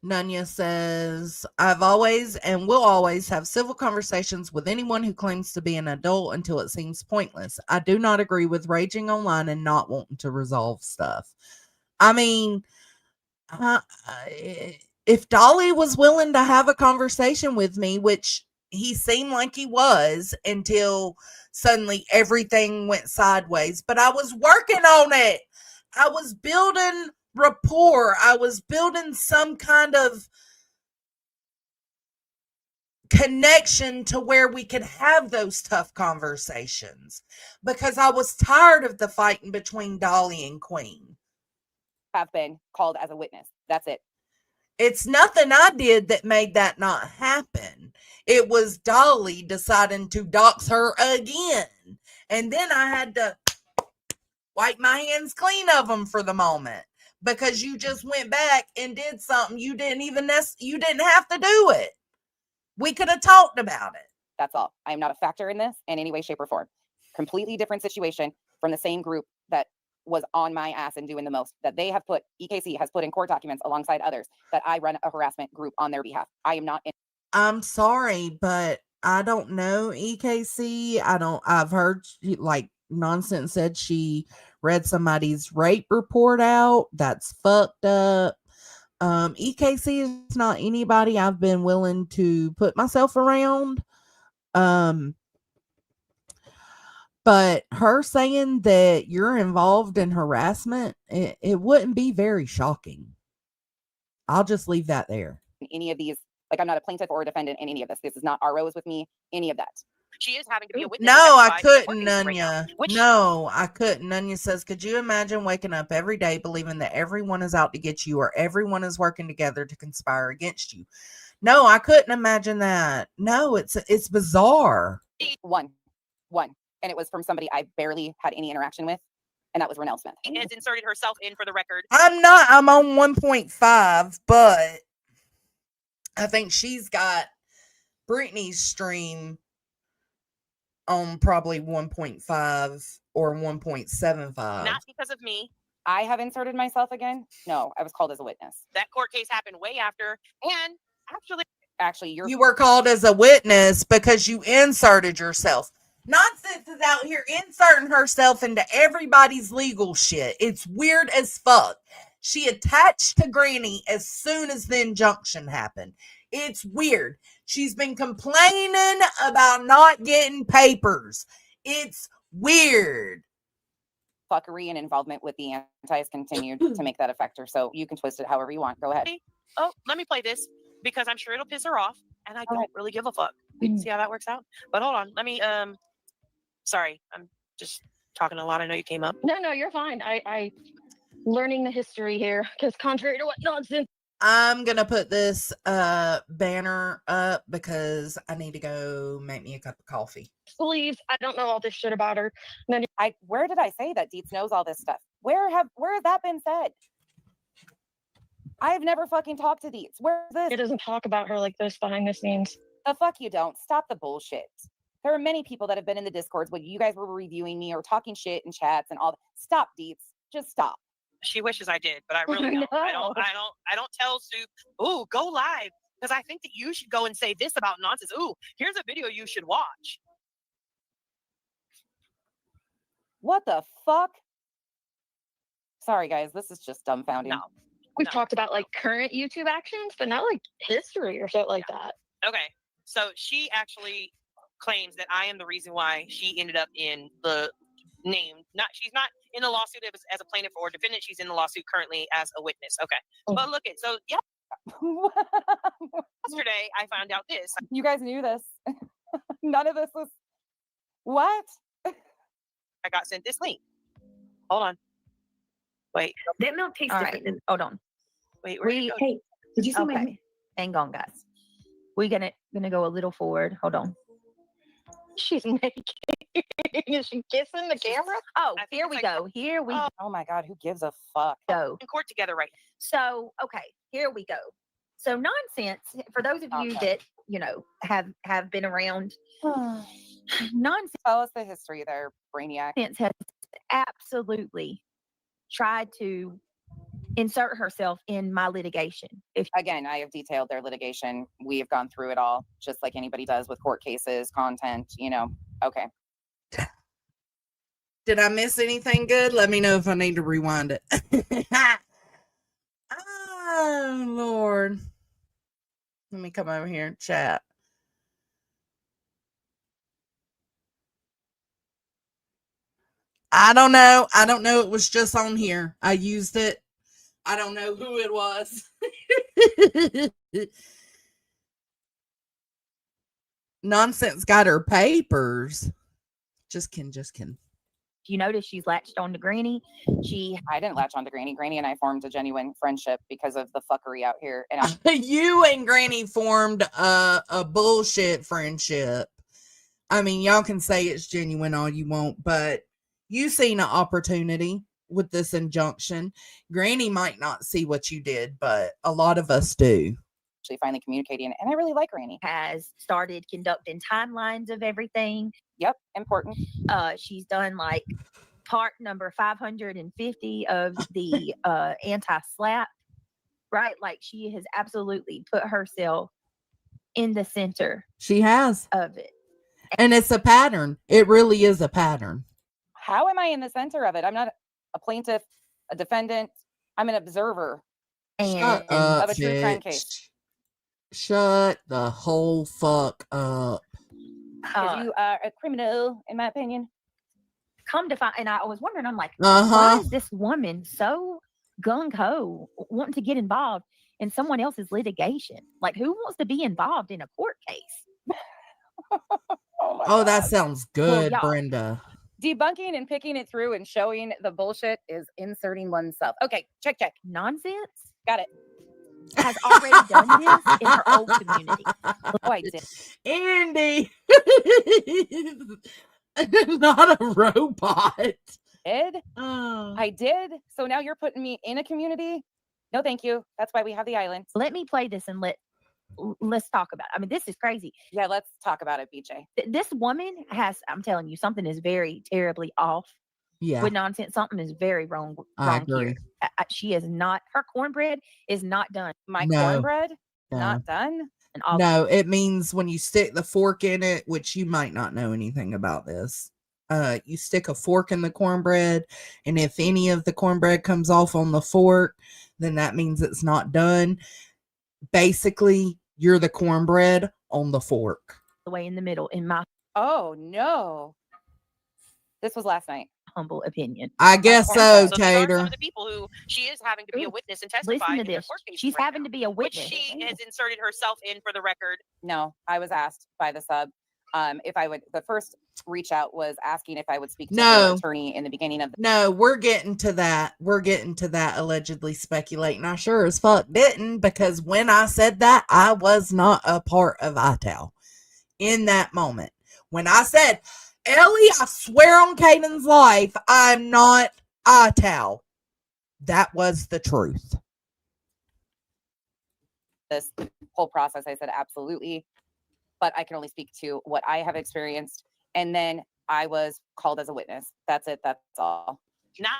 Nunya says, I've always and will always have civil conversations with anyone who claims to be an adult until it seems pointless. I do not agree with raging online and not wanting to resolve stuff. I mean, if Dolly was willing to have a conversation with me, which he seemed like he was until suddenly everything went sideways, but I was working on it. I was building rapport. I was building some kind of connection to where we could have those tough conversations because I was tired of the fighting between Dolly and Queen. Have been called as a witness. That's it. It's nothing I did that made that not happen. It was Dolly deciding to dox her again. And then I had to wipe my hands clean of them for the moment because you just went back and did something you didn't have to do it. We could have talked about it. That's all. I am not a factor in this in any way, shape, or form. Completely different situation from the same group that was on my ass and doing the most, that they have put, EKC has put in court documents alongside others, that I run a harassment group on their behalf. I am not in. I'm sorry, but I don't know EKC. I've heard, like Nonsense said, she read somebody's rape report out. That's fucked up. EKC is not anybody I've been willing to put myself around. But her saying that you're involved in harassment, it wouldn't be very shocking. I'll just leave that there. Any of these, like I'm not a plaintiff or a defendant in any of this. This is not ROs with me, any of that. she is having to be a witness. No, I couldn't, Nunya. No, I couldn't. Nunya says, could you imagine waking up every day believing that everyone is out to get you or everyone is working together to conspire against you? No, I couldn't imagine that. No, it's bizarre. One. And it was from somebody I barely had any interaction with. And that was Renelle Smith. She has inserted herself in for the record. I'm on 1.5, but I think she's got Brittany's stream on probably 1.5 or 1.75. Not because of me. I have inserted myself again. No, I was called as a witness. That court case happened way after. And actually, you were called as a witness because you inserted yourself. Nonsense is out here inserting herself into everybody's legal shit. It's weird as fuck. She attached to Granny as soon as the injunction happened. It's weird. She's been complaining about not getting papers. It's weird. Fuckery and involvement with the antis continued to make that a factor. So you can twist it however you want. Go ahead. Oh, let me play this because I'm sure it'll piss her off. And I don't really give a fuck. See how that works out? But hold on. Let me, sorry, I'm just talking a lot. I know you came up. No, you're fine. I learning the history here because contrary to what Nonsense. I'm going to put this banner up because I need to go make me a cup of coffee. Believes I don't know all this shit about her. Where did I say that Deets knows all this stuff? Where has that been said? I've never fucking talked to Deets. Where's this? It doesn't talk about her like this behind the scenes. The fuck you don't. Stop the bullshit. There are many people that have been in the Discords when you guys were reviewing me or talking shit in chats and all that. Stop, Deets. Just stop. She wishes I did, but I really don't. I don't tell Sue, ooh, go live. Because I think that you should go and say this about Nonsense. Ooh, here's a video you should watch. What the fuck? Sorry, guys. This is just dumbfounding. No. We've No. talked about like current YouTube actions, but not like history or shit like that. Okay. So she actually claims that I am the reason why she ended up in the name. She's not in the lawsuit as a plaintiff or defendant. She's in the lawsuit currently as a witness. Okay. But look at, so yeah, yesterday I found out this. You guys knew this. None of this was what? I got sent this link. Hold on. Wait. That milk tastes All different. right, hold on. Wait, where did it go? Hey, did you see my? Okay, hang on, guys. We're gonna go a little forward. Hold on. She's naked. Is she kissing the camera? Oh, I think here it's we like- go. Here we Oh my God, who gives a fuck? go. In court together, right? So, okay, here we go. So, nonsense. For those of you Okay. that have been around, nonsense Tell us the history there, Brainiac. has absolutely tried to insert herself in my litigation. If Again, I have detailed their litigation. We have gone through it all, just like anybody does with court cases, content. Okay. Did I miss anything good? Let me know if I need to rewind it. Oh, Lord. Let me come over here and chat. I don't know. It was just on here. I used it. I don't know who it was. Nonsense got her papers. Just kidding. you notice she's latched on to Granny, I didn't latch on to Granny. Granny and I formed a genuine friendship because of the fuckery out here. And You and Granny formed a bullshit friendship. I mean, y'all can say it's genuine all you want, but you seen an opportunity with this injunction. Granny might not see what you did, but a lot of us do. actually finally communicating, and I really like Granny. has started conducting timelines of everything. Yep, important. She's done like part number 550 of the anti-slap, right? Like she has absolutely put herself in the center She has. of it. And it's a pattern. It really is a pattern. How am I in the center of it? I'm not a plaintiff, a defendant. I'm an observer And Shut up, of a true crime bitch. case. Shut the whole fuck up. 'Cause you are a criminal, in my opinion. come to find, and I was wondering, I'm like, Uh-huh. why is this woman so gung-ho wanting to get involved in someone else's litigation? Like, who wants to be involved in a court case? Oh, that sounds good, y'all- Brenda. Debunking and picking it through and showing the bullshit is inserting oneself. Okay, check. Nonsense Got it. has already done this in her old community. Oh, I did. Andy. Not a robot. Did? Oh. I did. So now you're putting me in a community? No, thank you. That's why we have the island. Let me play this and let's talk about it. I mean, this is crazy. Yeah, let's talk about it, BJ. This woman has, I'm telling you, something is very terribly off Yeah, with nonsense. Something is very wrong I here. agree. She is not, her cornbread is not done. My No. cornbread, No. not done. And all No, it means when you stick the fork in it, which you might not know anything about this. You stick a fork in the cornbread, and if any of the cornbread comes off on the fork, then that means it's not done. Basically, you're the cornbread on the fork. the way in the middle, in my Oh, no. This was last night. humble opinion. I guess so, So these are some Tater. of the people who she is having to be a Ooh, witness and testify Listen to in their this. court cases She's right having now, to be a which witness. she has inserted herself in for the record. No, I was asked by the sub if I would. The first reach out was asking if I would speak to No. the attorney in the beginning of the. No, we're getting to that. We're getting to that allegedly speculating. I sure as fuck didn't, because when I said that, I was not a part of ITAL in that moment. When I said, Ellie, I swear on Caden's life, I'm not ITAL. That was the truth. This whole process, I said absolutely, but I can only speak to what I have experienced. And then I was called as a witness. That's it. That's all. Not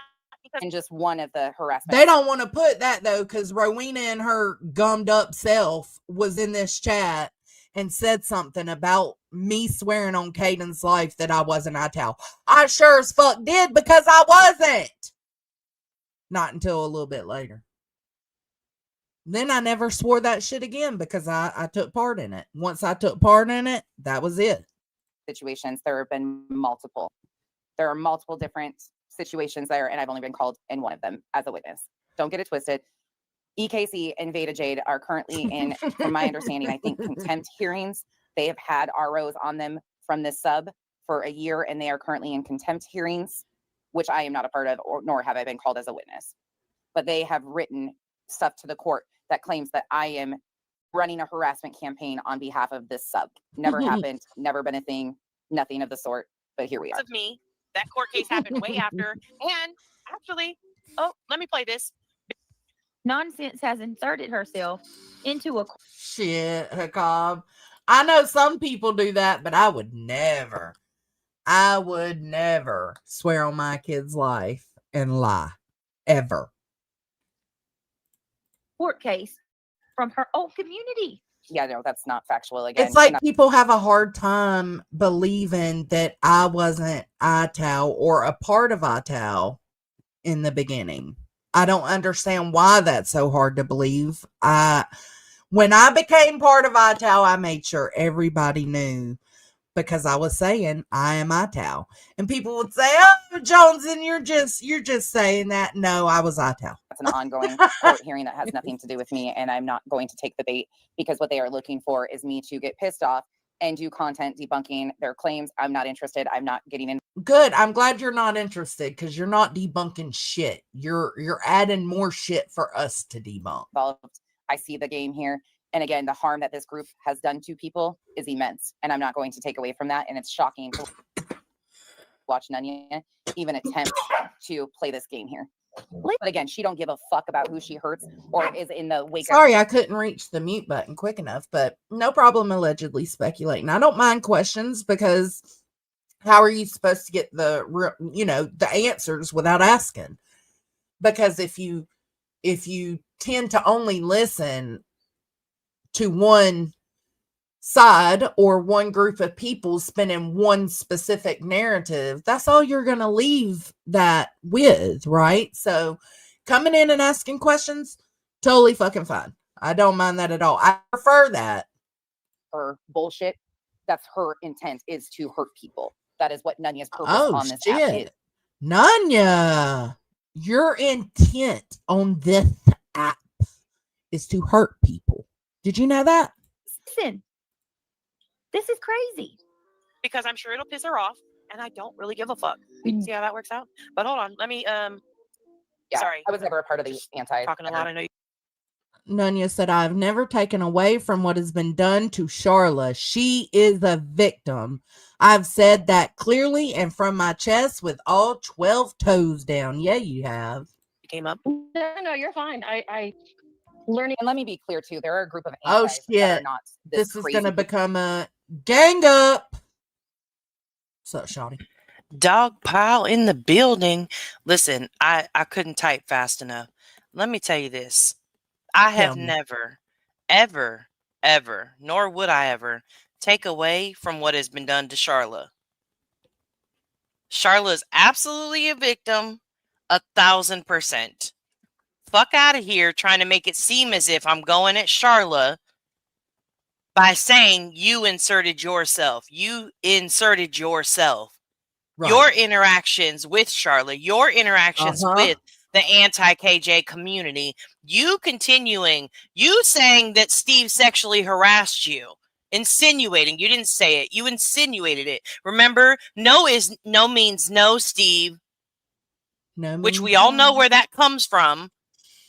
because And just one of the harassment. They don't want to put that, though, because Rowena and her gummed up self was in this chat and said something about me swearing on Caden's life that I wasn't ITAL. I sure as fuck did, because I wasn't. Not until a little bit later. Then I never swore that shit again because I took part in it. Once I took part in it, that was it. Situations. There have been multiple. There are multiple different situations there, and I've only been called in one of them as a witness. Don't get it twisted. EKC and Veda Jade are currently in, from my understanding, I think contempt hearings. They have had ROs on them from this sub for a year, and they are currently in contempt hearings, which I am not a part of, nor have I been called as a witness. But they have written stuff to the court that claims that I am running a harassment campaign on behalf of this sub. Never happened, never been a thing, nothing of the sort. But here we are. Of me, that court case happened way after. And actually, oh, let me play this. Nonsense has inserted herself into a Shit, Hakab. I know some people do that, but I would never swear on my kid's life and lie. Ever. court case from her own community. Yeah, no, that's not factual again. It's like people have a hard time believing that I wasn't ITAL or a part of ITAL in the beginning. I don't understand why that's so hard to believe. When I became part of ITAL, I made sure everybody knew, because I was saying I am ITAL, and people would say, "Oh, Jones, and you're just saying that." No, I was ITAL. That's an ongoing court hearing that has nothing to do with me, and I'm not going to take the bait, because what they are looking for is me to get pissed off and do content debunking their claims. I'm not interested. I'm not getting in. Good. I'm glad you're not interested, because you're not debunking shit. You're adding more shit for us to debunk. I see the game here. And again, the harm that this group has done to people is immense. And I'm not going to take away from that. And it's shocking to watch Noone even attempt to play this game here. But again, she don't give a fuck about who she hurts or is in the wake. Sorry, I couldn't reach the mute button quick enough, but no problem allegedly speculating. I don't mind questions, because how are you supposed to get the answers without asking? Because if you tend to only listen to one side or one group of people spinning one specific narrative, that's all you're going to leave that with, right? So coming in and asking questions, totally fucking fine. I don't mind that at all. I prefer that. Her bullshit, that's her intent, is to hurt people. That is what Nunya's purpose on this app is. Nunya, your intent on this app is to hurt people. Did you know that? Listen, this is crazy. Because I'm sure it'll piss her off, and I don't really give a fuck. See how that works out? But hold on, let me sorry. I was never a part of the anti. Talking a lot, I know you. Nunya said, "I've never taken away from what has been done to Charla. She is a victim. I've said that clearly and from my chest with all 12 toes down." Yeah, you have. You came up. No, you're fine. I learning. And let me be clear too. There are a group of Oh antis that shit! are not This is crazy. gonna become a gang up. What's up, Shawty? Dog pile in the building. Listen, I couldn't type fast enough. Let me tell you this. I have never, ever, nor would I ever take away from what has been done to Charla. Charla is absolutely a victim, 1,000%. Fuck out of here trying to make it seem as if I'm going at Charla by saying you inserted yourself. You inserted yourself. Right. Your interactions with Charla, your interactions with the anti-KJ community, you saying that Steve sexually harassed you, insinuating. You didn't say it. You insinuated it. Remember, no means no, Steve. No, which we all know where that comes from.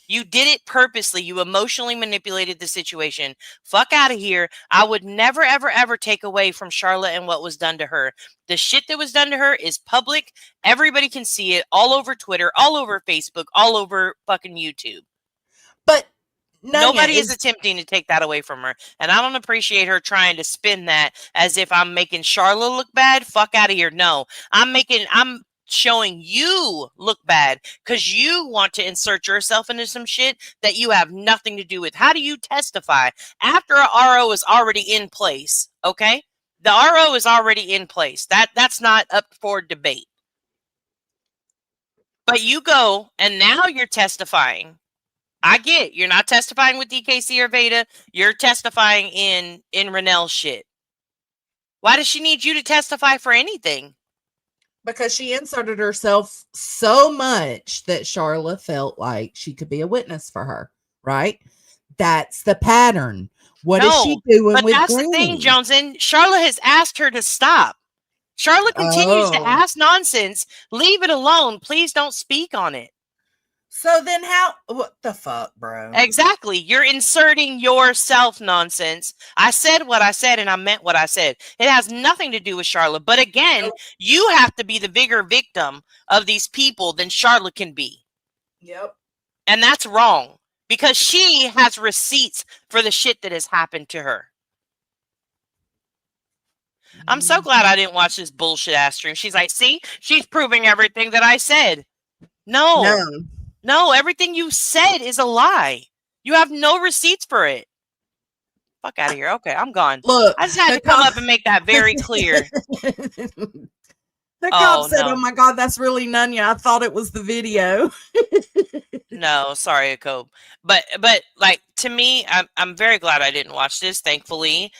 You did it purposely. You emotionally manipulated the situation. Fuck out of here. I would never, ever, ever take away from Charlotte and what was done to her. The shit that was done to her is public. Everybody can see it all over Twitter, all over Facebook, all over fucking YouTube. But nobody is attempting to take that away from her. And I don't appreciate her trying to spin that as if I'm making Charlotte look bad. Fuck out of here. No, I'm showing you look bad because you want to insert yourself into some shit that you have nothing to do with. How do you testify after a RO is already in place? Okay, the RO is already in place. That's not up for debate. But you go and now you're testifying I get you're not testifying with DKC or Veda. You're testifying in Renell's shit. Why does she need you to testify for anything? Because she inserted herself so much that Charla felt like she could be a witness for her, right? That's the pattern. What is she doing but with that's Granny? the thing, Johnson. Charlotte has asked her to stop. Charlotte continues to ask nonsense. Leave it alone. Please don't speak on it. So then what the fuck, bro? Exactly. You're inserting yourself nonsense. I said what I said and I meant what I said. It has nothing to do with Charlotte. But again, you have to be the bigger victim of these people than Charlotte can be. Yep. And that's wrong because she has receipts for the shit that has happened to her. I'm so glad I didn't watch this bullshit ass stream. She's like, see, she's proving everything that I said. No, everything you said is a lie. You have no receipts for it. Fuck out of here. Okay, I'm gone. Look, I just had to come up and make that very clear. The cop said, "Oh my God, that's really Nunya. I thought it was the video." No, sorry, Akob. But like to me, I'm very glad I didn't watch this, thankfully.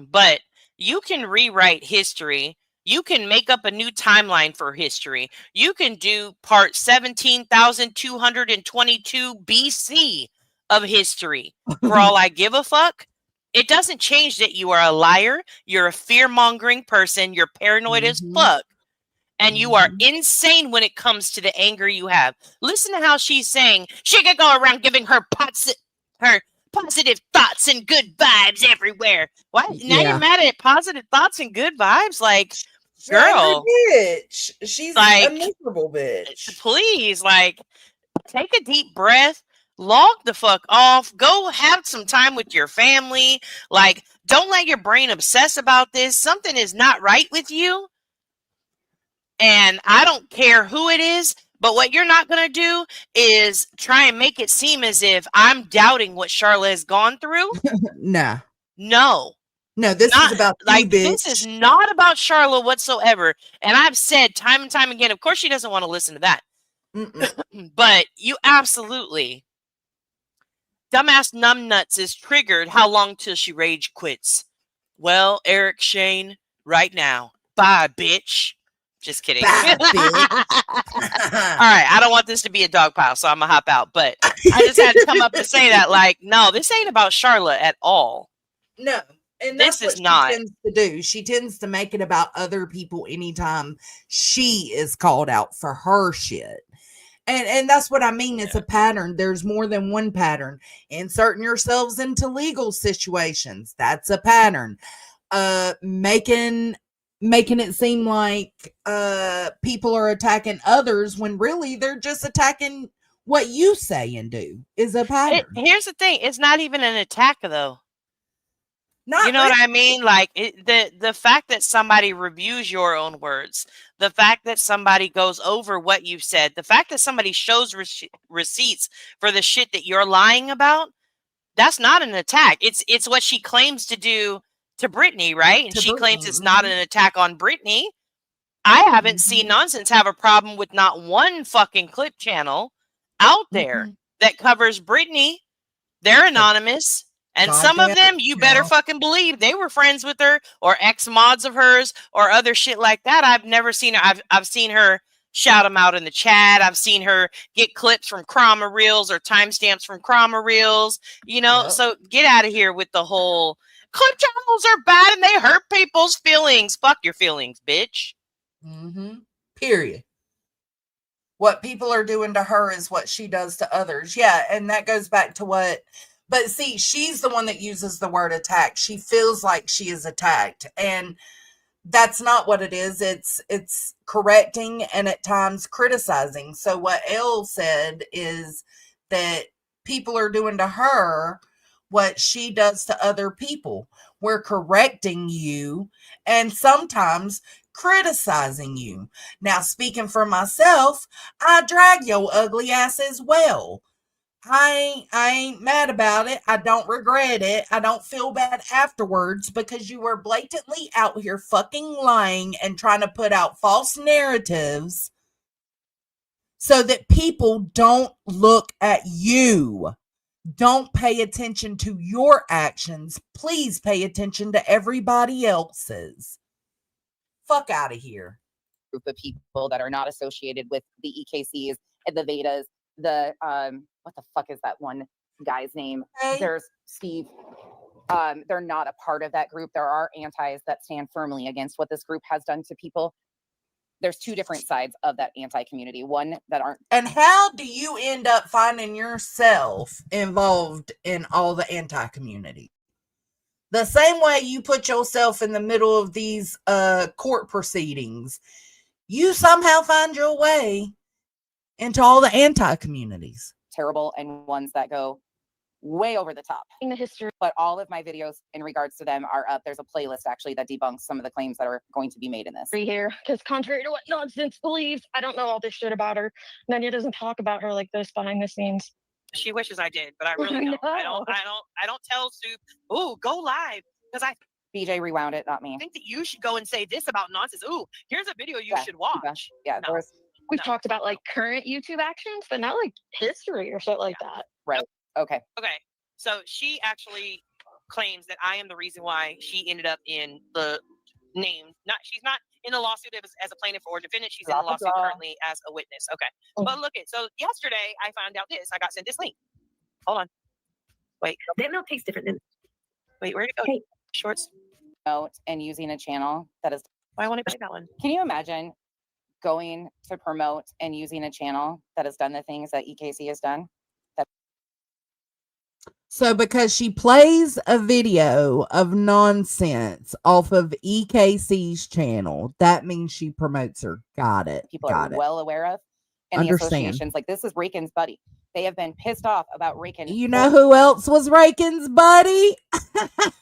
But you can rewrite history. You can make up a new timeline for history. You can do part 17,222 BC of history. For all I give a fuck. It doesn't change that you are a liar. You're a fear-mongering person. You're paranoid as fuck. And you are insane when it comes to the anger you have. Listen to how she's saying she could go around giving her positive thoughts and good vibes everywhere. What? Now you're mad at positive thoughts and good vibes? Like, girl. Bitch. She's like, a miserable bitch. Please, like, take a deep breath. Log the fuck off. Go have some time with your family. Like, don't let your brain obsess about this. Something is not right with you. And I don't care who it is, but what you're not going to do is try and make it seem as if I'm doubting what Charlotte has gone through. No, this is about you, bitch. This is not about Charlotte whatsoever. And I've said time and time again, of course she doesn't want to listen to that. But you absolutely, dumbass numbnuts is triggered. How long till she rage quits? Well, Eric Shane, right now. Bye, bitch. Just kidding. All right, I don't want this to be a dog pile, so I'm gonna hop out. But I just had to come up and say that, like, no, this ain't about Charlotte at all. No, and that's what she tends to do. She tends to make it about other people anytime she is called out for her shit. And that's what I mean. It's a pattern. There's more than one pattern. Inserting yourselves into legal situations. That's a pattern. Making it seem like people are attacking others when really they're just attacking what you say and do is a pattern. Here's the thing. It's not even an attack, though. You know what I mean? Like, the fact that somebody reviews your own words, the fact that somebody goes over what you've said, the fact that somebody shows receipts for the shit that you're lying about, that's not an attack. It's what she claims to do to Brittany, right? And she claims it's not an attack on Brittany. I haven't seen Nonsense have a problem with not one fucking clip channel out there that covers Brittany. They're anonymous. And some of them, you better fucking believe they were friends with her or ex-mods of hers or other shit like that. I've never seen her. I've seen her shout them out in the chat. I've seen her get clips from Chroma Reels or timestamps from Chroma Reels. You know, so get out of here with the whole clip channels are bad and they hurt people's feelings. Fuck your feelings, bitch. Period. What people are doing to her is what she does to others. Yeah, and that goes back to what... But see, she's the one that uses the word attack. She feels like she is attacked. And that's not what it is. It's correcting and at times criticizing. So what Elle said is that people are doing to her what she does to other people. We're correcting you and sometimes criticizing you. Now, speaking for myself, I drag your ugly ass as well. I ain't mad about it. I don't regret it. I don't feel bad afterwards because you were blatantly out here fucking lying and trying to put out false narratives so that people don't look at you. Don't pay attention to your actions. Please pay attention to everybody else's. Fuck out of here. Group of people that are not associated with the EKCs and the Vedas. The what the fuck is that one guy's name? Hey. There's Steve. They're not a part of that group. There are antis that stand firmly against what this group has done to people. There's two different sides of that anti-community. One that aren't. And how do you end up finding yourself involved in all the anti-community? The same way you put yourself in the middle of these court proceedings, you somehow find your way into all the anti-communities. Terrible, and ones that go way over the top in the history. But all of my videos in regards to them are up. There's a playlist actually that debunks some of the claims that are going to be made in this. Here, because contrary to what Nonsense believes, I don't know all this shit about her. Nanya doesn't talk about her like this behind the scenes. She wishes I did, but I really don't. I don't tell Soup, "Ooh, go live," because I BJ rewound it, not me. think that you should go and say this about Nonsense. Ooh, here's a video you should watch. Yeah, No. We've talked about like current YouTube actions, but not like history or shit like that. Right. Okay. Okay. So she actually claims that I am the reason why she ended up in the name. She's not in the lawsuit as a plaintiff or defendant. She's in the lawsuit currently as a witness. Okay. But look so yesterday I found out this. I got sent this link. Hold on. Wait. That milk tastes different than. Wait, where'd it go? Hey. Shorts. And using a channel that is. Why won't I play that one? Can you imagine going to promote and using a channel that has done the things that EKC has done? So because she plays a video of Nonsense off of EKC's channel, that means she promotes her. Got it. People Got are it. well aware of. And Understand. the associations, like this is Rakin's buddy. They have been pissed off about Rakin. You know who else was Rakin's buddy?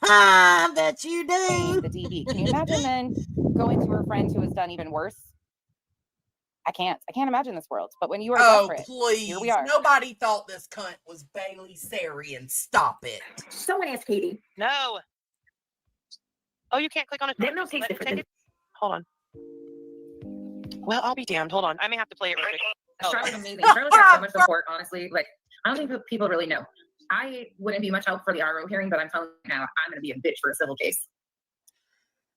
I bet you do. The DB. Can you imagine then going to her friend who has done even worse? I can't imagine this world. But when you are desperate, please. Here we are. Nobody thought this cunt was Bailey Sarian. Stop it. Someone asked Katie. No. Oh, you can't click on it. That milk tastes different. Hold on. Well, I'll be damned. Hold on. I may have to play it real quick. Charlotte's amazing. Charlotte's got so much support, honestly. Like, I don't think people really know. I wouldn't be much help for the RO hearing, but I'm telling you now, I'm going to be a bitch for a civil case.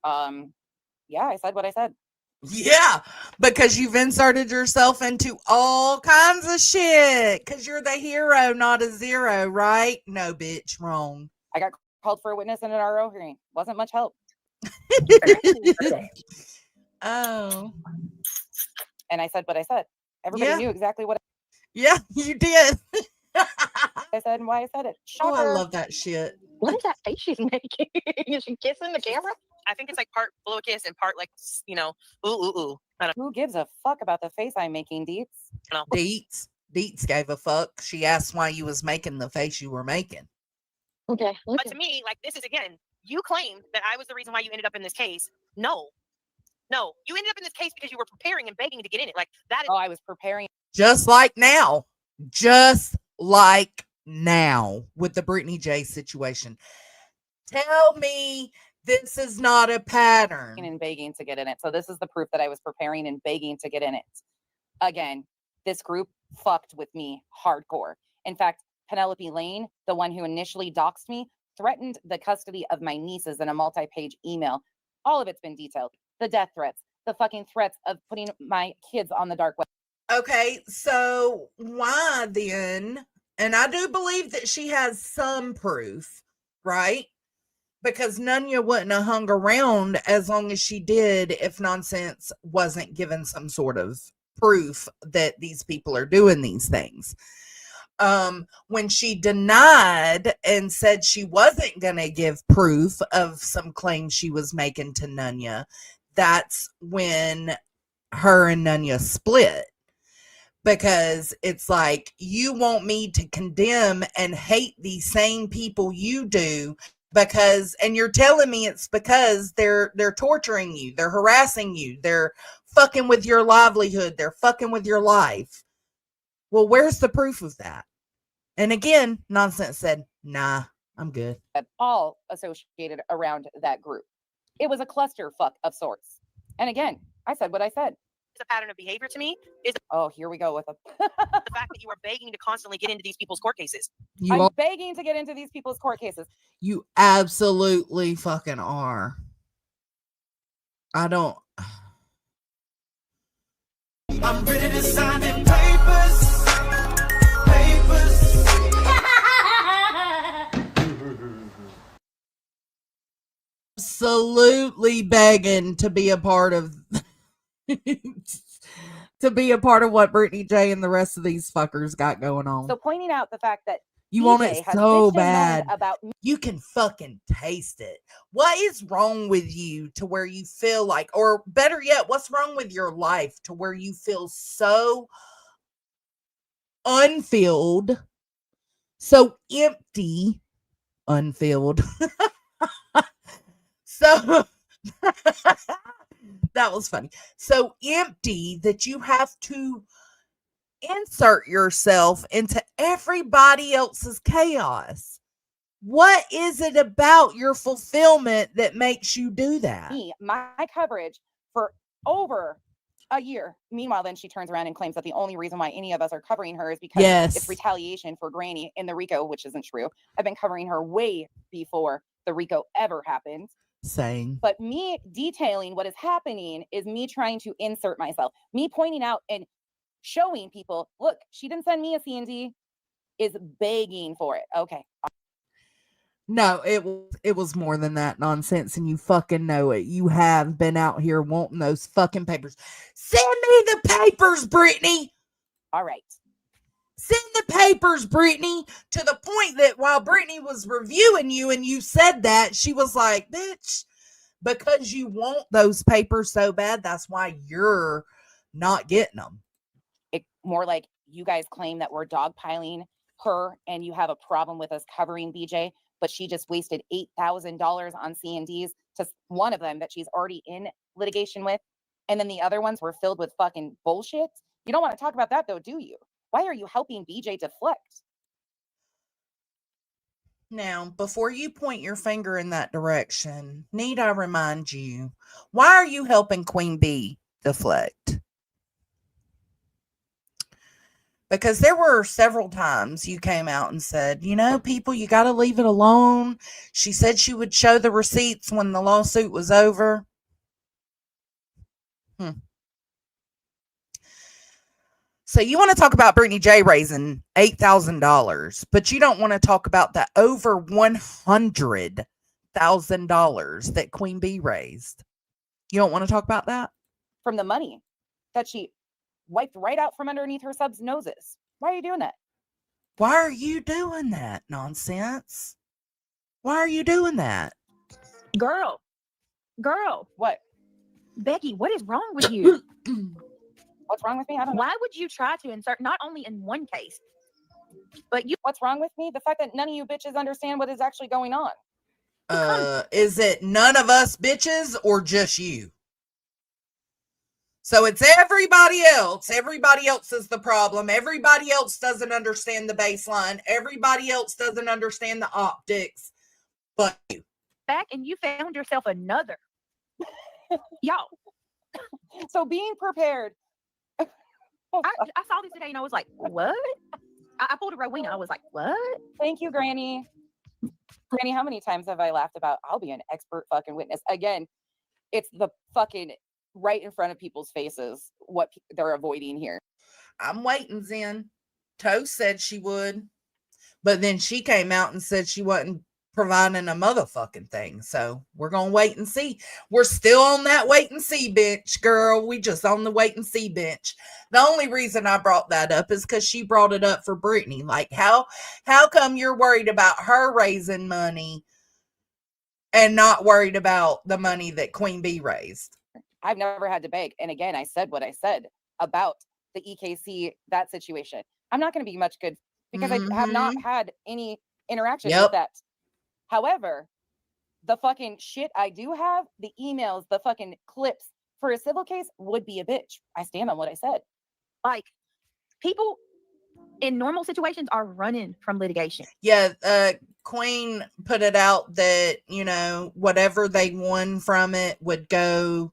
Yeah, I said what I said. Yeah, because you've inserted yourself into all kinds of shit. Because you're the hero, not a zero, right? No, bitch, wrong. I got called for a witness in an RO hearing. Wasn't much help. Oh. And I said what I said. Everybody knew exactly what Yeah, you did. I said and why I said it. Oh, I love that shit. What is that face she's making? Is she kissing the camera? I think it's like part blow a kiss and part like, ooh, ooh, ooh. Who gives a fuck about the face I'm making, Deets? No. Deets gave a fuck. She asked why you was making the face you were making. Okay. But to me, like, this is, again, you claimed that I was the reason why you ended up in this case. No, you ended up in this case because you were preparing and begging to get in it. Like, that is. Oh, I was preparing. Just like now with the Brittany J situation. Tell me this is not a pattern. And begging to get in it. So this is the proof that I was preparing and begging to get in it. Again, this group fucked with me hardcore. In fact, Penelope Lane, the one who initially doxed me, threatened the custody of my nieces in a multi-page email. All of it's been detailed. The death threats, the fucking threats of putting my kids on the dark web. Okay, so why then? And I do believe that she has some proof, right? Because Nanya wouldn't have hung around as long as she did if Nonsense wasn't given some sort of proof that these people are doing these things. When she denied and said she wasn't going to give proof of some claims she was making to Nanya, that's when her and Nanya split. Because it's like, you want me to condemn and hate these same people you do and you're telling me it's because they're torturing you, they're harassing you, they're fucking with your livelihood, they're fucking with your life. Well, where's the proof of that? And again, Nonsense said, nah, I'm good. All associated around that group. It was a clusterfuck of sorts. And again, I said what I said. a pattern of behavior to me is Oh, here we go with the fact that you are begging to constantly get into these people's court cases. I'm begging to get into these people's court cases. You absolutely fucking are. I don't. I'm ready to sign them papers. Absolutely begging to be a part of to be a part of what Brittany J and the rest of these fuckers got going on. So pointing out the fact that You BJ want it has so bitched and moaned bad. about me. You can fucking taste it. What is wrong with you to where you feel like, or better yet, what's wrong with your life to where you feel so unfilled, so empty, unfilled. So that was funny. So empty that you have to insert yourself into everybody else's chaos. What is it about your fulfillment that makes you do that? My coverage for over a year. Meanwhile, then she turns around and claims that the only reason why any of us are covering her is because it's retaliation for Granny in the RICO, which isn't true. I've been covering her way before the RICO ever happened. Saying. But me detailing what is happening is me trying to insert myself. Me pointing out and showing people, look, she didn't send me a C&D, is begging for it. Okay. No, it was more than that nonsense, and you fucking know it. You have been out here wanting those fucking papers. Send me the papers, Brittany. All right. Send the papers, Brittany, to the point that while Brittany was reviewing you and you said that, she was like, bitch, because you want those papers so bad, that's why you're not getting them. It more like you guys claim that we're dogpiling her and you have a problem with us covering BJ, but she just wasted $8,000 on C&Ds to one of them that she's already in litigation with. And then the other ones were filled with fucking bullshit. You don't want to talk about that though, do you? Why are you helping BJ deflect? Now, before you point your finger in that direction, need I remind you, why are you helping Queen B deflect? Because there were several times you came out and said, you know, people, you got to leave it alone. She said she would show the receipts when the lawsuit was over. So you want to talk about Brittany J raising $8,000, but you don't want to talk about the over $100,000 that Queen B raised. You don't want to talk about that? From the money that she wiped right out from underneath her subs' noses. Why are you doing that? Why are you doing that nonsense? Why are you doing that? Girl. What? Becky, what is wrong with you? What's wrong with me? I don't know. Why would you try to insert not only in one case, but you? What's wrong with me? The fact that none of you bitches understand what is actually going on. Is it none of us bitches or just you? So it's everybody else. Everybody else is the problem. Everybody else doesn't understand the baseline. Everybody else doesn't understand the optics. But you. Back and you found yourself another. Y'all. So being prepared. I saw this today and I was like, what? I pulled a Rowena. I was like, what? Thank you, Granny. Granny, how many times have I laughed about I'll be an expert fucking witness? Again, it's the fucking right in front of people's faces what they're avoiding here. I'm waiting, Zen. Toast said she would, but then she came out and said she wasn't providing a motherfucking thing. So we're gonna wait and see. We're still on that wait and see bench, girl. We just on the wait and see bench. The only reason I brought that up is because she brought it up for Brittany. Like, how come you're worried about her raising money and not worried about the money that Queen B raised? I've never had to beg. And again, I said what I said about the EKC, that situation. I'm not going to be much good because I have not had any interaction with that. However, the fucking shit I do have, the emails, the fucking clips for a civil case would be a bitch. I stand on what I said. Like, people in normal situations are running from litigation. Yeah, Queen put it out that, you know, whatever they won from it would go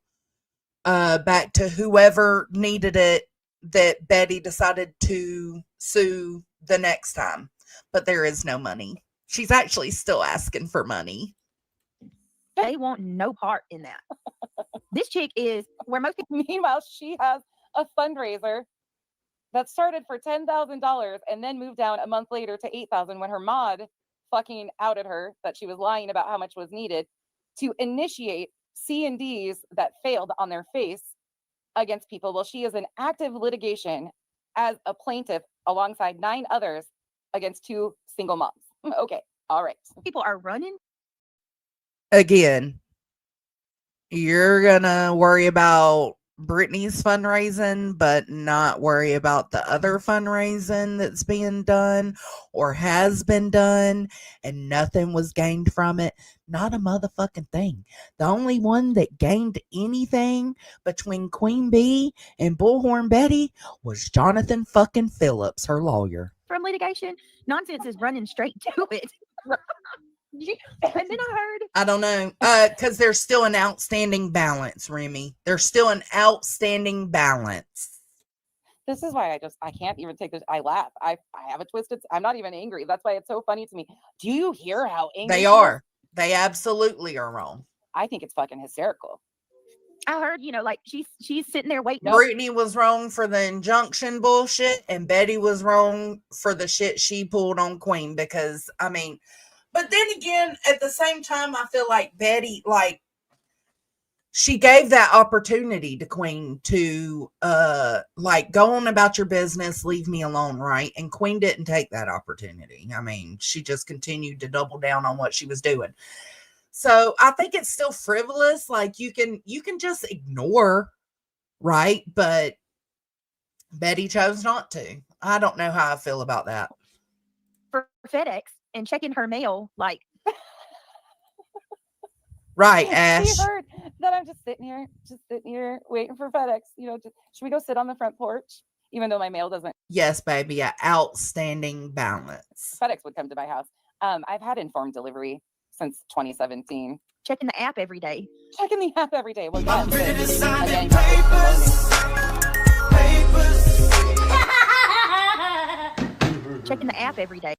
back to whoever needed it that Betty decided to sue the next time. But there is no money. She's actually still asking for money. They want no part in that. This chick is where most people. Meanwhile, she has a fundraiser that started for $10,000 and then moved down a month later to $8,000 when her mod fucking outed her that she was lying about how much was needed to initiate C&Ds that failed on their face against people. Well, she is in active litigation as a plaintiff alongside 9 others against 2 single moms. Okay, all right. People are running. Again, you're gonna worry about Brittany's fundraising, but not worry about the other fundraising that's being done or has been done, and nothing was gained from it. Not a motherfucking thing. The only one that gained anything between Queen Bee and Bullhorn Betty was Jonathan fucking Phillips, her lawyer. From litigation, nonsense is running straight to it. And then I don't know, because there's still an outstanding balance, Remy. There's still an outstanding balance. This is why I can't even take this. I laugh. I have a twisted. I'm not even angry. That's why it's so funny to me. Do you hear how angry they are? They absolutely are wrong. I think it's fucking hysterical. I heard, like she's sitting there waiting. Brittany was wrong for the injunction bullshit, and Betty was wrong for the shit she pulled on Queen. Because but then again, at the same time, I feel like Betty, she gave that opportunity to Queen to, go on about your business, leave me alone, right? And Queen didn't take that opportunity. She just continued to double down on what she was doing. So I think it's still frivolous. You can just ignore, right? But Betty chose not to. I don't know how I feel about that. For FedEx and checking her mail, right, Ash. She heard that I'm just sitting here waiting for FedEx. Should we go sit on the front porch? Even though my mail doesn't. Yes, baby, an outstanding balance. FedEx would come to my house. I've had informed delivery since 2017. Checking the app every day. Checking the app every day. Well, yeah. Again, checking the app every day.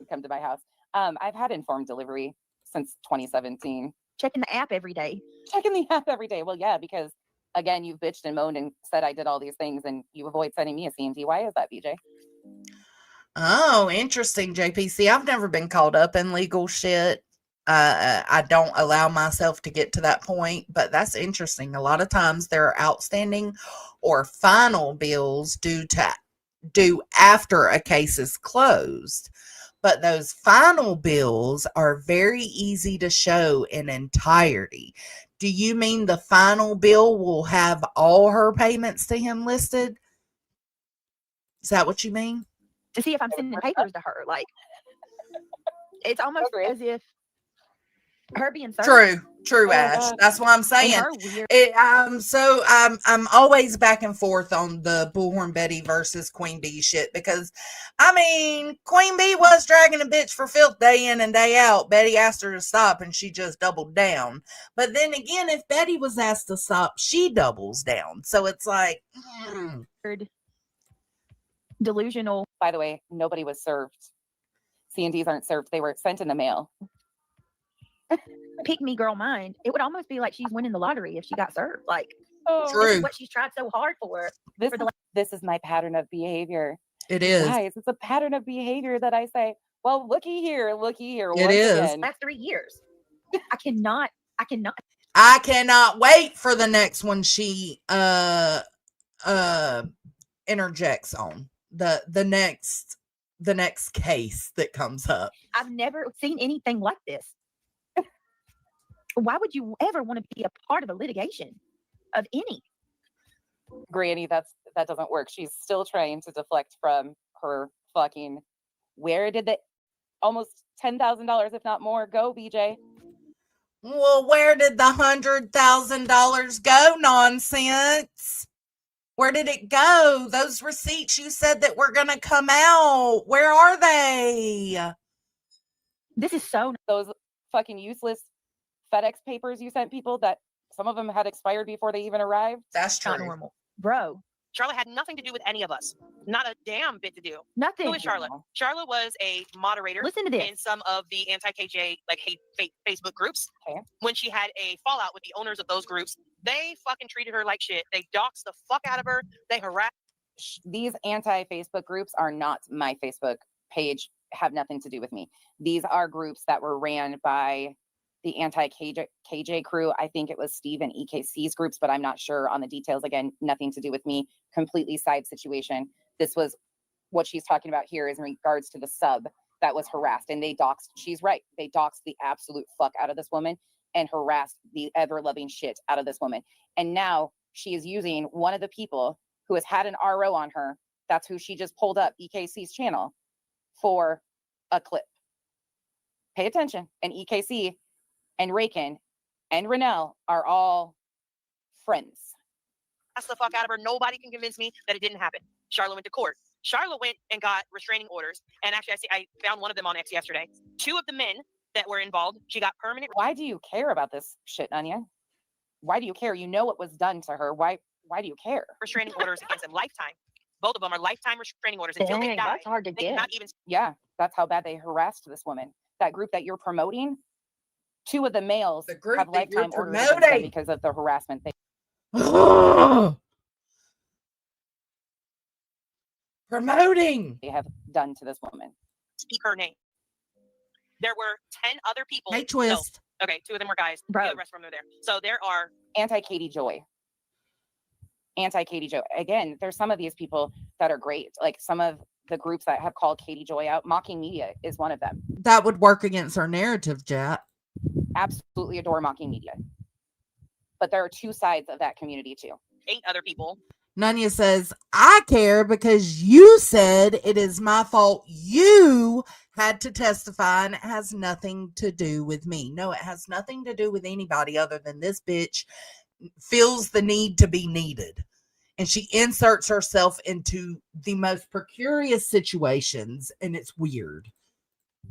Come to my house. I've had informed delivery since 2017. Checking the app every day. Checking the app every day. Well, yeah, because again, you've bitched and moaned and said I did all these things, and you avoid sending me a CMT. Why is that, BJ? Oh, interesting, JPC. I've never been caught up in legal shit. I don't allow myself to get to that point, but that's interesting. A lot of times there are outstanding or final bills due after a case is closed. But those final bills are very easy to show in entirety. Do you mean the final bill will have all her payments to him listed? Is that what you mean? To see if I'm sending papers to her. It's almost as if her being served. True, Ash. That's what I'm saying. I'm always back and forth on the Bullhorn Betty versus Queen Bee shit, because Queen Bee was dragging a bitch for filth day in and day out. Betty asked her to stop and she just doubled down. But then again, if Betty was asked to stop, she doubles down. So it's delusional. By the way, nobody was served. C&Ds aren't served. They were sent in the mail. Pick me girl mind. It would almost be like she's winning the lottery if she got served. True. This is what she's tried so hard for. This is my pattern of behavior. It is. Guys, it's a pattern of behavior that I say, well, looky here. It is. Again. Last 3 years. I cannot. I cannot wait for the next one she interjects on. The next case that comes up. I've never seen anything like this. Why would you ever want to be a part of a litigation of any? Granny, that doesn't work. She's still trying to deflect from her fucking. Where did the almost $10,000, if not more, go, BJ? Well, where did the $100,000 go? Nonsense. Where did it go? Those receipts you said that were gonna come out. Where are they? This is so. Those fucking useless FedEx papers you sent people that some of them had expired before they even arrived. That's Not true. normal, bro. Charlotte had nothing to do with any of us. Not a damn bit to do. Nothing. Who is Charlotte? Charlotte was a moderator Listen to this. in some of the anti-KJ like hate fake Facebook groups. Okay. When she had a fallout with the owners of those groups, they fucking treated her like shit. They doxed the fuck out of her. They harassed. These anti-Facebook groups are not my Facebook page, have nothing to do with me. These are groups that were ran by the anti-KJ crew. I think it was Steve and EKC's groups, but I'm not sure on the details. Again, nothing to do with me. Completely side situation. This was what she's talking about here is in regards to the sub that was harassed, and they doxed. She's right. They doxed the absolute fuck out of this woman and harassed the ever-loving shit out of this woman. And now she is using one of the people who has had an RO on her. That's who she just pulled up EKC's channel for a clip. Pay attention. And EKC and Rakin and Renell are all friends. That's the fuck out of her. Nobody can convince me that it didn't happen. Charlotte went to court. Charlotte went and got restraining orders. And actually, I found one of them on X yesterday. 2 of the men that were involved, she got permanent. Why do you care about this shit, Anya? Why do you care? You know what was done to her. Why do you care? Restraining orders against them. Lifetime. Both of them are lifetime restraining orders until they Dang, die. that's hard to They get. cannot even. Yeah, that's how bad they harassed this woman. That group that you're promoting, 2 of the males The group have that you're lifetime orders against them promoting. because of the harassment. Promoting. They have done to this woman. Speak her name. There were 10 other people. Hey, Twist. No, okay, 2 of them were guys. Bro. The rest of them are there. So there are. Anti-Katie Joy. Anti-Katie Joy. Again, there's some of these people that are great. Like some of the groups that have called Katie Joy out. Mocking Media is one of them. That would work against our narrative, Jet. Absolutely adore Mocking Media. But there are 2 sides of that community too. 8 other people. Nanya says, I care because you said it is my fault. You had to testify and it has nothing to do with me. No, it has nothing to do with anybody other than this bitch feels the need to be needed. And she inserts herself into the most precarious situations, and it's weird.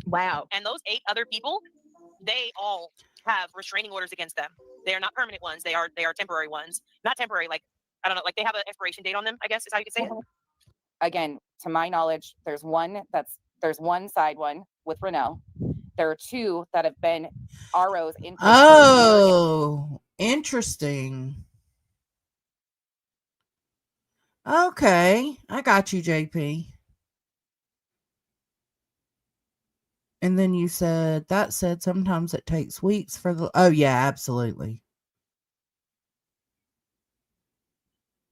Wow. And those 8 other people, they all have restraining orders against them. They are not permanent ones. They are temporary ones. Not temporary, like, I don't know, like they have an expiration date on them, I guess is how you could say it. Again, to my knowledge, there's one side one with Renell. There are 2 that have been ROs in. Oh, interesting. Okay, I got you, JP. And then you said sometimes it takes weeks for the. Oh yeah, absolutely.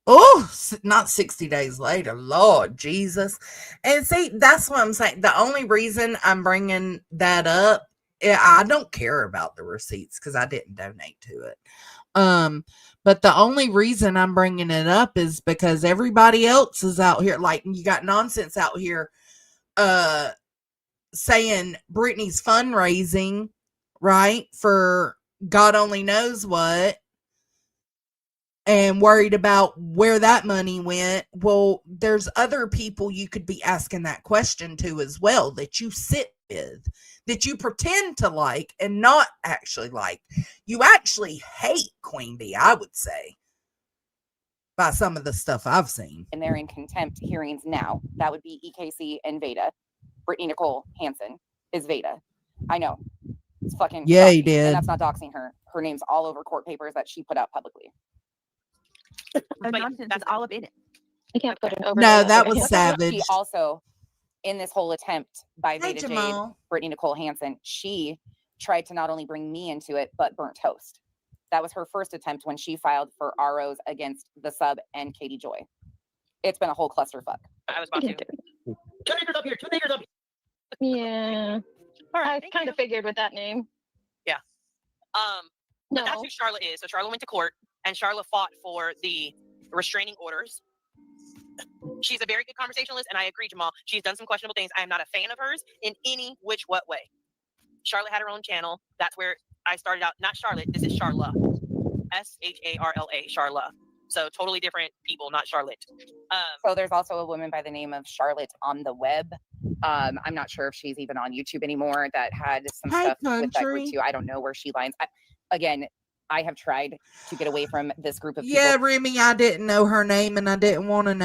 Oh, not 60 days later. Lord Jesus. And see, that's what I'm saying. The only reason I'm bringing that up, I don't care about the receipts because I didn't donate to it. But the only reason I'm bringing it up is because everybody else is out here. Like, you got nonsense out here saying Brittany's fundraising, right, for God only knows what. And worried about where that money went. Well, there's other people you could be asking that question to as well that you sit with, that you pretend to like and not actually like. You actually hate Queen Bee, I would say, by some of the stuff I've seen. And they're in contempt hearings now. That would be EKC and Veda. Brittany Nicole Hansen is Veda. I know. It's fucking. Yeah, he doxing. did. And that's not doxing her. Her name's all over court papers that she put out publicly. The nonsense is all up in it. You can't put an over. No, that was savage. She also, in this whole attempt by Hey, Veda Jade, Jamal. Brittany Nicole Hansen, she tried to not only bring me into it, but burnt toast. That was her first attempt when she filed for ROs against the sub and Katie Joy. It's been a whole clusterfuck. I was about to. 2 niggers up here. 2 niggers up here. Yeah. All right. I kind of figured with that name. Yeah. No. That's who Charlotte is. So Charlotte went to court and Charlotte fought for the restraining orders. She's a very good conversationalist, and I agree, Jamal. She's done some questionable things. I am not a fan of hers in any which what way. Charlotte had her own channel. That's where I started out. Not Charlotte. This is Charla. SHARLA. Charla. So totally different people, not Charlotte. So there's also a woman by the name of Charlotte on the web. I'm not sure if she's even on YouTube anymore. That had some Hey, stuff with that country. group too. I don't know where she lines. again, I have tried to get away from this group of people. Yeah, Remy, I didn't know her name and I didn't want to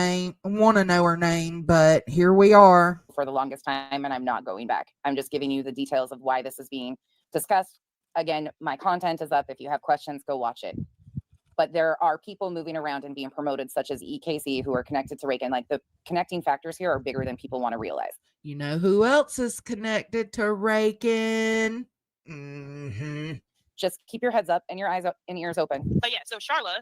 know her name, but here we are. For the longest time, and I'm not going back. I'm just giving you the details of why this is being discussed. Again, my content is up. If you have questions, go watch it. But there are people moving around and being promoted, such as EKC, who are connected to Reagan. Like, the connecting factors here are bigger than people want to realize. You know who else is connected to Reagan? Just keep your heads up and your eyes up and ears open. But yeah, so Charla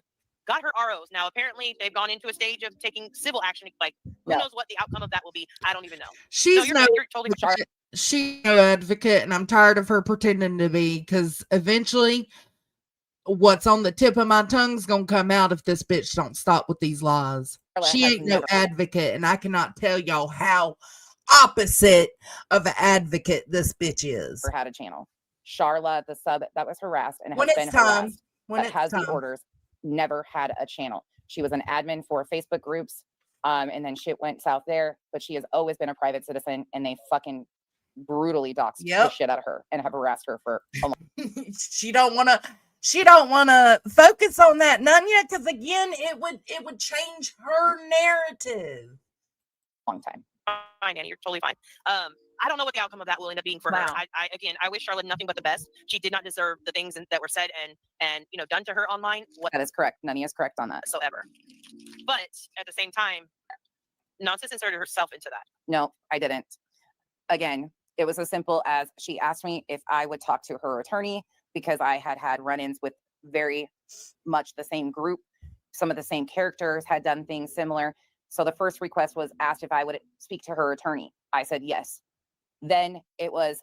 got her ROs. Now, apparently, they've gone into a stage of taking civil action. Like, who knows what the outcome of that will be? I don't even know. She's you're totally advocate. She's no advocate, and I'm tired of her pretending to be, because eventually what's on the tip of my tongue is going to come out if this bitch don't stop with these lies. She ain't no advocate, and I cannot tell y'all how opposite of an advocate this bitch is. Or had a channel. Charla, the sub that was harassed and has been harassed, the orders, never had a channel. She was an admin for Facebook groups, and then shit went south there. But she has always been a private citizen, and they fucking brutally doxed the shit out of her and have harassed her for a long. She don't want to focus on that, Nunya, because again, it would change her narrative. Long time. Fine, Annie, you're totally fine. I don't know what the outcome of that will end up being for her. I wish Charlotte nothing but the best. She did not deserve the things that were said and done to her online. That is correct. Nani is correct on that. Whatsoever. But at the same time, Nonsense inserted herself into that. No, I didn't. Again, it was as simple as she asked me if I would talk to her attorney because I had run-ins with very much the same group. Some of the same characters had done things similar. So the first request was asked if I would speak to her attorney. I said yes. Then it was,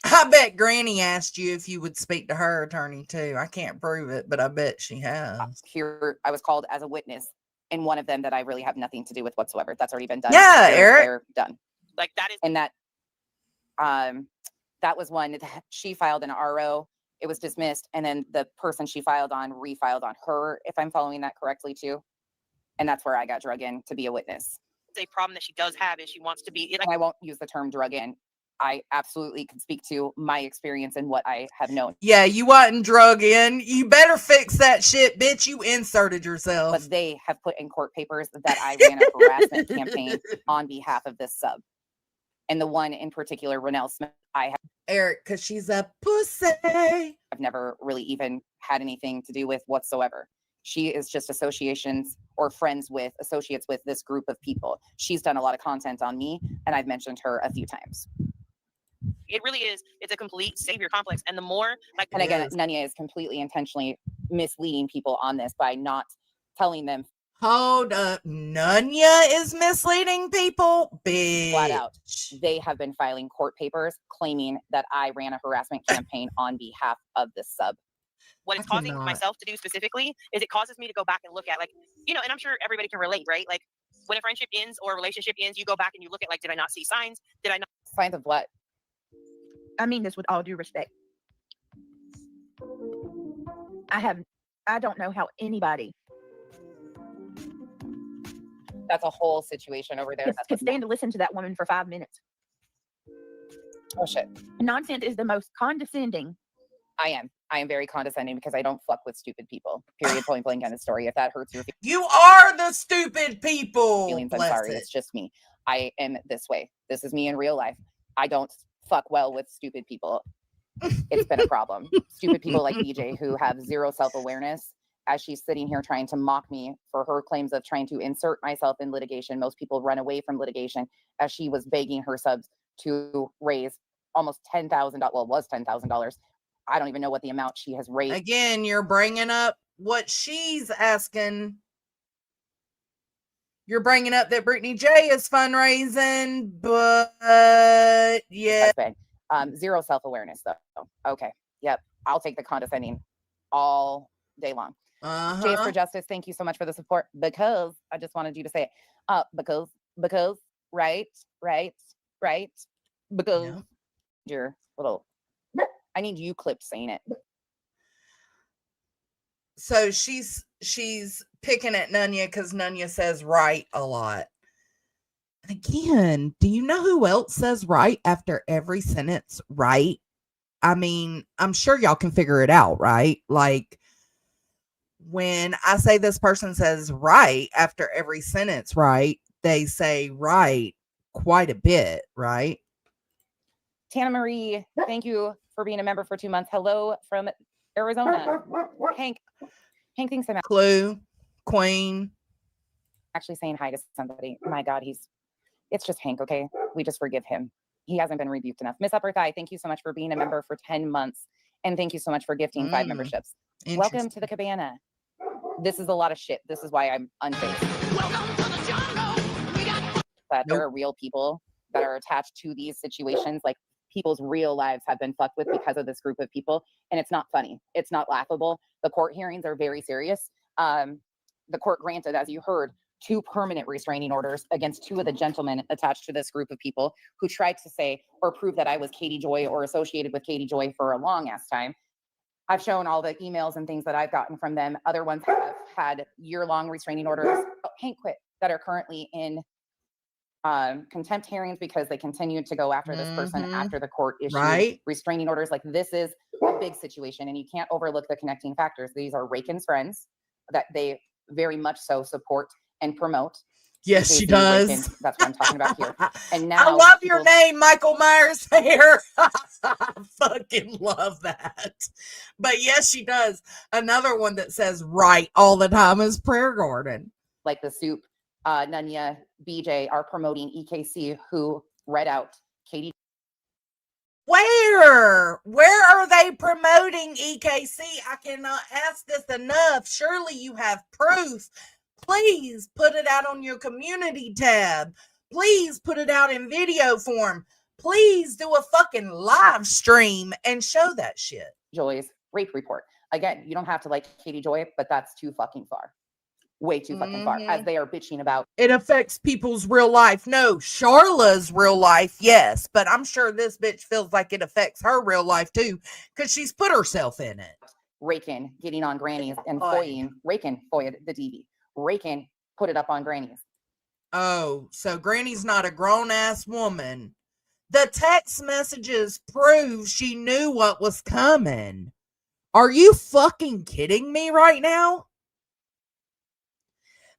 I bet Granny asked you if you would speak to her attorney too. I can't prove it, but I bet she has. Here, I was called as a witness in one of them that I really have nothing to do with whatsoever. That's already been done. Yeah, Eric. They're done. Like that is. And that was one that she filed an RO. It was dismissed. And then the person she filed on refiled on her, if I'm following that correctly too. And that's where I got drug in to be a witness. A problem that she does have is she wants to be. I won't use the term drug in. I absolutely can speak to my experience and what I have known. Yeah, you wasn't drug in. You better fix that shit, bitch. You inserted yourself. But they have put in court papers that I ran a harassment campaign on behalf of this sub. And the one in particular, Renelle Smith, I have. Eric, because she's a pussy. I've never really even had anything to do with whatsoever. She is just associations or friends with associates with this group of people. She's done a lot of content on me, and I've mentioned her a few times. It really is. It's a complete savior complex. And the more like, and again, Nunya is completely intentionally misleading people on this by not telling them. Hold up. Nunya is misleading people? Bitch. Flat out. They have been filing court papers claiming that I ran a harassment campaign on behalf of this sub. What it's causing myself to do specifically is it causes me to go back and look at, like, and I'm sure everybody can relate, right? Like when a friendship ends or a relationship ends, you go back and you look at, like, did I not see signs? Did I not? Signs of what? I mean this with all due respect. I don't know how anybody. That's a whole situation over there. Could stand to listen to that woman for 5 minutes. Oh shit. Nonsense is the most condescending. I am very condescending because I don't fuck with stupid people. Period. Point blank end of story. If that hurts your feelings. You are the stupid people. I'm sorry. It's just me. I am this way. This is me in real life. I don't fuck well with stupid people. It's been a problem. Stupid people like DJ who have zero self-awareness. As she's sitting here trying to mock me for her claims of trying to insert myself in litigation. Most people run away from litigation as she was begging her subs to raise almost $10,000. Well, it was $10,000. I don't even know what the amount she has raised. Again, you're bringing up what she's asking. You're bringing up that Brittany J is fundraising, but yeah. Zero self-awareness though. Okay. Yep. I'll take the condescending all day long. JS for Justice, thank you so much for the support, because I just wanted you to say it. Because right. Because your little, I need you clipped saying it. So she's picking at Nunya because Nunya says right a lot. Again, do you know who else says right after every sentence? Right. I mean, I'm sure y'all can figure it out, right? Like, when I say this person says right after every sentence, right, they say right quite a bit, right? Tana Marie, thank you for being a member for 2 months. Hello from Arizona. Hank thinks I'm Clue, Queen. actually saying hi to somebody. My God, it's just Hank, okay? We just forgive him. He hasn't been rebuked enough. Miss Upper Thigh, thank you so much for being a member for 10 months. And thank you so much for gifting 5 memberships. Welcome to the cabana. This is a lot of shit. This is why I'm unfazed. Welcome to the jungle. But there are real people that are attached to these situations. Like, people's real lives have been fucked with because of this group of people. And it's not funny. It's not laughable. The court hearings are very serious. The court granted, as you heard, 2 permanent restraining orders against 2 of the gentlemen attached to this group of people who tried to say or prove that I was Katie Joy or associated with Katie Joy for a long ass time. I've shown all the emails and things that I've gotten from them. Other ones have had year-long restraining orders. Hank quit, that are currently in contempt hearings because they continued to go after this person after the court issued restraining orders. Like, this is a big situation, and you can't overlook the connecting factors. These are Rakin's friends that they very much so support and promote. Yes, she does. Rakin, that's what I'm talking about here. And now I love your name, Michael Myers hair. I fucking love that. But yes, she does. Another one that says right all the time is Prayer Garden. Like the Soup, Nunya, BJ are promoting EKC, who read out Katie. Where are they promoting EKC? I cannot ask this enough. Surely you have proof. Please put it out on your community tab. Please put it out in video form. Please do a fucking live stream and show that shit. Joy's rape report. Again, you don't have to like Katie Joy, but that's too fucking far. Way too fucking far, as they are bitching about. It affects people's real life. No, Charla's real life, yes. But I'm sure this bitch feels like it affects her real life too, because she's put herself in it. Rakin getting on grannies and foying. Rakin foyed the DV. Rakin put it up on grannies. Oh, so Granny's not a grown-ass woman. The text messages prove she knew what was coming. Are you fucking kidding me right now?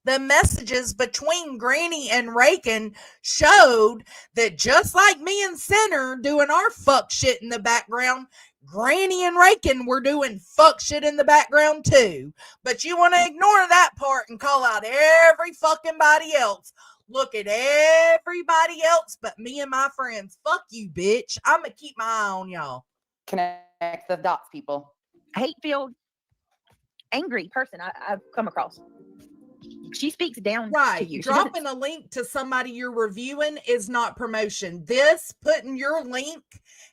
The messages between Granny and Rakin showed that just like me and Center doing our fuck shit in the background, Granny and Rakin were doing fuck shit in the background too. But you want to ignore that part and call out every fucking body else. Look at everybody else but me and my friends. Fuck you, bitch. I'm going to keep my eye on y'all. Connect the dots, people. Hate-filled, angry person I've come across. She speaks down to you. Dropping a link to somebody you're reviewing is not promotion. This, putting your link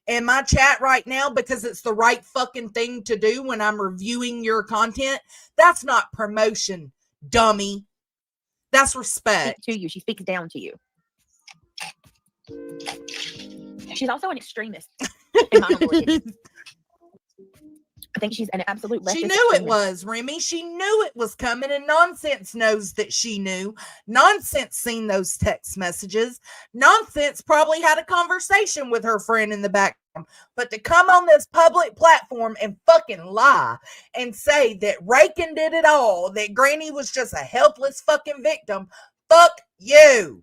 in my chat right now because it's the right fucking thing to do when I'm reviewing your content, that's not promotion, dummy. That's respect. To you. She speaks down to you. She's also an extremist. In my opinion. I think she's an absolute leftist. She knew it was, Remy. She knew it was coming, and Nonsense knows that she knew. Nonsense seen those text messages. Nonsense probably had a conversation with her friend in the background. But to come on this public platform and fucking lie and say that Rakin did it all, that Granny was just a helpless fucking victim, fuck you.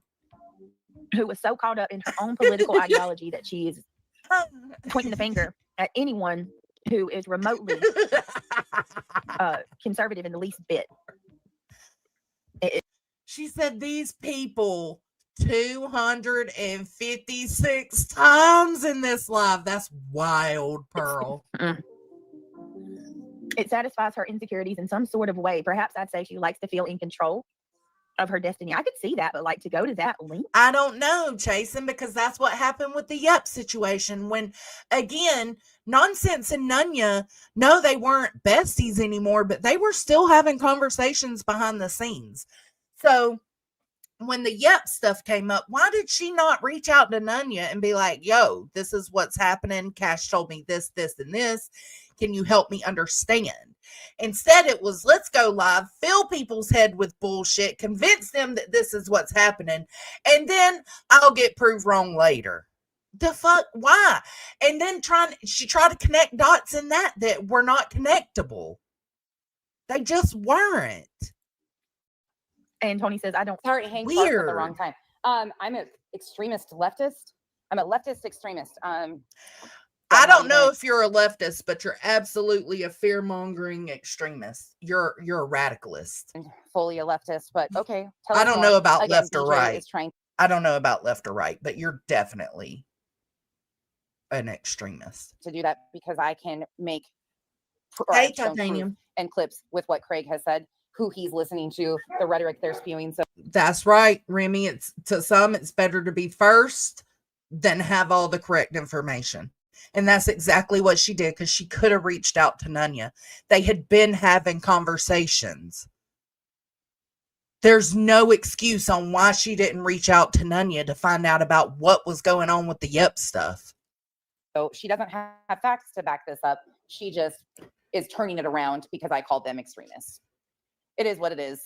Who was so caught up in her own political ideology that she is pointing the finger at anyone who is remotely conservative in the least bit. She said these people 256 times in this live. That's wild, Pearl. It satisfies her insecurities in some sort of way. Perhaps I'd say she likes to feel in control of her destiny. I could see that, but like to go to that link. I don't know, Chasen, because that's what happened with the Yup situation when, again, Nonsense and Nunya, no, they weren't besties anymore, but they were still having conversations behind the scenes. So when the Yup stuff came up, why did she not reach out to Nunya and be like, yo, this is what's happening. Cash told me this, this, and this. Can you help me understand? Instead, it was, let's go live, fill people's head with bullshit, convince them that this is what's happening, and then I'll get proved wrong later. The fuck? Why? And then she tried to connect dots in that were not connectable. They just weren't. And Tony says, I don't. Sorry, Hank barked at the wrong time. I'm an extremist leftist. I'm a leftist extremist. I don't know if you're a leftist, but you're absolutely a fear-mongering extremist. You're a radicalist. Fully a leftist, but okay. I don't know about left or right. Trying I don't know about left or right, but you're definitely an extremist. to do that because I can make Hey, Titanium. and clips with what Craig has said, who he's listening to, the rhetoric they're spewing. So that's right, Remy. It's to some, it's better to be first than have all the correct information. And that's exactly what she did, because she could have reached out to Nunya. They had been having conversations. There's no excuse on why she didn't reach out to Nunya to find out about what was going on with the Yep stuff. So she doesn't have facts to back this up. She just is turning it around because I called them extremists. It is what it is.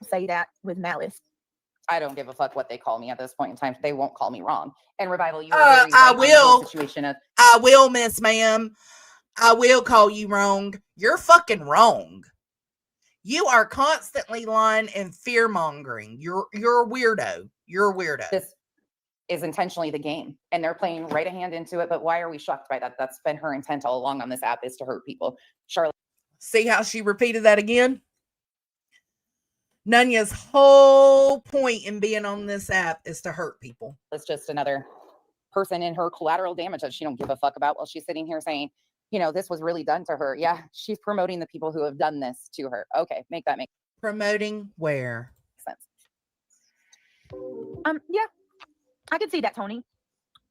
Say that with malice. I don't give a fuck what they call me at this point in time. They won't call me wrong. And Revival, you are very I right on the will. whole situation of, I will, Miss Ma'am. I will call you wrong. You're fucking wrong. You are constantly lying and fear mongering. You're a weirdo. You're a weirdo. this is intentionally the game, and they're playing right a hand into it. But why are we shocked by that? That's been her intent all along on this app, is to hurt people. Charlotte, see how she repeated that again? Nunya's whole point in being on this app is to hurt people. it's just another person in her collateral damage that she don't give a fuck about while she's sitting here saying, you know, this was really done to her. Yeah, she's promoting the people who have done this to her. Okay, make Promoting where? sense. Yeah, I can see that, Tony.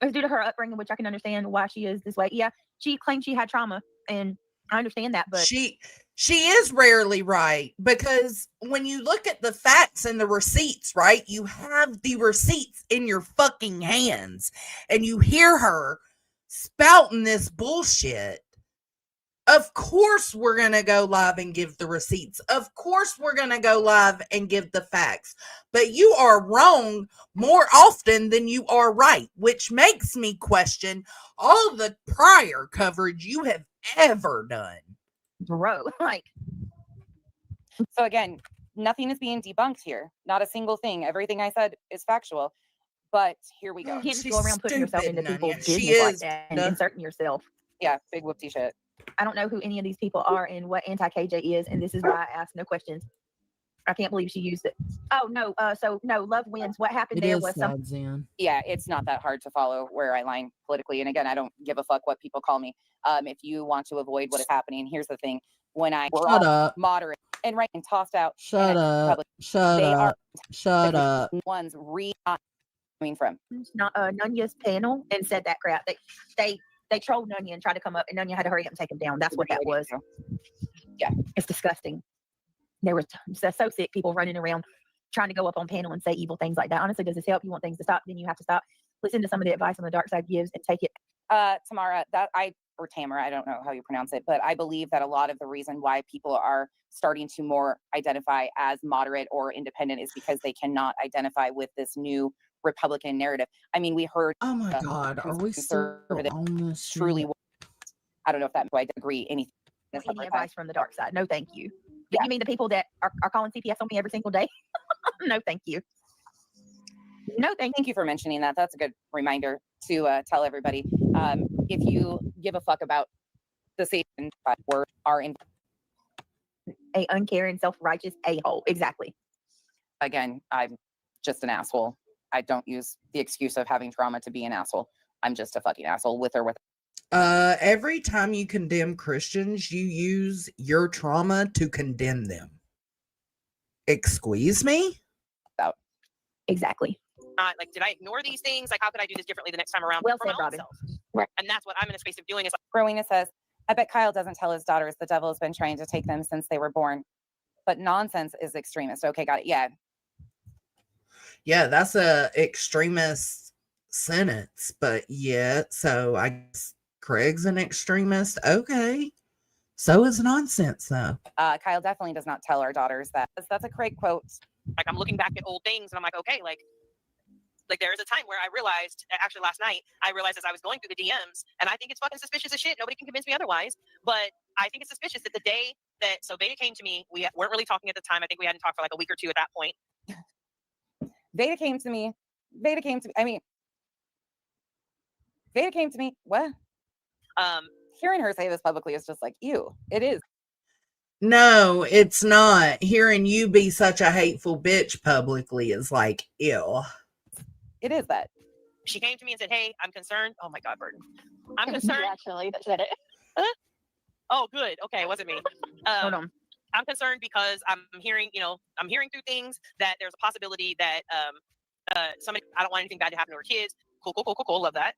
It's due to her upbringing, which I can understand why she is this way. Yeah, she claimed she had trauma, and I understand that, but she is rarely right, because when you look at the facts and the receipts, right? You have the receipts in your fucking hands, and you hear her spouting this bullshit. Of course we're going to go live and give the receipts. Of course we're going to go live and give the facts. But you are wrong more often than you are right, which makes me question all the prior coverage you have ever done. bro, like, So again, nothing is being debunked here. Not a single thing. Everything I said is factual. But here we go. you can't just She's go around putting yourself stupid, into people's Nunya. She business like is. that and inserting yourself. Yeah, big whoopty shit. I don't know who any of these people are and what anti-KJ is, and this is why I ask no questions. I can't believe she used it. Oh no, so no, love wins. What happened there was some. Yeah, it's not that hard to follow where I line politically. And again, I don't give a fuck what people call me. If you want to avoid what is happening, here's the thing: when we're Shut all up. moderate and right and tossed out, Shut up. Shut they up. Shut the up. ones coming from. Not Nunya's panel and said that crap. They trolled Nunya and tried to come up, and Nunya had to hurry up and take him down. That's what that was. Yeah, it's disgusting. There was so sick people running around trying to go up on panel and say evil things like that. Honestly, does this help? You want things to stop, then you have to stop. Listen to some of the advice on the dark side gives and take it. Tamara, or Tamara, I don't know how you pronounce it, but I believe that a lot of the reason why people are starting to more identify as moderate or independent is because they cannot identify with this new Republican narrative. I mean, we heard. Oh my God, are we still on this? Truly, I don't know if that I agree anything. Any advice from the dark side? No, thank you. Yeah. You mean the people that are calling CPS on me every single day? No, thank you. No, thank you for mentioning that. That's a good reminder to tell everybody. If you give a fuck about the Satan, we are in a uncaring, self-righteous a-hole. Exactly. Again, I'm just an asshole. I don't use the excuse of having trauma to be an asshole. I'm just a fucking asshole with or without. Every time you condemn Christians, you use your trauma to condemn them. Excuse me? Exactly. Like, did I ignore these things? Like, how could I do this differently the next time around? Well for said, my own Robin. self? Right. And that's what I'm in a space of doing. Is Rowena says, I bet Kyle doesn't tell his daughters the devil has been trying to take them since they were born. But nonsense is extremist. Okay, got it. Yeah. Yeah, that's a extremist sentence. But yeah, so I guess Craig's an extremist. Okay. So is nonsense, though. Kyle definitely does not tell our daughters that. That's a Craig quote. like, I'm looking back at old things and I'm like, okay, like, Like there is a time where I realized, actually last night, I realized as I was going through the DMs, and I think it's fucking suspicious as shit. Nobody can convince me otherwise. But I think it's suspicious that the day that, so Veda came to me, we weren't really talking at the time. I think we hadn't talked for like a week or two at that point. Veda came to me. Veda came to me. What? Hearing her say this publicly is just like, ew. It is. No, it's not. Hearing you be such a hateful bitch publicly is like, ew. It is that. She came to me and said, hey, I'm concerned. Oh my God, Burton. I'm concerned. Actually, that said it. Oh, good. Okay, it wasn't me. Hold on. I'm concerned because I'm hearing through things that there's a possibility that somebody, I don't want anything bad to happen to her kids. Cool. Love that.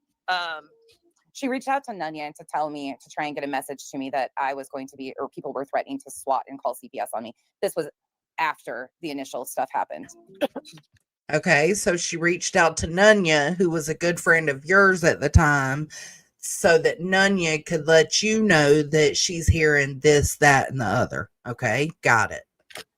She reached out to Nunya to tell me to try and get a message to me that I was going to be, or people were threatening to SWAT and call CPS on me. This was after the initial stuff happened. Okay, so she reached out to Nunya, who was a good friend of yours at the time, so that Nunya could let you know that she's hearing this, that, and the other. Okay, got it.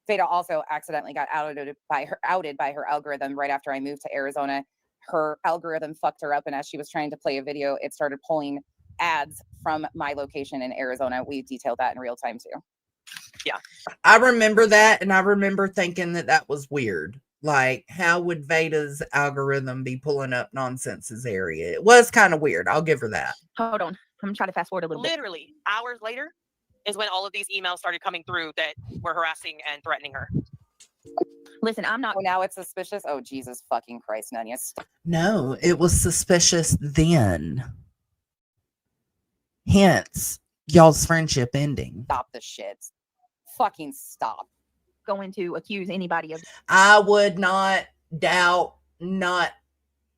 Veda also accidentally got outed by her algorithm right after I moved to Arizona. Her algorithm fucked her up, and as she was trying to play a video, it started pulling ads from my location in Arizona. We detailed that in real time too. Yeah, I remember that, and I remember thinking that was weird. Like, how would Veda's algorithm be pulling up Nonsense's area? It was kind of weird. I'll give her that. Hold on. I'm trying to fast forward a little bit. Literally hours later is when all of these emails started coming through that were harassing and threatening her. Listen, I'm not. Oh, now it's suspicious. Oh, Jesus fucking Christ, Nunya. No, it was suspicious then. Hence, y'all's friendship ending. Stop the shit. Fucking stop. Going to accuse anybody of. I would not doubt, not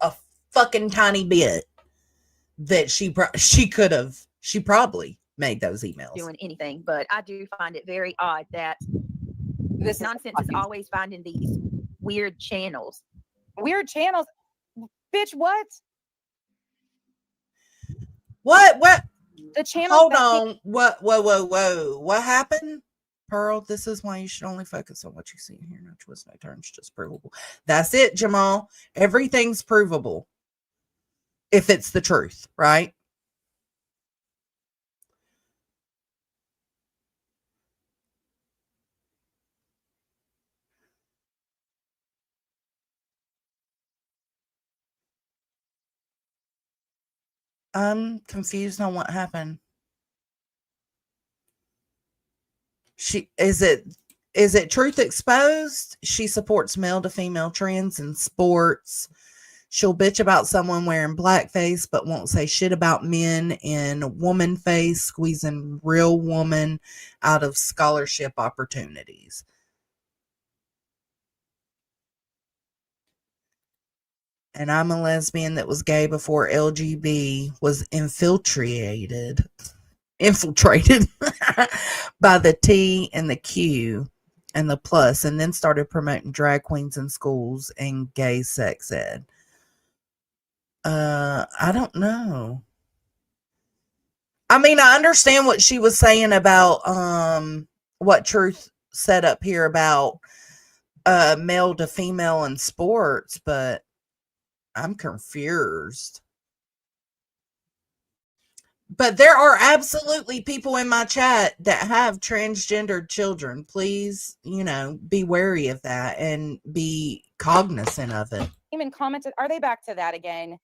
a fucking tiny bit, that she probably made those emails. Doing anything, but I do find it very odd that this nonsense is always finding these weird channels. Weird channels? Bitch, what? What? The channel. Hold on. Whoa. What happened? Pearl, this is why you should only focus on what you see here. No twists, no turns, just provable. That's it, Jamal. Everything's provable. If it's the truth, right? I'm confused on what happened. Is it truth exposed? She supports male to female trends in sports. She'll bitch about someone wearing blackface, but won't say shit about men in woman face, squeezing real woman out of scholarship opportunities. And I'm a lesbian that was gay before LGB was infiltrated by the T and the Q and the plus, and then started promoting drag queens in schools and gay sex ed. I don't know. I mean, I understand what she was saying about what Truth said up here about male to female in sports, but I'm confused. But there are absolutely people in my chat that have transgendered children. Please, be wary of that and be cognizant of it. Came and commented. Are they back to that again?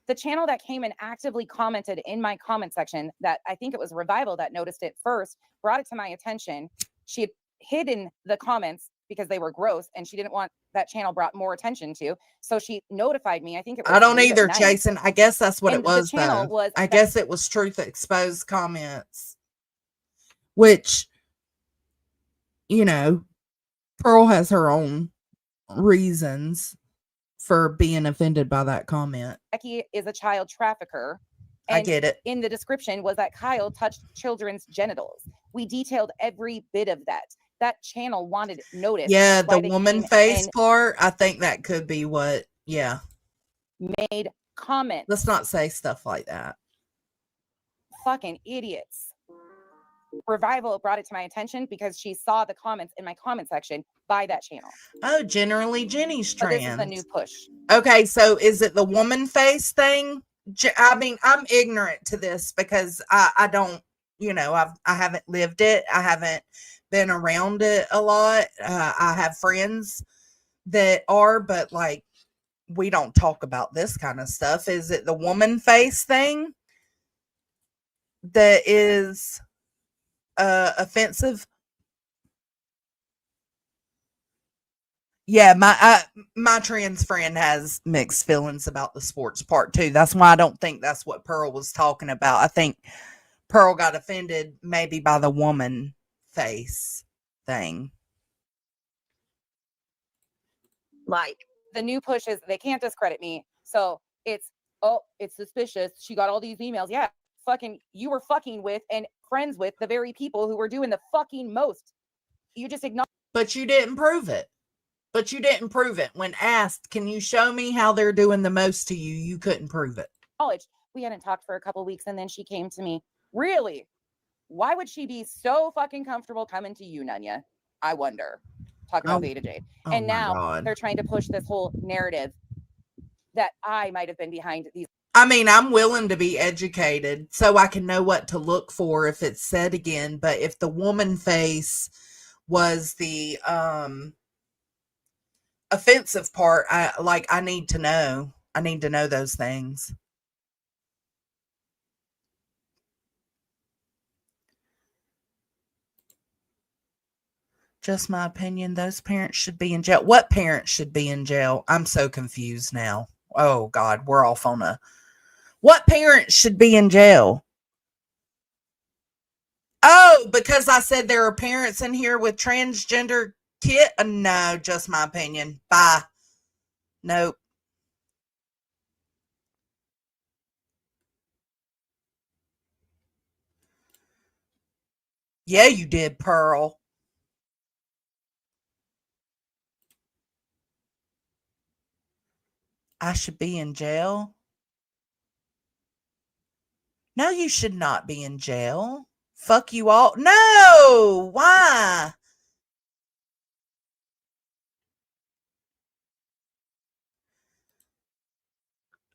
The channel that came and actively commented in my comment section, that I think it was Revival that noticed it first, brought it to my attention. She had hidden the comments because they were gross, and she didn't want that channel brought more attention to. So she notified me. I think it was. I don't either, Jason. I guess that's what it was, though. I guess it was Truth Exposed comments, which, Pearl has her own reasons for being offended by that comment. Becky is a child trafficker. I get it. In the description was that Kyle touched children's genitals. We detailed every bit of that. That channel wanted notice. Yeah, the woman face part, I think that could be what, made comments. Let's not say stuff like that. Fucking idiots. Revival brought it to my attention because she saw the comments in my comment section by that channel. Oh, generally Jenny's trans. This is a new push. Okay, so is it the woman face thing? I mean, I'm ignorant to this because I don't, I haven't lived it. I haven't been around it a lot. I have friends that are, but like, we don't talk about this kind of stuff. Is it the woman face thing that is offensive? Yeah, my trans friend has mixed feelings about the sports part too. That's why I don't think that's what Pearl was talking about. I think Pearl got offended maybe by the woman face thing. Like, the new push is they can't discredit me. So it's, oh, it's suspicious. She got all these emails. Yeah, fucking, you were fucking with and friends with the very people who were doing the fucking most. You just ignore. But you didn't prove it. When asked, can you show me how they're doing the most to you? You couldn't prove it. College. We hadn't talked for a couple weeks, and then she came to me. Really? Why would she be so fucking comfortable coming to you, Nunya? I wonder. Talking about Beta Jade. And now they're trying to push this whole narrative that I might have been behind these. I mean, I'm willing to be educated so I can know what to look for if it's said again. But if the woman face was the offensive part, I need to know. I need to know those things. Just my opinion. Those parents should be in jail. What parents should be in jail? I'm so confused now. Oh God, we're off on a. What parents should be in jail? Oh, because I said there are parents in here with transgender kid. No, just my opinion. Bye. Nope. Yeah, you did, Pearl. I should be in jail? No, you should not be in jail. Fuck you all. No! Why?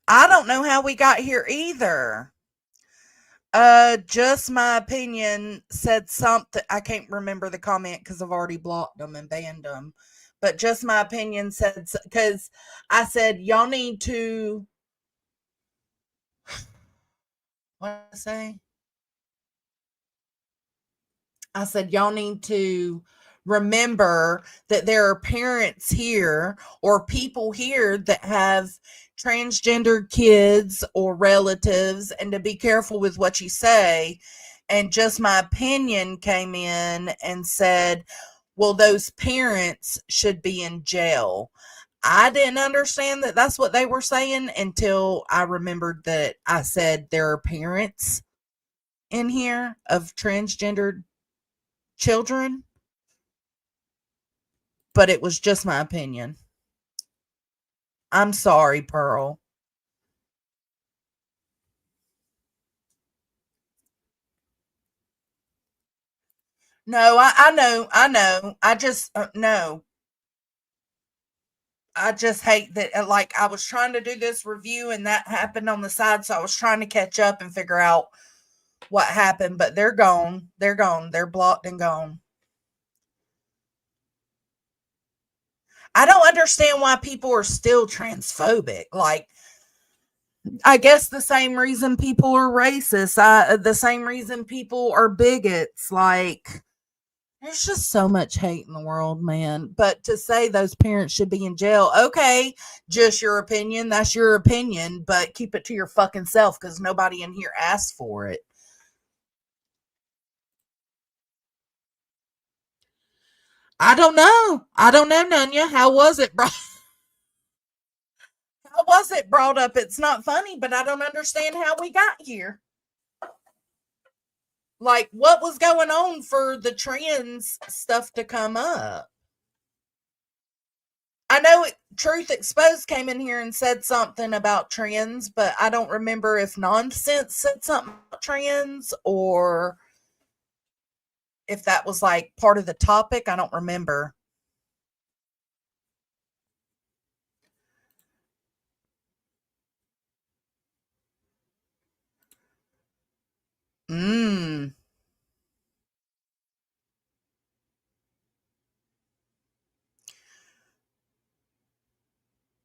I don't know how we got here either. Just my opinion said something. I can't remember the comment because I've already blocked them and banned them. But just my opinion said, because I said, y'all need to, what did I say? I said, y'all need to remember that there are parents here or people here that have transgender kids or relatives, and to be careful with what you say. And just my opinion came in and said, well, those parents should be in jail. I didn't understand that that's what they were saying until I remembered that I said there are parents in here of transgender children, but it was just my opinion. I'm sorry, Pearl. No, I know. I just, no. I just hate that, like, I was trying to do this review and that happened on the side, so I was trying to catch up and figure out what happened, but they're gone. They're gone. They're blocked and gone. I don't understand why people are still transphobic. Like, I guess the same reason people are racist, the same reason people are bigots. Like, there's just so much hate in the world, man. But to say those parents should be in jail, okay, just your opinion. That's your opinion, but keep it to your fucking self because nobody in here asked for it. I don't know. Nunya. How was it, bro? How was it brought up? It's not funny, but I don't understand how we got here. Like, what was going on for the trans stuff to come up? I know Truth Exposed came in here and said something about trans, but I don't remember if Nonsense said something about trans or if that was like part of the topic. I don't remember.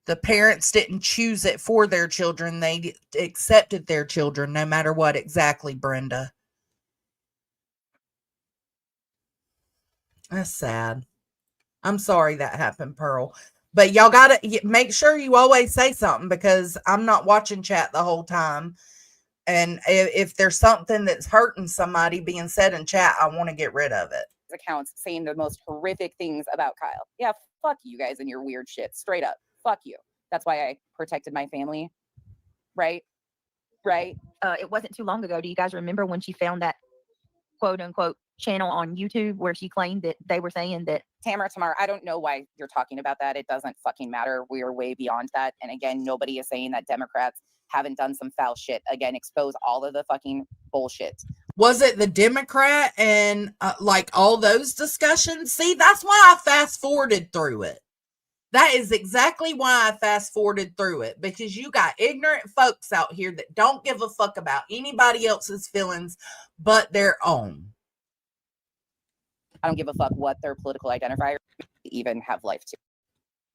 The parents didn't choose it for their children. They accepted their children no matter what. Exactly, Brenda. That's sad. I'm sorry that happened, Pearl. But y'all got to make sure you always say something, because I'm not watching chat the whole time. And if there's something that's hurting somebody being said in chat, I want to get rid of it. Accounts saying the most horrific things about Kyle. Yeah, fuck you guys and your weird shit. Straight up. Fuck you. That's why I protected my family. Right? It wasn't too long ago. Do you guys remember when she found that quote unquote channel on YouTube where she claimed that they were saying that Tamara, I don't know why you're talking about that. It doesn't fucking matter. We are way beyond that. And again, nobody is saying that Democrats haven't done some foul shit. Again, expose all of the fucking bullshit. Was it the Democrat and like all those discussions? See, that's why I fast forwarded through it. That is exactly why I fast forwarded through it, because you got ignorant folks out here that don't give a fuck about anybody else's feelings but their own. I don't give a fuck what their political identifier even have life to.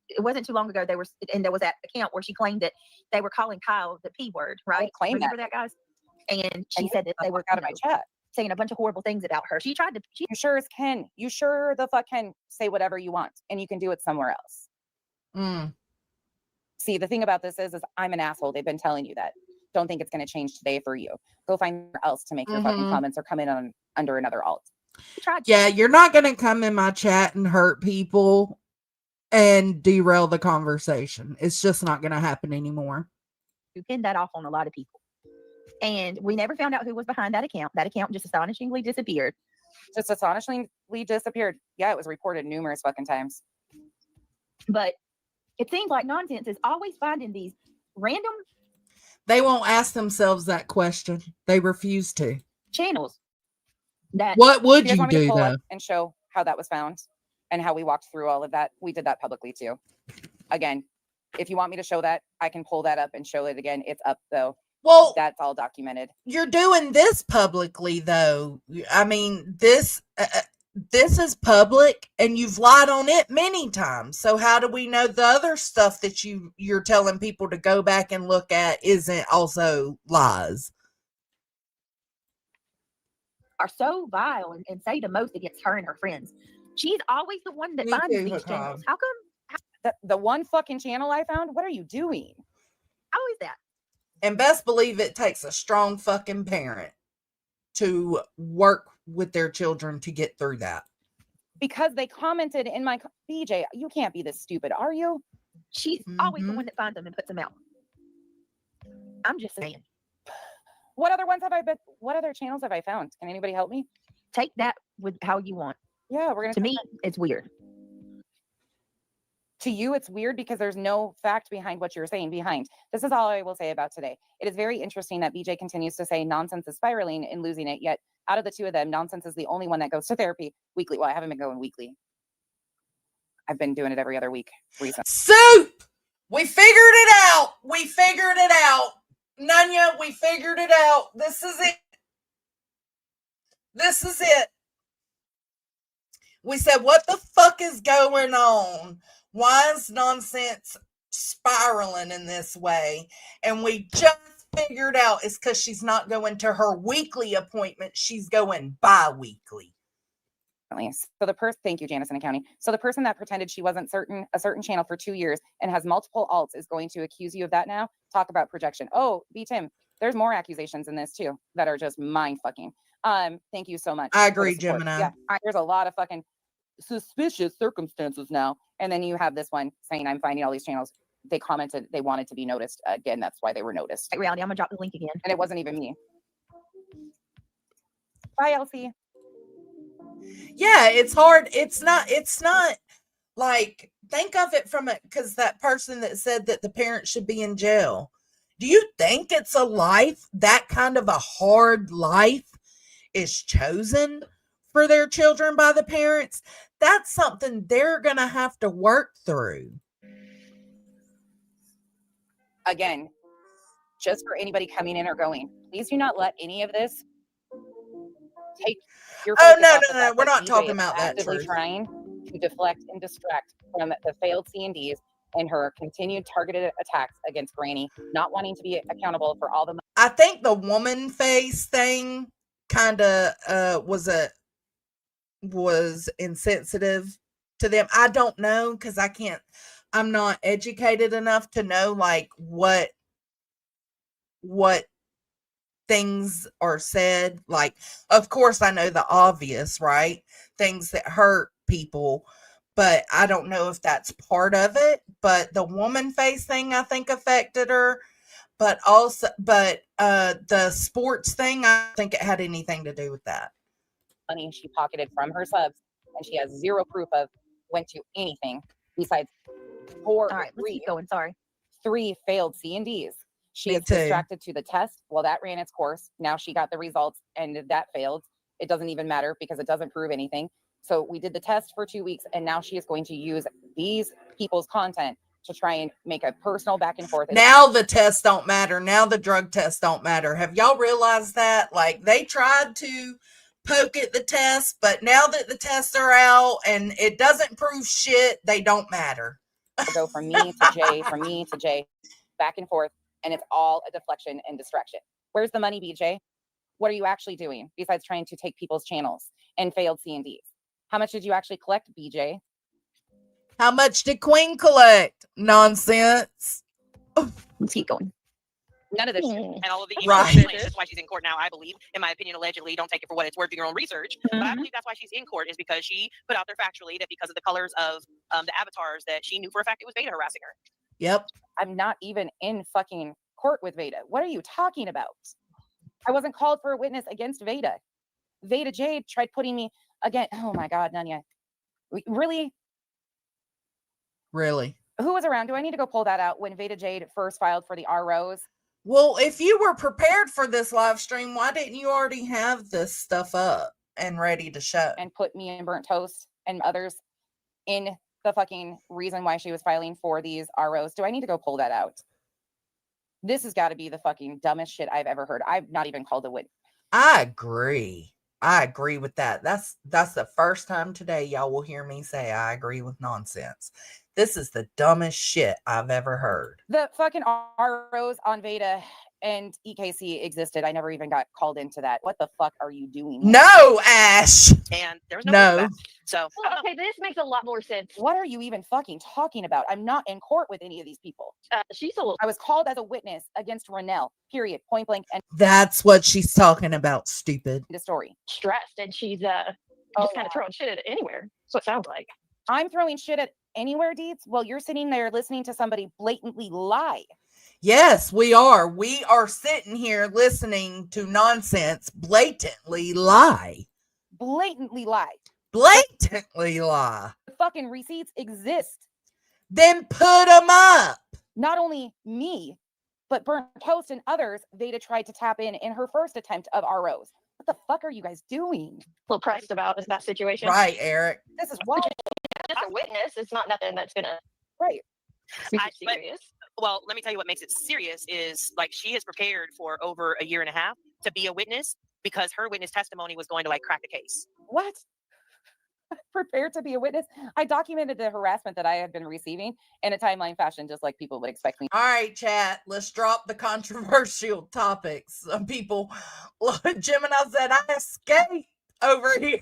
it wasn't too long ago there was that account where she claimed that they were calling Kyle the P word, right? Remember that, guys? And she said that they were out of my chat saying a bunch of horrible things about her. She you sure as can. You sure the fuck can say whatever you want, and you can do it somewhere else. See, the thing about this is I'm an asshole. They've been telling you that. Don't think it's going to change today for you. Go find somewhere else to make your fucking comments, or come in on under another alt. Yeah, you're not going to come in my chat and hurt people and derail the conversation. It's just not going to happen anymore. You pinned that off on a lot of people. And we never found out who was behind that account. That account just astonishingly disappeared. Just astonishingly disappeared. Yeah, it was reported numerous fucking times. But it seems like Nonsense is always finding these random... They won't ask themselves that question. They refuse to. Channels. What would you do, though? And show how that was found and how we walked through all of that. We did that publicly, too. Again, if you want me to show that, I can pull that up and show it again. It's up, though. Well, that's all documented. You're doing this publicly, though. I mean, this is public, and you've lied on it many times. So how do we know the other stuff that you're telling people to go back and look at isn't also lies? Are so vile and say the most against her and her friends. She's always the one that finds these channels. How come? The one fucking channel I found? What are you doing? How is that? And best believe it takes a strong fucking parent to work with their children to get through that. Because they commented in my... BJ, you can't be this stupid, are you? She's always the one that finds them and puts them out. I'm just saying. What other ones have I been? What other channels have I found? Can anybody help me? Take that with how you want. Yeah, we're gonna. To me, it's weird. To you, it's weird because there's no fact behind what you're saying behind. This is all I will say about today. It is very interesting that BJ continues to say Nonsense is spiraling and losing it. Yet, out of the two of them, Nonsense is the only one that goes to therapy weekly. Well, I haven't been going weekly. I've been doing it every other week recently. Soup! We figured it out. We figured it out. Nunya, we figured it out. This is it. This is it. We said, what the fuck is going on? Why is Nonsense spiraling in this way? And we just figured out it's because she's not going to her weekly appointment. She's going bi-weekly. So the person, thank you, Janice and County. So the person that pretended she wasn't a certain channel for 2 years and has multiple alts is going to accuse you of that now. Talk about projection. Oh, B Tim, there's more accusations in this too that are just mind fucking. Thank you so much. I agree, Gemini. Yeah, there's a lot of fucking suspicious circumstances now. And then you have this one saying, I'm finding all these channels. They commented they wanted to be noticed. Again, that's why they were noticed. Hey, Reality, I'm gonna drop the link again. And it wasn't even me. Bye, Elsie. Yeah, it's hard. It's not like, think of it from it, because that person that said that the parents should be in jail. Do you think it's a life, that kind of a hard life is chosen for their children by the parents? That's something they're going to have to work through. Again, just for anybody coming in or going, please do not let any of this take your focus. Oh, no. We're not talking about that. Actively trying to deflect and distract from the failed C&Ds and her continued targeted attacks against Granny, not wanting to be accountable for all the I think the woman face thing kind of was insensitive to them. I don't know, because I'm not educated enough to know like what things are said. Like, of course I know the obvious, right? Things that hurt people, but I don't know if that's part of it. But the woman face thing, I think, affected her. But the sports thing, I think it had anything to do with that. money she pocketed from her subs, and she has zero proof of went to anything besides All right, let's keep going. Sorry. 3 failed C&Ds. She Me is too. distracted to the test. Well, that ran its course. Now she got the results and that failed. It doesn't even matter because it doesn't prove anything. So we did the test for 2 weeks, and now she is going to use these people's content to try and make a personal back and forth. Now the tests don't matter. Now the drug tests don't matter. Have y'all realized that? Like, they tried to poke at the tests, but now that the tests are out and it doesn't prove shit, they don't matter. Go from me to Jay, from me to Jay, back and forth, and it's all a deflection and distraction. Where's the money, BJ? What are you actually doing besides trying to take people's channels and failed C&Ds? How much did you actually collect, BJ? How much did Queen collect? Nonsense. Let's keep going. None of this shit. And all of the Right. That's why she's in court now, I believe. In my opinion, allegedly, don't take it for what it's worth, do your own research. But I believe that's why she's in court, is because she put out there factually that because of the colors of the avatars, that she knew for a fact it was Veda harassing her. Yep. I'm not even in fucking court with Veda. What are you talking about? I wasn't called for a witness against Veda. Veda Jade tried putting me again. Oh my God, Nanya. Really? Really? Who was around? Do I need to go pull that out when Veda Jade first filed for the ROs? Well, if you were prepared for this live stream, why didn't you already have this stuff up and ready to show? And put me and Burnt Toast and others in the fucking reason why she was filing for these ROs. Do I need to go pull that out? This has got to be the fucking dumbest shit I've ever heard. I've not even called a witness. I agree. I agree with that. That's the first time today y'all will hear me say I agree with nonsense. This is the dumbest shit I've ever heard. The fucking ROs on Veda and EKC existed. I never even got called into that. What the fuck are you doing? No, Ash. And there was no. No. So Well, okay, this makes a lot more sense. What are you even fucking talking about? I'm not in court with any of these people. She's a little. I was called as a witness against Renelle, period, point blank, and That's what she's talking about, stupid. the story. Stressed, and she's just kind of throwing shit at anywhere. That's what it sounds like. I'm throwing shit at anywhere, Deeds, while you're sitting there listening to somebody blatantly lie. Yes, we are. We are sitting here listening to nonsense blatantly lie. Blatantly lie. Blatantly lie. The fucking receipts exist. Then put them up. Not only me, but Burnt Toast and others, Veda tried to tap in her first attempt of ROs. What the fuck are you guys doing? A little pressed about that situation. Right, Eric. This is wild. Just a witness. It's not nothing that's gonna Right. be But- serious. well, let me tell you what makes it serious is, like, she has prepared for over a year and a half to be a witness because her witness testimony was going to, like, crack the case. What? Prepared to be a witness? I documented the harassment that I had been receiving in a timeline fashion, just like people would expect me. All right, chat. Let's drop the controversial topics. Some people, Gemini said, I escaped over here.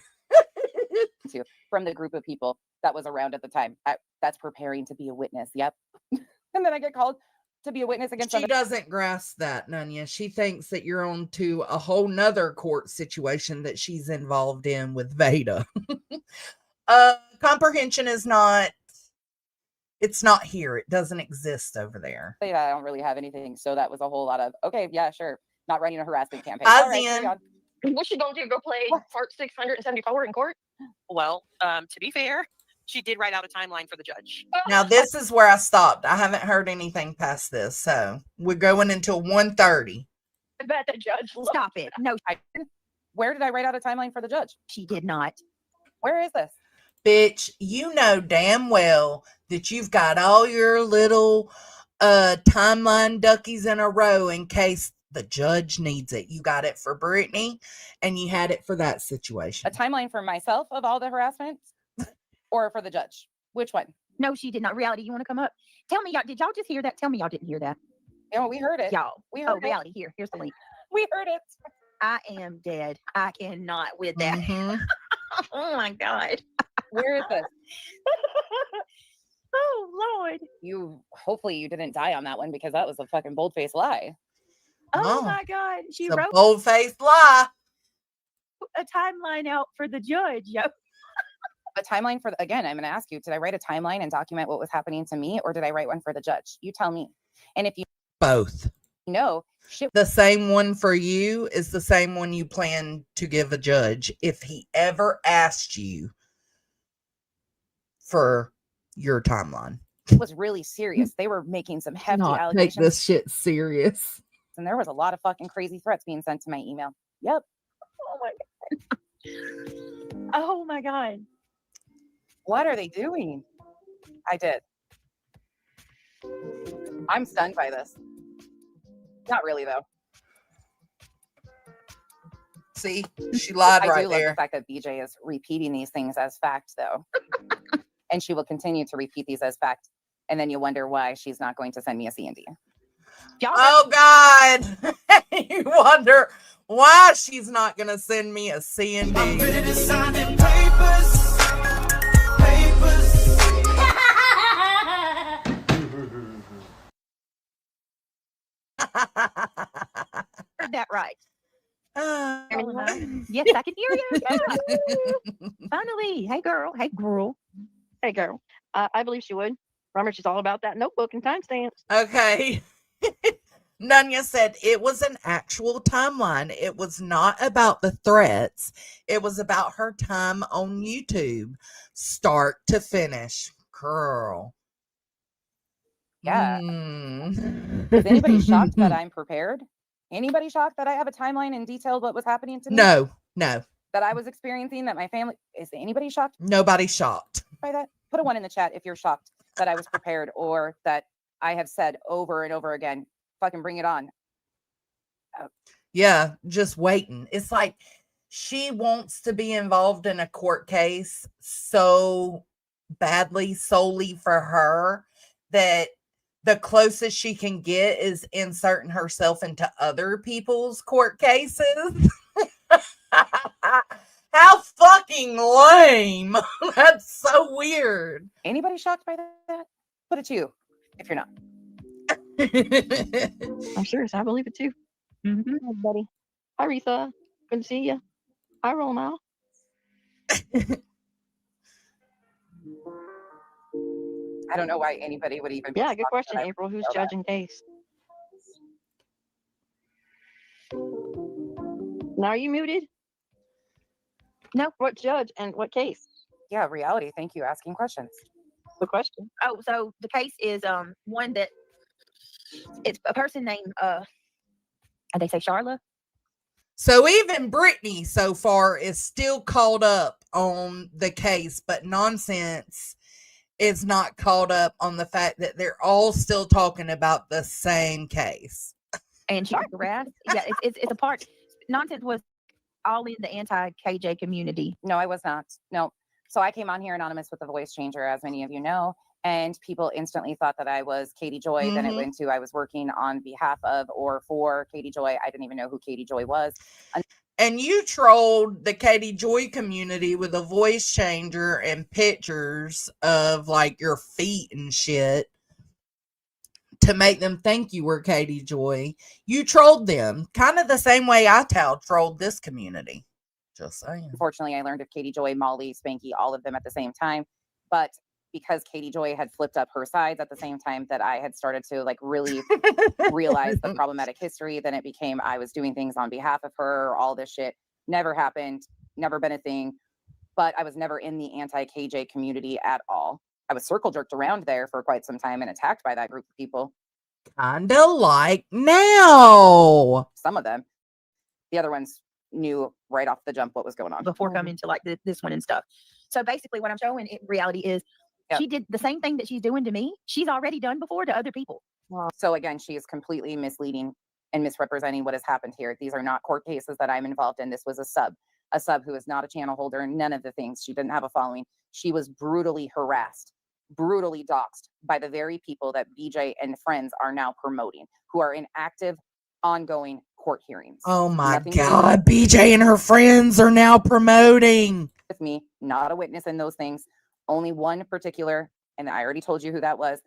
to from the group of people that was around at the time. That's preparing to be a witness. Yep. And then I get called to be a witness against She somebody. doesn't grasp that, Nunya. She thinks that you're on to a whole nother court situation that she's involved in with Veda. Comprehension is not, it's not here. It doesn't exist over there. Say that I don't really have anything. So that was a whole lot of, okay, yeah, sure. Not running a harassment campaign. As All right, carry in- on. What's she gonna do? Go play part 674 in court? Well, to be fair, she did write out a timeline for the judge. Now, this is where I stopped. I haven't heard anything past this. So we're going until 1:30. I bet the judge. Stop it. No, Where did I write out a timeline for the judge? she did not. Where is this? Bitch, you know damn well that you've got all your little timeline duckies in a row in case the judge needs it. You got it for Brittany and you had it for that situation. A timeline for myself of all the harassment or for the judge? Which one? No, she did not. Reality, you want to come up? Tell me, y'all, did y'all just hear that? Tell me y'all didn't hear that. No, we heard it. Y'all. We heard it. Reality, here's the link. We heard it. I am dead. I cannot with that. Oh my God. Where is this? Oh Lord. Hopefully you didn't die on that one, because that was a fucking bold-faced lie. Oh my God. She It's a wrote bold-faced lie. a timeline out for the judge. Yo. A timeline for again, I'm going to ask you, did I write a timeline and document what was happening to me, or did I write one for the judge? You tell me. And if you Both. know, shit. The same one for you is the same one you plan to give a judge if he ever asked you for your timeline. It was really serious. They were making some hefty allegations. Take this shit serious. And there was a lot of fucking crazy threats being sent to my email. Yep. Oh my God. Oh my God. What are they doing? I did. I'm stunned by this. Not really, though. See, she lied I right do love there. the fact that BJ is repeating these things as fact, though. And she will continue to repeat these as fact. And then you wonder why she's not going to send me a C&D. Oh God. You wonder why she's not going to send me a C&D. I'm ready to sign them papers. Heard that right. Oh, yes, I can hear you. Yeah. Finally. Hey, girl. Hey, girl. Hey, girl. I believe she would. Remember, she's all about that notebook and timestamps. okay. Nunya said it was an actual timeline. It was not about the threats. It was about her time on YouTube, start to finish. Girl. Yeah. Is anybody shocked that I'm prepared? Anybody shocked that I have a timeline and detailed what was happening to me? No. That I was experiencing, that my family... Is anybody shocked Nobody's shocked by that? Put a 1 in the chat if you're shocked that I was prepared, or that I have said over and over again, fucking bring it on. Yeah, just waiting. It's like she wants to be involved in a court case so badly, solely for her, that the closest she can get is inserting herself into other people's court cases. How fucking lame. That's so weird. Anybody shocked by that? Put a 2 if you're not. I'm serious. I believe it too. Mm-hmm. Hey, buddy. Hi, Retha. Good to see you. Hi, Roma. I don't know why anybody would even... Yeah, good question, April. Who's judging case? Now, are you muted? No. What judge and what case? Yeah, reality. Thank you. Asking questions. The question. Oh, so the case is one that it's a person named they say Charla. So even Brittany so far is still caught up on the case, but Nonsense is not caught up on the fact that they're all still talking about the same case. And she harassed. Yeah, it's a part. Nonsense was all in the anti-KJ community. No, I was not. No. So I came on here anonymous with the voice changer, as many of you know, and people instantly thought that I was Katie Joy. Then it went to I was working on behalf of or for Katie Joy. I didn't even know who Katie Joy was. And you trolled the Katie Joy community with a voice changer and pictures of like your feet and shit to make them think you were Katie Joy. You trolled them kind of the same way I trolled this community. Just saying. Unfortunately, I learned of Katie Joy, Molly, Spanky, all of them at the same time. But because Katie Joy had flipped up her sides at the same time that I had started to like really realize the problematic history, then it became I was doing things on behalf of her. All this shit never happened, never been a thing. But I was never in the anti-KJ community at all. I was circle jerked around there for quite some time and attacked by that group of people. Kinda like now. Some of them. The other ones knew right off the jump what was going on before coming to like this one and stuff. So basically what I'm showing in reality is she did the same thing that she's doing to me. She's already done before to other people. So again, she is completely misleading and misrepresenting what has happened here. These are not court cases that I'm involved in. This was a sub who is not a channel holder, none of the things. She didn't have a following. She was brutally harassed brutally doxxed by the very people that BJ and friends are now promoting, who are in active, ongoing court hearings. Oh my Nothing to do God. BJ and her friends are now promoting. with me, not a witness in those things. Only one particular, and I already told you who that was.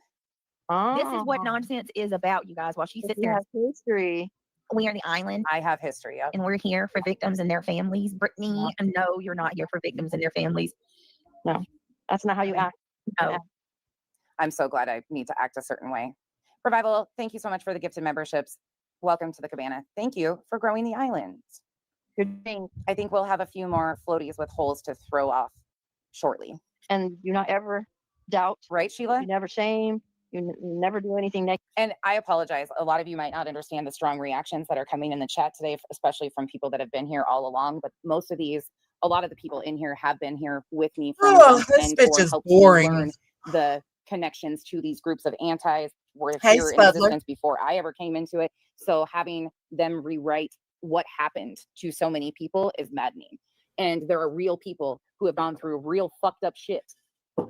This is what nonsense is about, you guys. While she sits You there, have history. we are the island, I have history of. and we're here for victims and their families. Brittany, no, you're not here for victims and their families. No, that's not how you act. No. I'm so glad I need to act a certain way. Revival, thank you so much for the gifted memberships. Welcome to the cabana. Thank you for growing the island. Good thing. I think we'll have a few more floaties with holes to throw off shortly. And you not ever doubt. Right, Sheila? You never shame. You never do anything negative. And I apologize. A lot of you might not understand the strong reactions that are coming in the chat today, especially from people that have been here all along. But most of these, a lot of the people in here have been here with me from Oh, the this bitch mentor, is helped me boring. learn the connections to these groups of antis were Hey, here in Spudler. existence before I ever came into it. So having them rewrite what happened to so many people is maddening. And there are real people who have gone through real fucked up shit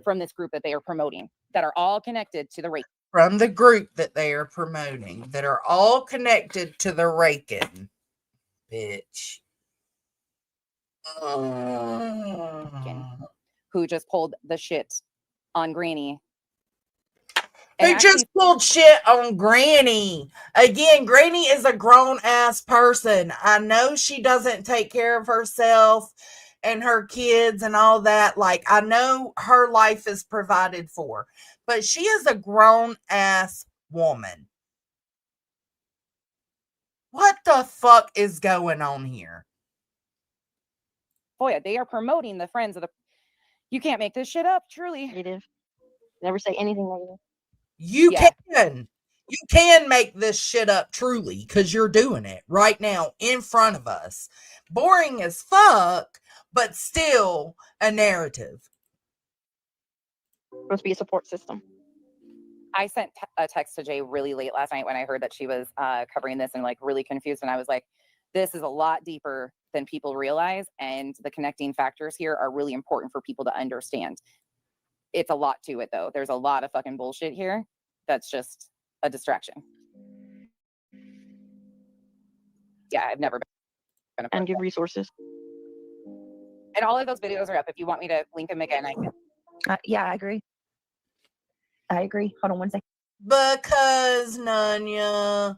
from this group that they are promoting that are all connected to the rape. From the group that they are promoting that are all connected to the raking. Bitch. Who just pulled the shit on Granny. Who just pulled shit on Granny. Again, Granny is a grown-ass person. I know she doesn't take care of herself and her kids and all that. Like, I know her life is provided for. But she is a grown-ass woman. What the fuck is going on here? Boy, they are promoting the friends of the... You can't make this shit up, truly. Negative. Never say anything negative. You can. You can make this shit up truly because you're doing it right now in front of us. Boring as fuck, but still a narrative. Supposed to be a support system. I sent a text to Jay really late last night when I heard that she was covering this and like really confused. And I was like, this is a lot deeper than people realize. And the connecting factors here are really important for people to understand. It's a lot to it, though. There's a lot of fucking bullshit here. That's just a distraction. Yeah, I've never been a part And of give that. resources. And all of those videos are up. If you want me to link them again, I can. Yeah, I agree. I agree. Hold on one second. Because, Nanya,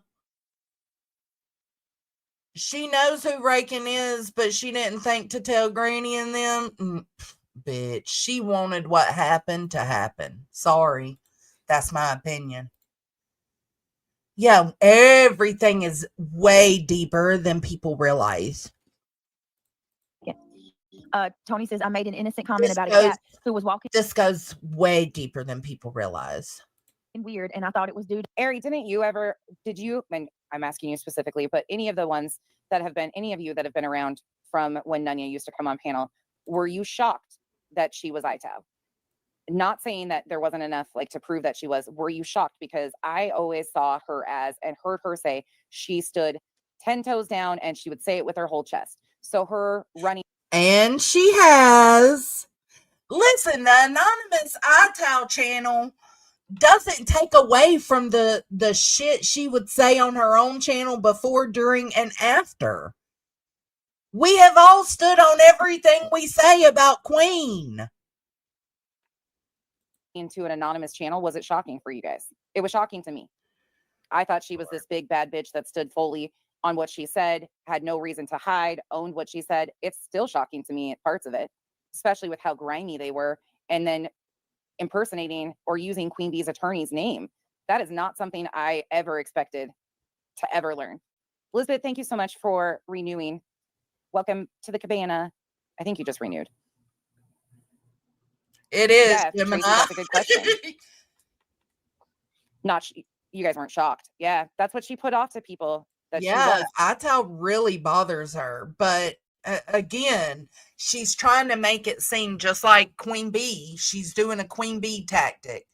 she knows who Rakin is, but she didn't think to tell Granny and them. Bitch, she wanted what happened to happen. Sorry. That's my opinion. Yeah, everything is way deeper than people realize. Tony says, I made an innocent comment about a cat who was walking. This goes way deeper than people realize. Weird, and I thought it was due to... Ari, did you, and I'm asking you specifically, but any of the ones that have been, any of you that have been around from when Nanya used to come on panel, were you shocked that she was ITAB? Not saying that there wasn't enough like to prove that she was. Were you shocked? Because I always saw her as, and heard her say, she stood 10 toes down and she would say it with her whole chest. So her running. And she has. Listen, the anonymous iTow channel doesn't take away from the shit she would say on her own channel before, during, and after. We have all stood on everything we say about Queen. Into an anonymous channel, was it shocking for you guys? It was shocking to me. I thought she was this big bad bitch that stood fully on what she said, had no reason to hide, owned what she said. It's still shocking to me, parts of it, especially with how grimy they were, and then impersonating or using Queen Bee's attorney's name. That is not something I ever expected to ever learn. Elizabeth, thank you so much for renewing. Welcome to the cabana. I think you just renewed. It is, yeah, Gemini. Tracy, that's a good question. You guys weren't shocked. Yeah, that's what she put off to people. That yeah, she was. iTow really bothers her. But again, she's trying to make it seem just like Queen Bee. She's doing a Queen Bee tactic.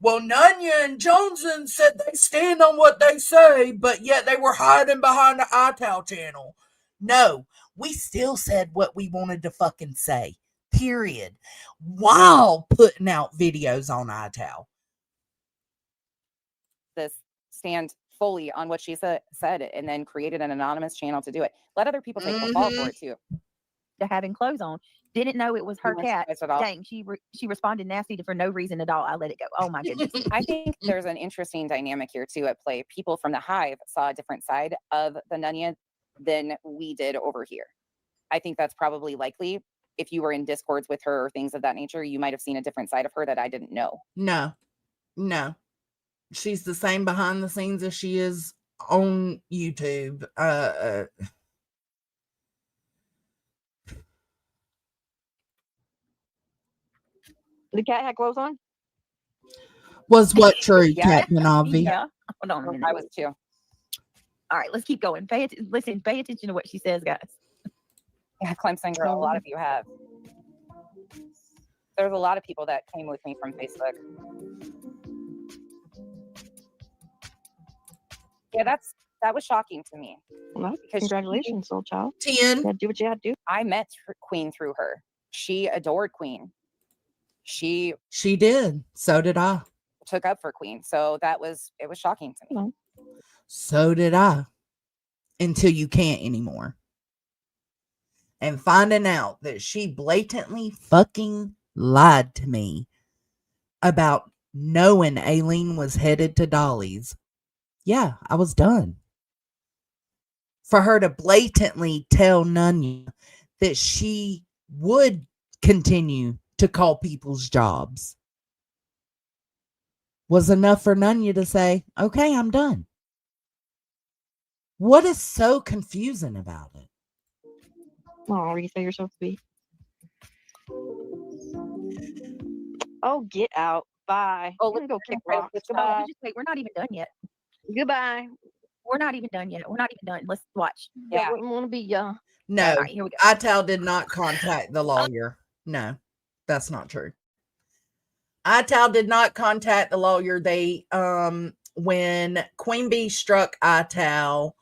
Well, Nanya and Joneson said they stand on what they say, but yet they were hiding behind the iTow channel. No, we still said what we wanted to fucking say. Period. while putting out videos on iTow. This stand fully on what she said and then created an anonymous channel to do it. Let other people take the fall for it too. To having clothes on, didn't know it was her cat. Dang, she responded nasty for no reason at all. I let it go. Oh my goodness. I think there's an interesting dynamic here too at play. People from the Hive saw a different side of the Nunya than we did over here. I think that's probably likely. If you were in discords with her or things of that nature, you might have seen a different side of her that I didn't know. No. She's the same behind the scenes as she is on YouTube. The cat had clothes on? Was what true, Yeah. Captain Avi? Yeah. Hold on a minute. I was too. All right, let's keep going. Pay attention to what she says, guys. Yeah, Clemson girl, a lot of you have. There's a lot of people that came with me from Facebook. Yeah, that was shocking to me. Well, Because congratulations, old child. 10. You gotta do what you had to do. I met Queen through her. She adored Queen. She did. So did I. took up for Queen. So it was shocking to me. So did I. Until you can't anymore. And finding out that she blatantly fucking lied to me about knowing Aileen was headed to Dolly's. Yeah, I was done. For her to blatantly tell Nunya that she would continue to call people's jobs was enough for Nunya to say, okay, I'm done. What is so confusing about it? Oh, you say yourself to be. Oh, get out. Bye. Oh, I'm gonna go kick rocks. Wait, Bye. we're not even done yet. Goodbye. We're not even done yet. We're not even done. Let's watch. Yeah, wouldn't want to be No, All right, here we go. Ital did not contact the lawyer. No, that's not true. Ital did not contact the lawyer. They when Queen Bee struck Ital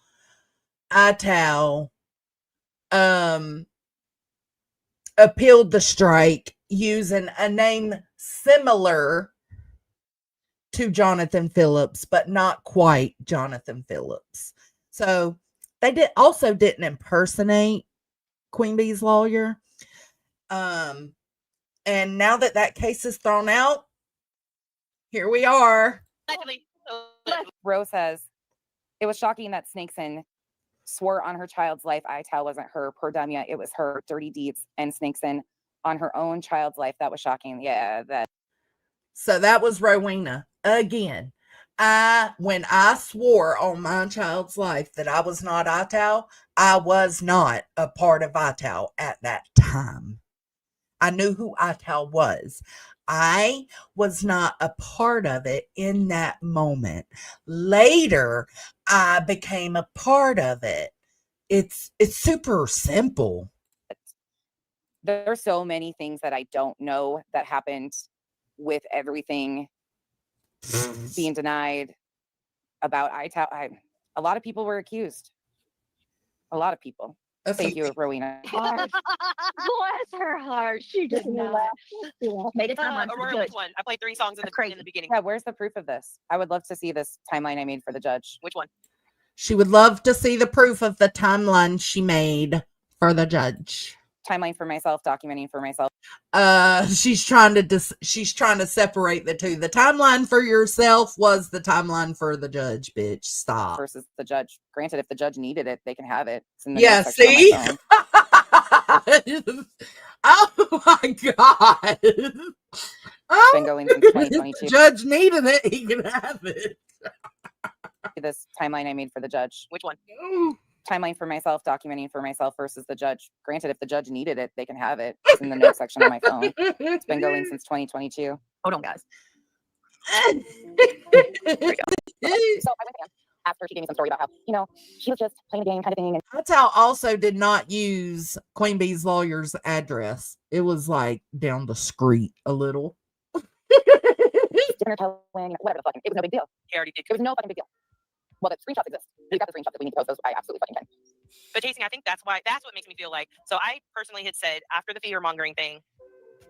appealed the strike using a name similar to Jonathan Phillips, but not quite Jonathan Phillips. So they didn't impersonate Queen Bee's lawyer. And now that case is thrown out, here we are. Rose says, it was shocking that Snakeson swore on her child's life Ital wasn't her. Per Damia, it was her. Dirty deeds. And Snakeson on her own child's life. That was shocking. Yeah, that. So that was Rowena. Again, when I swore on my child's life that I was not Ital, I was not a part of Ital at that time. I knew who Ital was. I was not a part of it in that moment. Later, I became a part of it. It's super simple. There are so many things that I don't know that happened with everything being denied about Ital. A lot of people were accused. A lot of people. Thank you, Rowena. Bless her heart. She did not. Made a timeline for the Aurora, judge. which one? I played 3 songs in the beginning. Yeah, where's the proof of this? I would love to see this timeline I made for the judge. Which one? She would love to see the proof of the timeline she made for the judge. Timeline for myself, documenting for myself. She's trying to separate the two. The timeline for yourself was the timeline for the judge, bitch. Stop. Versus the judge. Granted, if the judge needed it, they can have it. It's in the Yeah, notes section see? on my phone. Oh my God. It's been going since 2022. Judge needed it, he can have it. This timeline I made for the judge. Which one? Timeline for myself, documenting for myself versus the judge. Granted, if the judge needed it, they can have it. It's in the notes section on my phone. It's been going since 2022. Hold on, guys. There we go. So I went in after she gave me some story about how, she was just playing a game kind of thing. And Ital also did not use Queen Bee's lawyer's address. It was like down the street a little. dinner telling, whatever the fucking, it was no big deal. He already did. It was no fucking big deal. Well, the screenshots exist. We've got the screenshots that we need to post those. I absolutely fucking can. But Jason, I think that's what makes me feel like. So I personally had said after the fear mongering thing,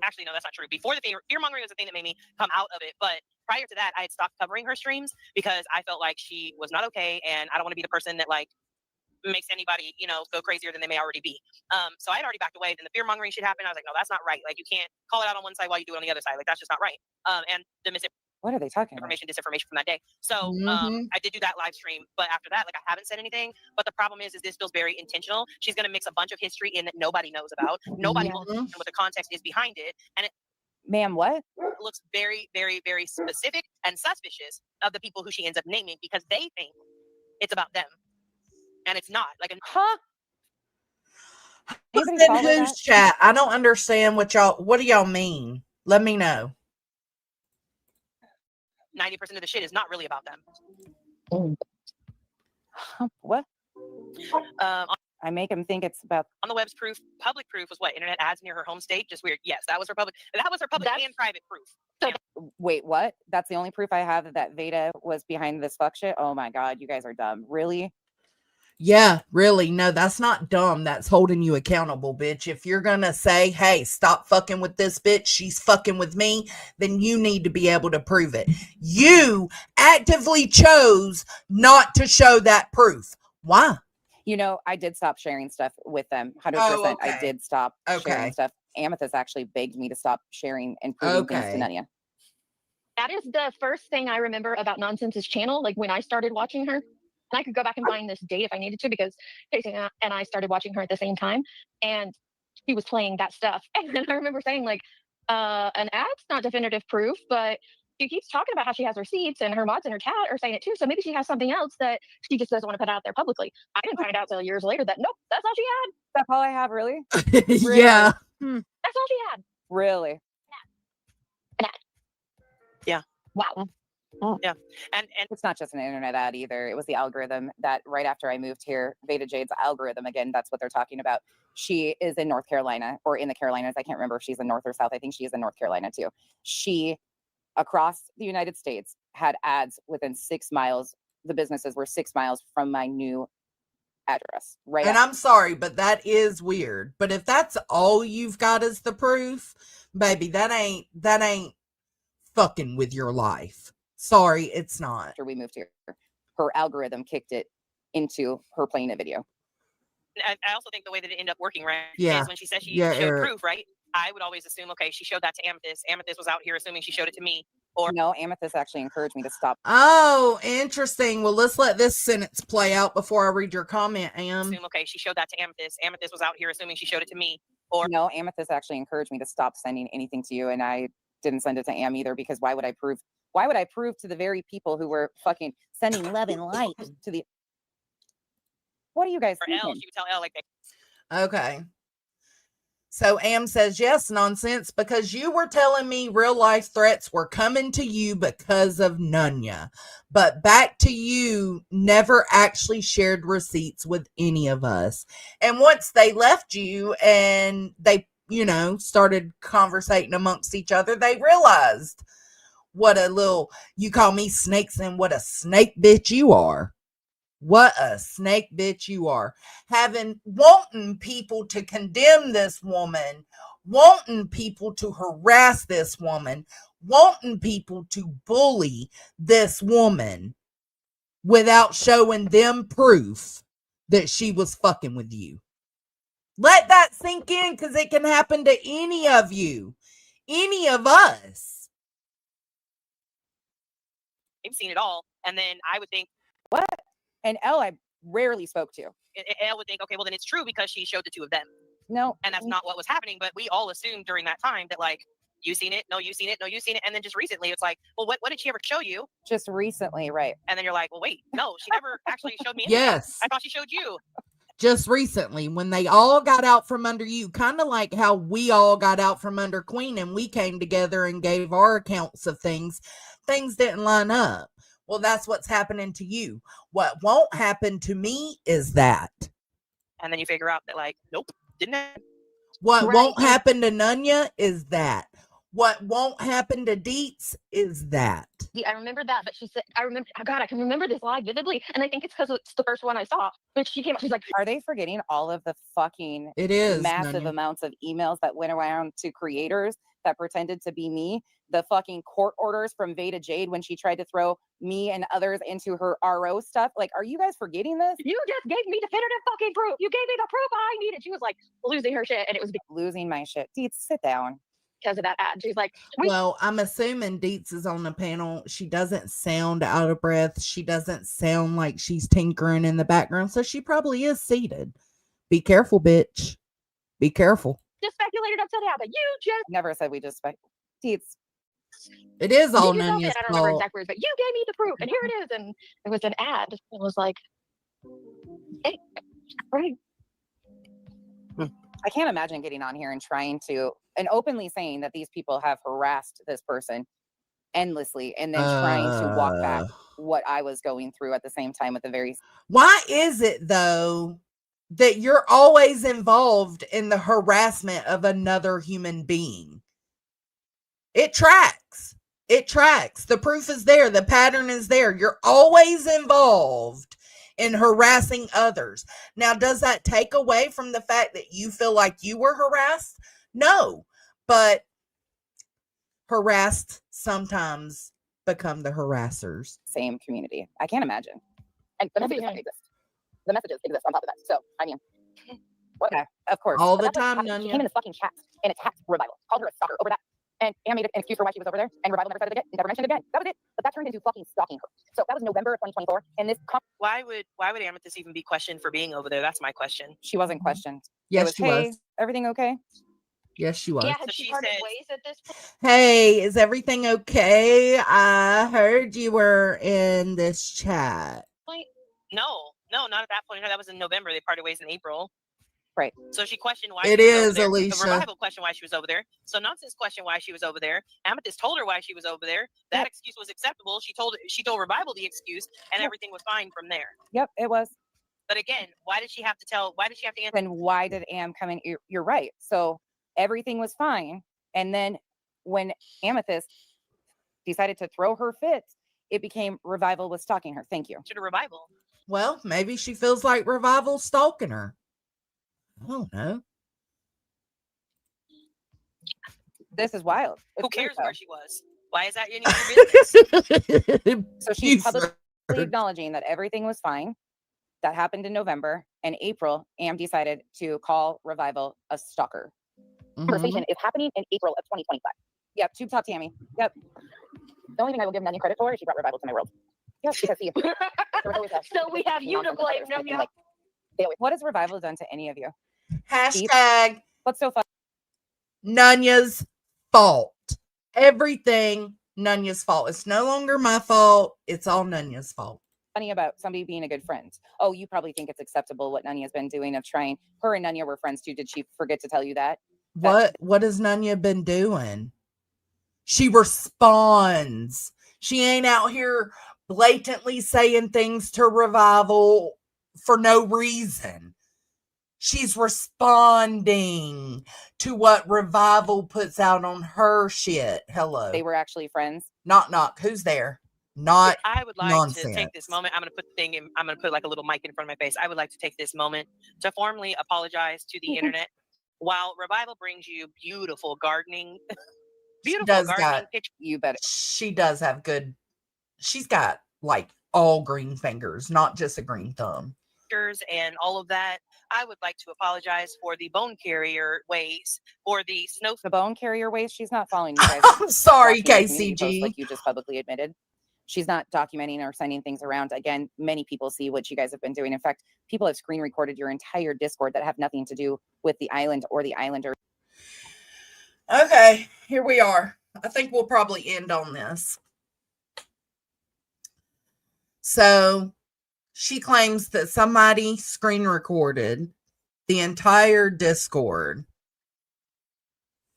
actually, no, that's not true. Before the fear mongering was the thing that made me come out of it. But prior to that, I had stopped covering her streams because I felt like she was not okay. And I don't want to be the person that like makes anybody, you know, go crazier than they may already be. So I had already backed away. Then the fear mongering shit happened. I was like, no, that's not right. Like, you can't call it out on one side while you do it on the other side. Like, that's just not right. And the what are they talking about? Disinformation from that day. So I did do that live stream, but after that, like, I haven't said anything. But the problem is this feels very intentional. She's going to mix a bunch of history in that nobody knows about. Nobody will understand what the context is behind it. And it, ma'am, what? looks very, very, very specific and suspicious of the people who she ends up naming because they think it's about them. And it's not. Like, Who's in whose chat? I don't understand what do y'all mean? Let me know. 90% of the shit is not really about them. What? I make him think it's about. On the web's proof, public proof was what? Internet ads near her home state? Just weird. Yes, that was her public. That was her public and private proof. So, wait, what? That's the only proof I have that Veda was behind this fuck shit? Oh my God, you guys are dumb. Really? Yeah, really. No, that's not dumb. That's holding you accountable, bitch. If you're going to say, hey, stop fucking with this bitch, she's fucking with me, then you need to be able to prove it. You actively chose not to show that proof. Why? You know, I did stop sharing stuff with them. 100%. Oh, okay. I did stop sharing stuff. Amethyst actually begged me to stop sharing and proving things to Nunya. That is the first thing I remember about Nonsense's channel. Like, when I started watching her, and I could go back and find this date if I needed to, because Casey and I started watching her at the same time, and she was playing that stuff. And then I remember saying, like, an ad's not definitive proof, but she keeps talking about how she has receipts, and her mods in her chat are saying it too. So maybe she has something else that she just doesn't want to put out there publicly. I didn't find out till years later that nope, that's all she had. That's all I have, really? Really? Yeah. That's all she had. Really? An ad. Yeah. Wow. Yeah. And it's not just an internet ad either. It was the algorithm that right after I moved here, Veda Jade's algorithm, again, that's what they're talking about. She is in North Carolina or in the Carolinas. I can't remember if she's in North or South. I think she is in North Carolina too. She, across the United States, had ads within 6 miles. The businesses were 6 miles from my new address. Right. And I'm sorry, but that is weird. But if that's all you've got as the proof, baby, that ain't fucking with your life. Sorry, it's not. After we moved here, her algorithm kicked it into her playing a video. I also think the way that it ended up working, right, Yeah. is when she said she showed proof, right? I would always assume, okay, she showed that to Amethyst. Amethyst was out here assuming she showed it to me. Or no, Amethyst actually encouraged me to stop. Oh, interesting. Well, let's let this sentence play out before I read your comment, Am. Assume, okay, she showed that to Amethyst. Amethyst was out here assuming she showed it to me. Or no, Amethyst actually encouraged me to stop sending anything to you, and I didn't send it to Am either because why would I prove to the very people who were fucking sending love and light to the. What are you guys thinking? L, she would tell L like that. Okay. So Am says, yes, Nonsense, because you were telling me real life threats were coming to you because of Nunya. But back to you, never actually shared receipts with any of us. And once they left you and they, started conversating amongst each other, they realized what a little, you call me snakes and what a snake bitch you are. What a snake bitch you are. Wanting people to condemn this woman, wanting people to harass this woman, wanting people to bully this woman without showing them proof that she was fucking with you. Let that sink in, because it can happen to any of you, any of us. I've seen it all. And then I would think, what? And L, I rarely spoke to. Elle would think, okay, well, then it's true because she showed the two of them. No. And that's not what was happening. But we all assumed during that time that, like, you seen it? No, you seen it? No, you seen it? And then just recently, it's like, well, what did she ever show you? Just recently, right. And then you're like, well, wait, no, she never actually showed me anything. Yes. I thought she showed you. Just recently, when they all got out from under you, kind of like how we all got out from under Queen and we came together and gave our accounts of things. Things didn't line up. Well, that's what's happening to you. What won't happen to me is that. And then you figure out that, like, nope, didn't it? What won't happen to Nunya is that. What won't happen to Deets is that. I remember that, but she said, I remember, oh God, I can remember this live vividly. And I think it's because it's the first one I saw. But she came up, she's like, are they forgetting all of the fucking It is massive Nanya. amounts of emails that went around to creators that pretended to be me? The fucking court orders from Veda Jade when she tried to throw me and others into her RO stuff. Like, are you guys forgetting this? you just gave me definitive fucking proof. You gave me the proof I needed. She was like losing her shit. And it was Losing my shit. Deets, sit down. because of that ad. She's like, Well, I'm assuming Deets is on the panel. She doesn't sound out of breath. She doesn't sound like she's tinkering in the background. So she probably is seated. Be careful, bitch. Be careful. just speculated until it happened. You just Never said we just Deets. It is all you told me, Nanya's and I don't remember fault. exact words, but you gave me the proof, and here it is. And it was an ad. It was like, hey, right. I can't imagine getting on here and trying to, and openly saying that these people have harassed this person endlessly and then trying to walk back what I was going through at the same time with the very. Why is it, though, that you're always involved in the harassment of another human being? It tracks. It tracks. The proof is there. The pattern is there. You're always involved in harassing others. Now, does that take away from the fact that you feel like you were harassed? No, but harassed sometimes become the harassers. Same community. I can't imagine. And the messages exist. The messages exist on top of that. So, I mean, okay, of course. All But the that's what time, happened. She Nanya. came in this fucking chat and attacked Revival. Called her a stalker over that. And Anna made an excuse for why she was over there. And Revival never said it again. Never mentioned it again. That was it. But that turned into fucking stalking her. So that was November of 2024. And this Why would Amethyst even be questioned for being over there? That's my question. she wasn't questioned. Yes, it was, she hey, was. everything okay? Yes, she was. Yeah, So had she she parted said- ways at this point? Hey, is everything okay? I heard you were in this chat. No, not at that point. That was in November. They parted ways in April. Right. So she questioned why It she was is, over there. Alicia. The Revival questioned why she was over there. So Nonsense questioned why she was over there. Amethyst told her why she was over there. That Yep. excuse was acceptable. She told Revival the excuse, and Yep. everything was fine from there. Yep, it was. But again, why did she have to answer? Then why did Am come in? You're right. So everything was fine. And then when Amethyst decided to throw her fit, it became Revival was stalking her. Thank you. To the Revival. Well, maybe she feels like Revival's stalking her. I don't know. This is wild. Who It's weird, cares though. where she was? Why is that any of your business? So she's publicly acknowledging that everything was fine. That happened in November. And April, Am decided to call Revival a stalker. Conversation is happening in April of 2025. Yep, Tube Top Tammy. Yep. The only thing I will give Nanya credit for is she brought Revival to my world. Yep, because see, there was always that So we have you to blame, Nanya. like, what has Revival done to any of you? Hashtag What's so fun? Nanya's fault. Everything Nanya's fault. It's no longer my fault. It's all Nanya's fault. Funny about somebody being a good friend. Oh, you probably think it's acceptable what Nanya's been doing of trying. Her and Nanya were friends too. Did she forget to tell you that? What has Nanya been doing? She responds. She ain't out here blatantly saying things to Revival for no reason. She's responding to what Revival puts out on her shit. Hello. They were actually friends. Knock. Who's there? Not I would like nonsense. to take this moment. I'm going to put like a little mic in front of my face. I would like to take this moment to formally apologize to the internet. While Revival brings you beautiful gardening, pictures. You bet. She does have good. She's got like all green fingers, not just a green thumb. And all of that. I would like to apologize for the bone carrier ways, for the snow. The bone carrier ways. She's not following you guys. I'm sorry, documenting community posts KCG. like you just publicly admitted. She's not documenting or sending things around. Again, many people see what you guys have been doing. In fact, people have screen recorded your entire Discord that have nothing to do with the island or the islander. Okay, here we are. I think we'll probably end on this. So she claims that somebody screen recorded the entire Discord.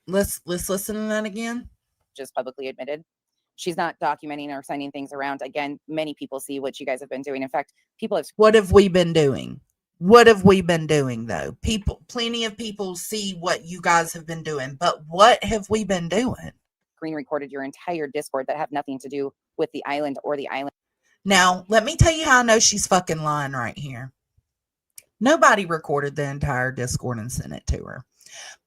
Let's listen to that again. Just publicly admitted. She's not documenting or sending things around. Again, many people see what you guys have been doing. In fact, people have. What have we been doing? What have we been doing, though? Plenty of people see what you guys have been doing, but what have we been doing? screen recorded your entire Discord that have nothing to do with the island or the island. Now, let me tell you how I know she's fucking lying right here. Nobody recorded the entire Discord and sent it to her,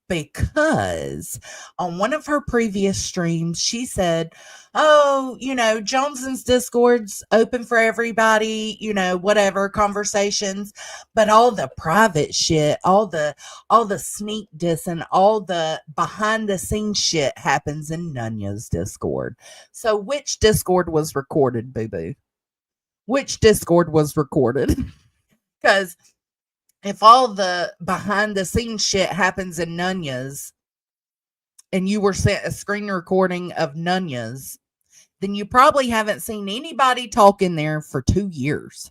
because on one of her previous streams, she said, oh, Jones's Discord's open for everybody, whatever conversations, but all the private shit, all the sneak dissing, all the behind the scenes shit happens in Nunya's Discord. So which Discord was recorded, boo-boo? Which Discord was recorded? Because if all the behind the scenes shit happens in Nunya's and you were sent a screen recording of Nunya's, then you probably haven't seen anybody talk in there for 2 years.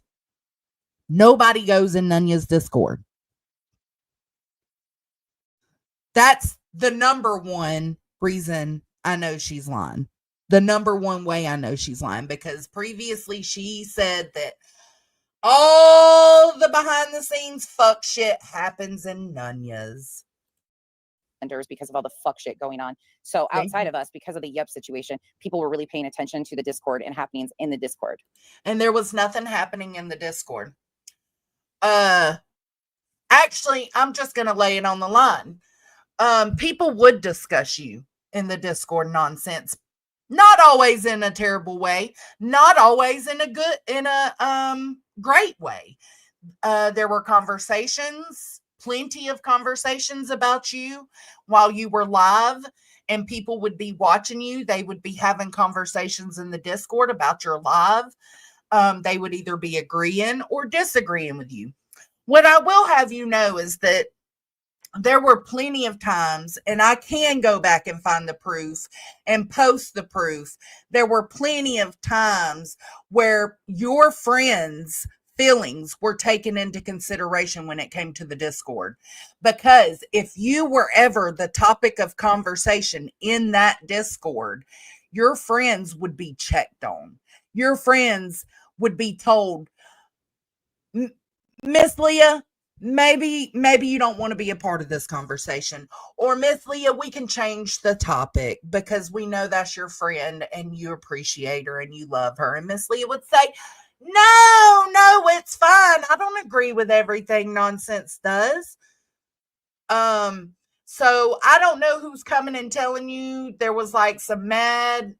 Nobody goes in Nunya's Discord. That's the number one reason I know she's lying. The number one way I know she's lying, because previously she said that all the behind the scenes fuck shit happens in Nunya's. Because of all the fuck shit going on. So outside of us, because of the Yup situation, people were really paying attention to the Discord and happenings in the Discord. And there was nothing happening in the Discord. Actually, I'm just going to lay it on the line. People would discuss you in the Discord nonsense. Not always in a terrible way. Not always in a great way. There were conversations, plenty of conversations about you while you were live, and people would be watching you. They would be having conversations in the Discord about your live. They would either be agreeing or disagreeing with you. What I will have you know is that there were plenty of times, and I can go back and find the proof and post the proof. There were plenty of times where your friends' feelings were taken into consideration when it came to the Discord. Because if you were ever the topic of conversation in that Discord, your friends would be checked on. Your friends would be told, Miss Leah, maybe you don't want to be a part of this conversation. Or Miss Leah, we can change the topic because we know that's your friend and you appreciate her and you love her. And Miss Leah would say, no, it's fine. I don't agree with everything Nonsense does. So I don't know who's coming and telling you there was like some mad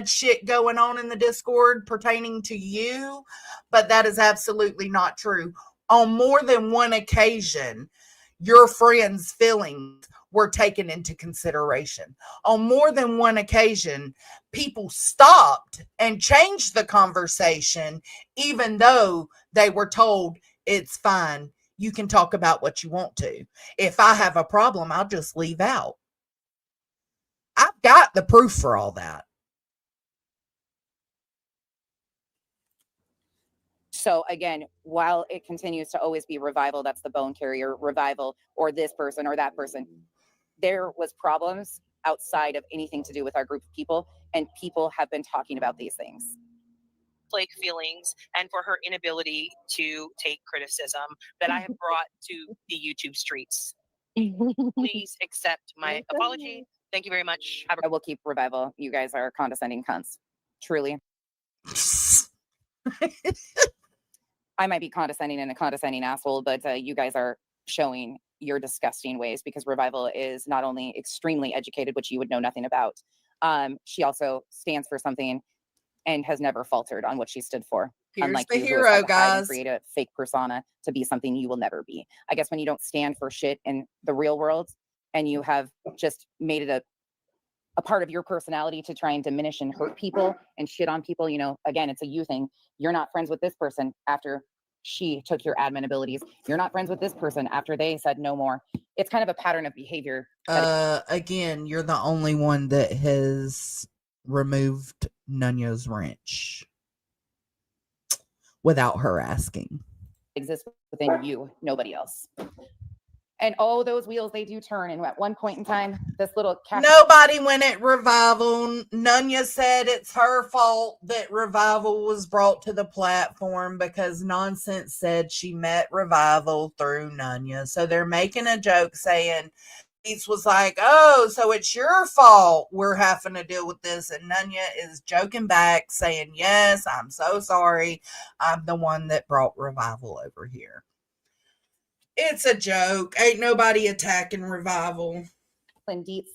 shit going on in the Discord pertaining to you, but that is absolutely not true. On more than one occasion, your friends' feelings were taken into consideration. On more than one occasion, people stopped and changed the conversation, even though they were told it's fine. You can talk about what you want to. If I have a problem, I'll just leave out. I've got the proof for all that. So again, while it continues to always be Revival, that's the bone carrier, Revival, or this person or that person, there was problems outside of anything to do with our group of people, and people have been talking about these things. Like feelings, and for her inability to take criticism that I have brought to the YouTube streets. Please accept my apology. Thank you very much. I will keep Revival. You guys are condescending cunts. Truly. I might be condescending and a condescending asshole, but you guys are showing your disgusting ways, because Revival is not only extremely educated, which you would know nothing about. She also stands for something and has never faltered on what she stood for. Here's unlike the you, hero, who has had to hide and guys. create a fake persona to be something you will never be. I guess when you don't stand for shit in the real world and you have just made it a part of your personality to try and diminish and hurt people and shit on people, again, it's a you thing. You're not friends with this person after she took your admin abilities. You're not friends with this person after they said no more. It's kind of a pattern of behavior. Again, you're the only one that has removed Nunya's wrench without her asking. Exists within you, nobody else. And oh, those wheels, they do turn. And at one point in time, this little cat. Nobody went at Revival. Nunya said it's her fault that Revival was brought to the platform because Nonsense said she met Revival through Nunya. So they're making a joke saying Deets was like, oh, so it's your fault we're having to deal with this. And Nunya is joking back, saying, yes, I'm so sorry. I'm the one that brought Revival over here. It's a joke. Ain't nobody attacking Revival. And Deets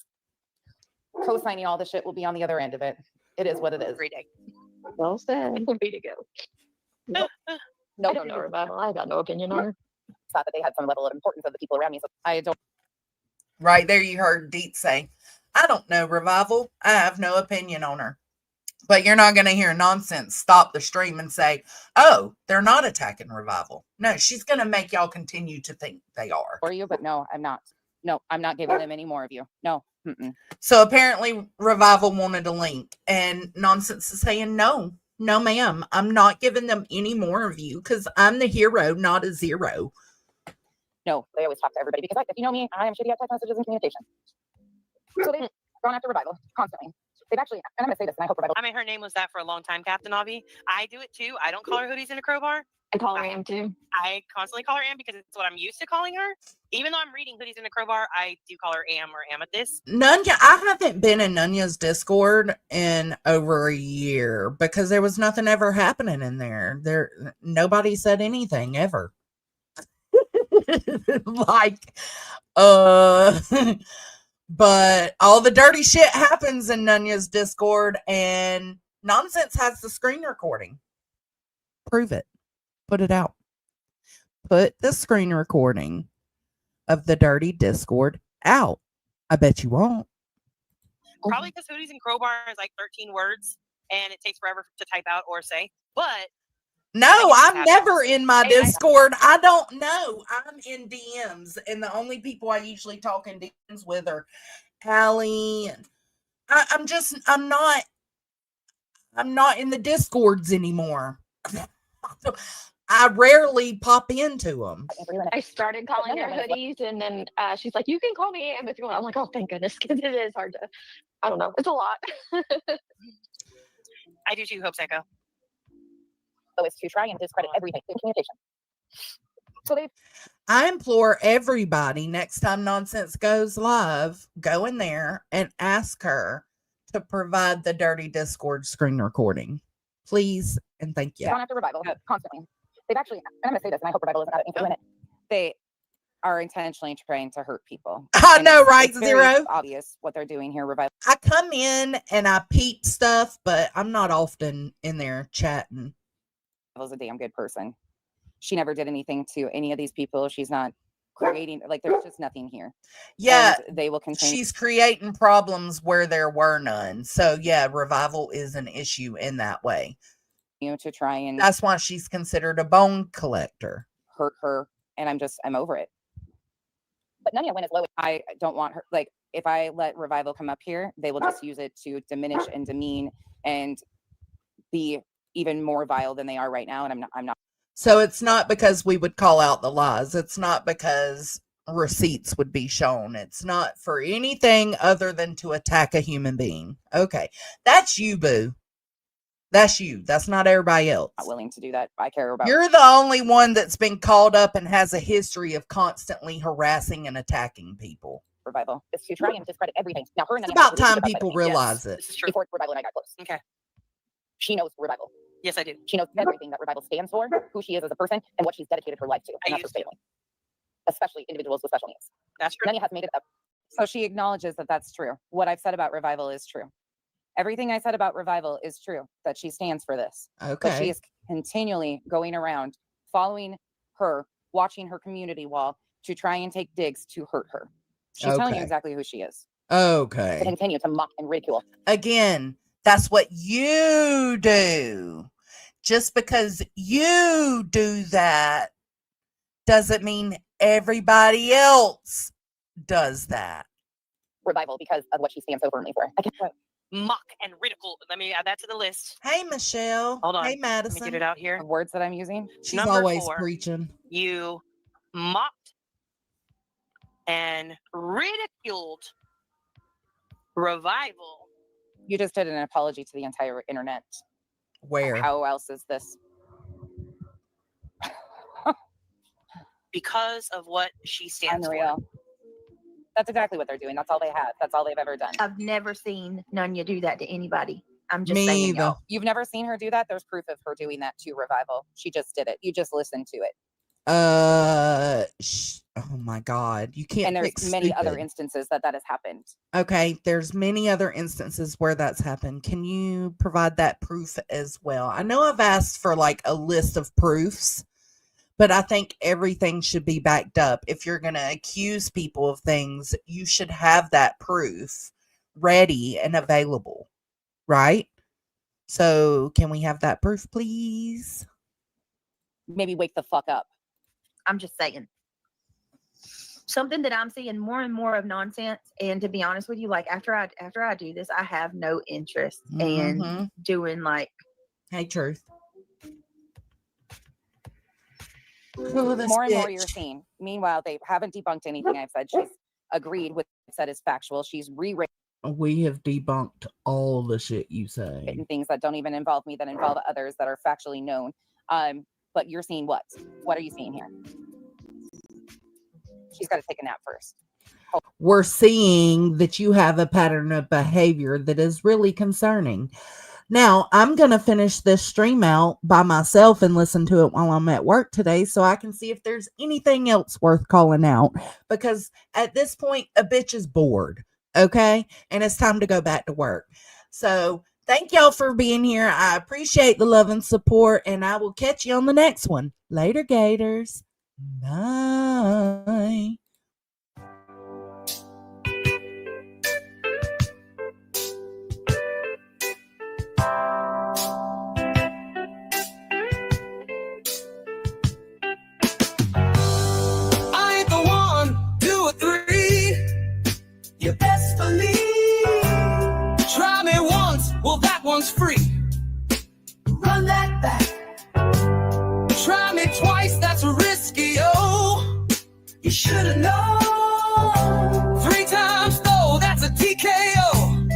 co-signing all the shit will be on the other end of it. It is what it is. Every day. Well said. Way to go. No, I don't know Revival. I got no opinion on her. Thought that they had some level of importance of the people around me. So I don't. Right there, you heard Deets say, I don't know Revival. I have no opinion on her. But you're not going to hear nonsense stop the stream and say, oh, they're not attacking Revival. No, she's going to make y'all continue to think they are. For you, but no, I'm not. No, I'm not giving them any more of you. No. Mm-mm. So apparently Revival wanted a link, and Nonsense is saying, no, ma'am, I'm not giving them any more of you because I'm the hero, not a zero. No, they always talk to everybody because, if you know me, I am shitty at text messages and communication. So they've gone after Revival constantly. They've actually, and I'm going to say this, and I hope Revival. I mean, her name was that for a long time, Captain Avi. I do it too. I don't call her Hoodies in a Crowbar. I call her Am too. I constantly call her Am because it's what I'm used to calling her. Even though I'm reading Hoodies in a Crowbar, I do call her Am or Amethyst. Nunya, I haven't been in Nunya's Discord in over a year because there was nothing ever happening in there. Nobody said anything ever. But all the dirty shit happens in Nunya's Discord, and Nonsense has the screen recording. Prove it. Put it out. Put the screen recording of the dirty Discord out. I bet you won't. Probably because Hoodies and Crowbar is like 13 words, and it takes forever to type out or say. But no, I'm never in my Discord. I don't know. I'm in DMs, and the only people I usually talk in DMs with are Callie. And I'm not in the Discords anymore. I rarely pop into them. I started calling her Hoodies, and then she's like, you can call me Am if you want. I'm like, oh, thank goodness, because it is hard to, I don't know. It's a lot. I do too, Hope Psycho. So it's to try and discredit everything in communication. So I implore everybody next time Nonsense goes live, go in there and ask her to provide the dirty Discord screen recording. Please and thank you. Gone after Revival constantly. They've actually, and I'm going to say this, and I hope Revival isn't out of ink for a minute. They are intentionally trying to hurt people. I know, right, it's Zero? very obvious what they're doing here, Revival. I come in and I peep stuff, but I'm not often in there chatting. Was a damn good person. She never did anything to any of these people. She's not creating, like, there's just nothing here. Yeah, and they will continue. She's creating problems where there were none. So yeah, Revival is an issue in that way. To try and that's why she's considered a bone collector. Hurt her, and I'm over it. But Nunya went as low. I don't want her. Like, if I let Revival come up here, they will just use it to diminish and demean and be even more vile than they are right now. And I'm not. So it's not because we would call out the lies. It's not because receipts would be shown. It's not for anything other than to attack a human being. Okay. That's you, boo. That's you. That's not everybody else. Not willing to do that. I care about. You're the only one that's been called up and has a history of constantly harassing and attacking people. Revival is to try and discredit everything. Now, her and it's about time people realize it. This is true. Before Revival and I got close. Okay. She knows Revival. Yes, I do. She knows everything that Revival stands for, who she is as a person, and what she's dedicated her life to. And that's her family. Especially individuals with special needs. That's true. Nunya has made it up. So she acknowledges that that's true. What I've said about Revival is true. Everything I said about Revival is true, that she stands for this. Okay. But she is continually going around, following her, watching her community wall to try and take digs to hurt her. She's telling you exactly who she is. Okay. To continue to mock and ridicule. Again, that's what you do. Just because you do that doesn't mean everybody else does that. Revival, because of what she stands so firmly for. Mock and ridicule. Let me add that to the list. Hey, Michelle. Hold on. Hey, Madison. Let me get it out here. The words that I'm using. She's Number always 4, preaching. You mocked and ridiculed Revival. You just did an apology to the entire internet. Where? How else is this? Because of what she stands Unreal. for. That's exactly what they're doing. That's all they have. That's all they've ever done. I've never seen Nunya do that to anybody. I'm just Me saying, either. y'all. You've never seen her do that? There's proof of her doing that to Revival. She just did it. You just listened to it. Oh my God. You can't. And there's fix many other stupid. instances that has happened. Okay, there's many other instances where that's happened. Can you provide that proof as well? I know I've asked for like a list of proofs, but I think everything should be backed up. If you're going to accuse people of things, you should have that proof ready and available, right? So can we have that proof, please? Maybe wake the fuck up. I'm just saying. Something that I'm seeing more and more of nonsense. And to be honest with you, like after I do this, I have no interest in doing like. Hey, truth. More and more you're seeing. Meanwhile, they haven't debunked anything I've said. She's agreed with what I've said is factual. She's rewritten We have debunked all the shit you say. things that don't even involve me, that involve others that are factually known. But you're seeing what? What are you seeing here? She's got to take a nap first. We're seeing that you have a pattern of behavior that is really concerning. Now, I'm going to finish this stream out by myself and listen to it while I'm at work today so I can see if there's anything else worth calling out. Because at this point, a bitch is bored, okay? And it's time to go back to work. So thank y'all for being here. I appreciate the love and support, and I will catch you on the next one. Later, Gators. Bye. I ain't the one, 2 or 3. You best believe. Try me once, well that one's free. Run that back. Try me twice, that's risky, oh. You should've known. 3 times though, that's a TKO.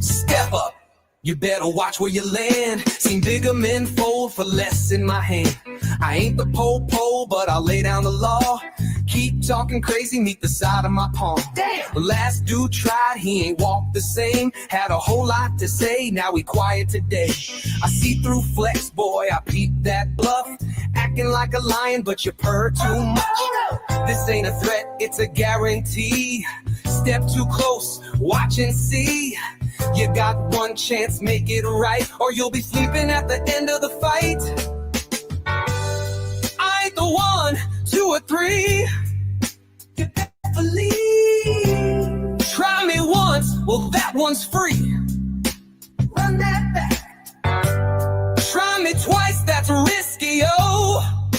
Step up, you better watch where you land. Seen bigger men fold for less in my hand. I ain't the po-po, but I'll lay down the law. Keep talking crazy, meet the side of my palm. Damn. Last dude tried, he ain't walked the same. Had a whole lot to say, now he quiet today. I see through flex, boy, I peep that bluff. Acting like a lion, but you purr too much. This ain't a threat, it's a guarantee. Step too close, watch and see. You got one chance, make it right, or you'll be sleeping at the end of the fight. I ain't the one, 2 or 3. You better believe. Try me once, well that one's free. Run that back. Try me twice, that's risky, oh.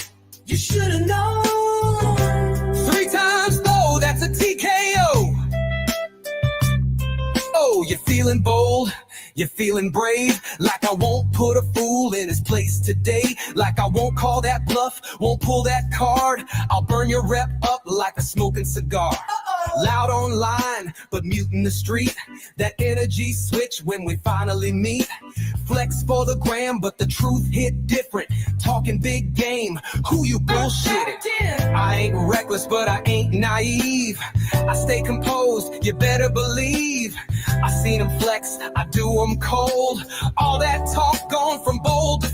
You should've known. 3 times though, that's a TKO. Oh, you're feeling bold, you're feeling brave. Like I won't put a fool in his place today. Like I won't call that bluff, won't pull that card. I'll burn your rep up like a smoking cigar. Loud online, but mute in the street. That energy switch when we finally meet. Flex for the gram, but the truth hit different. Talking big game, who you bullshitting? I ain't reckless, but I ain't naive. I stay composed, you better believe. I seen him flex, I do him cold. All that talk gone from bold to